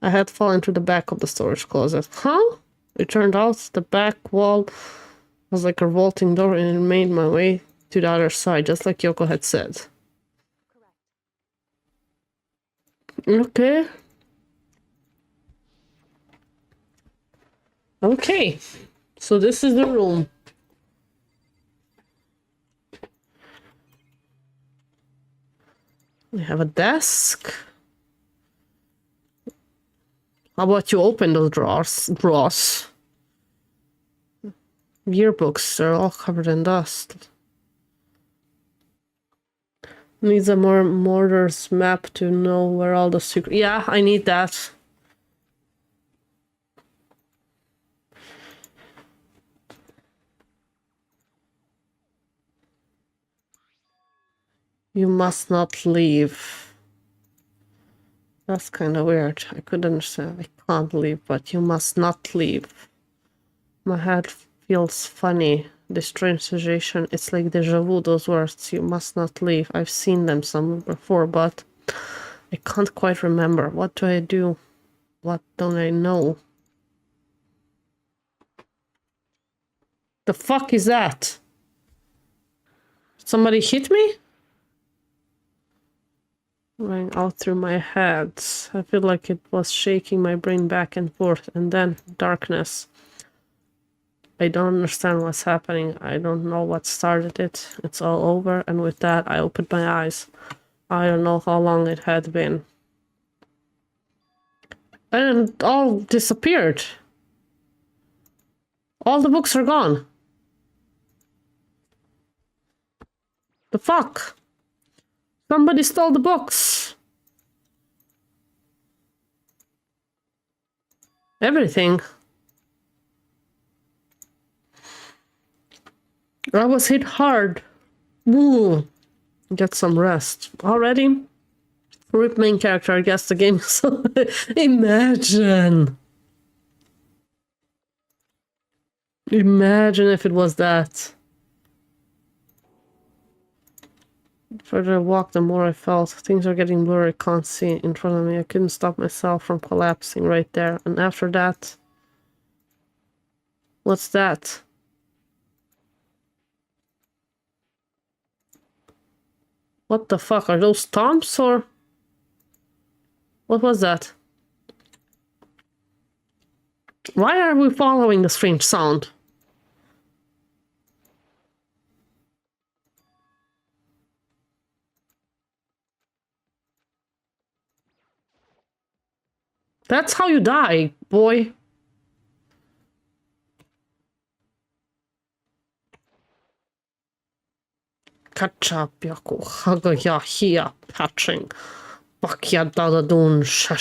I had fallen to the back of the storage closet. Huh? It turned out the back wall was like a revolting door and it made my way to the other side, just like Kyoko had said. Okay. Okay. So this is the room. We have a desk. How about you open those drawers? Yearbooks, they're all covered in dust. Needs a more Mordor's map to know where all the secret. Yeah, I need that. You must not leave. That's kind of weird. I couldn't understand. I can't leave, but you must not leave. My head feels funny. This strange sensation, it's like deja vu, those words. You must not leave. I've seen them somewhere before, but I can't quite remember. What do I do? What don't I know? The fuck is that? Somebody hit me? Rang out through my head. I feel like it was shaking my brain back and forth, and then darkness. I don't understand what's happening. I don't know what started it. It's all over, and with that, I opened my eyes. I don't know how long it had been. And it all disappeared. All the books are gone. The fuck? Somebody stole the books. Everything. I was hit hard. Ooh. Get some rest. Already? RIP main character, I guess the game is... Imagine! Imagine if it was that. The further I walked, the more I felt. Things are getting blurry, can't see in front of me. I couldn't stop myself from collapsing right there. And after that... What's that? What the fuck? Are those stomps or... What was that? Why are we following the strange sound? That's how you die, boy. Catch-up, Yaku, Hagaya, Hia, Patching, Bakya, Dadadun, Sha.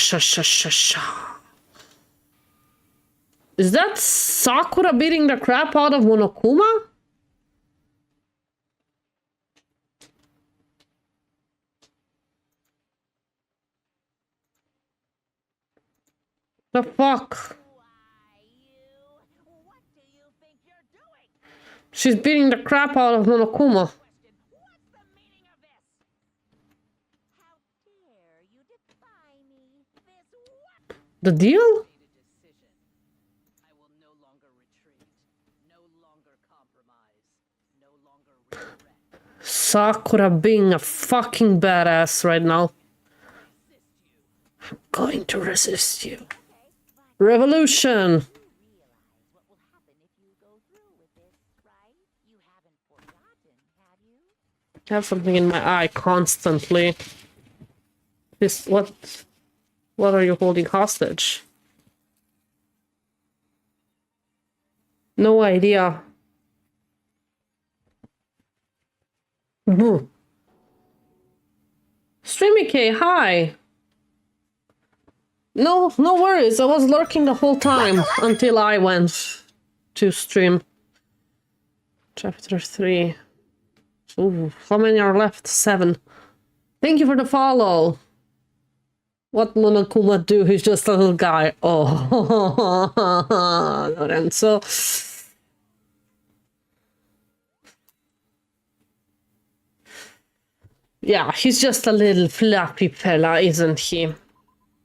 Is that Sakura beating the crap out of Monokuma? The fuck? She's beating the crap out of Monokuma. The deal? Sakura being a fucking badass right now. I'm going to resist you. Revolution! I have something in my eye constantly. This, what are you holding hostage? No idea. Streamy K, hi! No worries, I was lurking the whole time until I went to stream. Chapter 3. Ooh, how many are left? 7. Thank you for the follow. What Monokuma do? He's just a little guy. Oh, Lorenzo. Yeah, he's just a little fluffy fella, isn't he?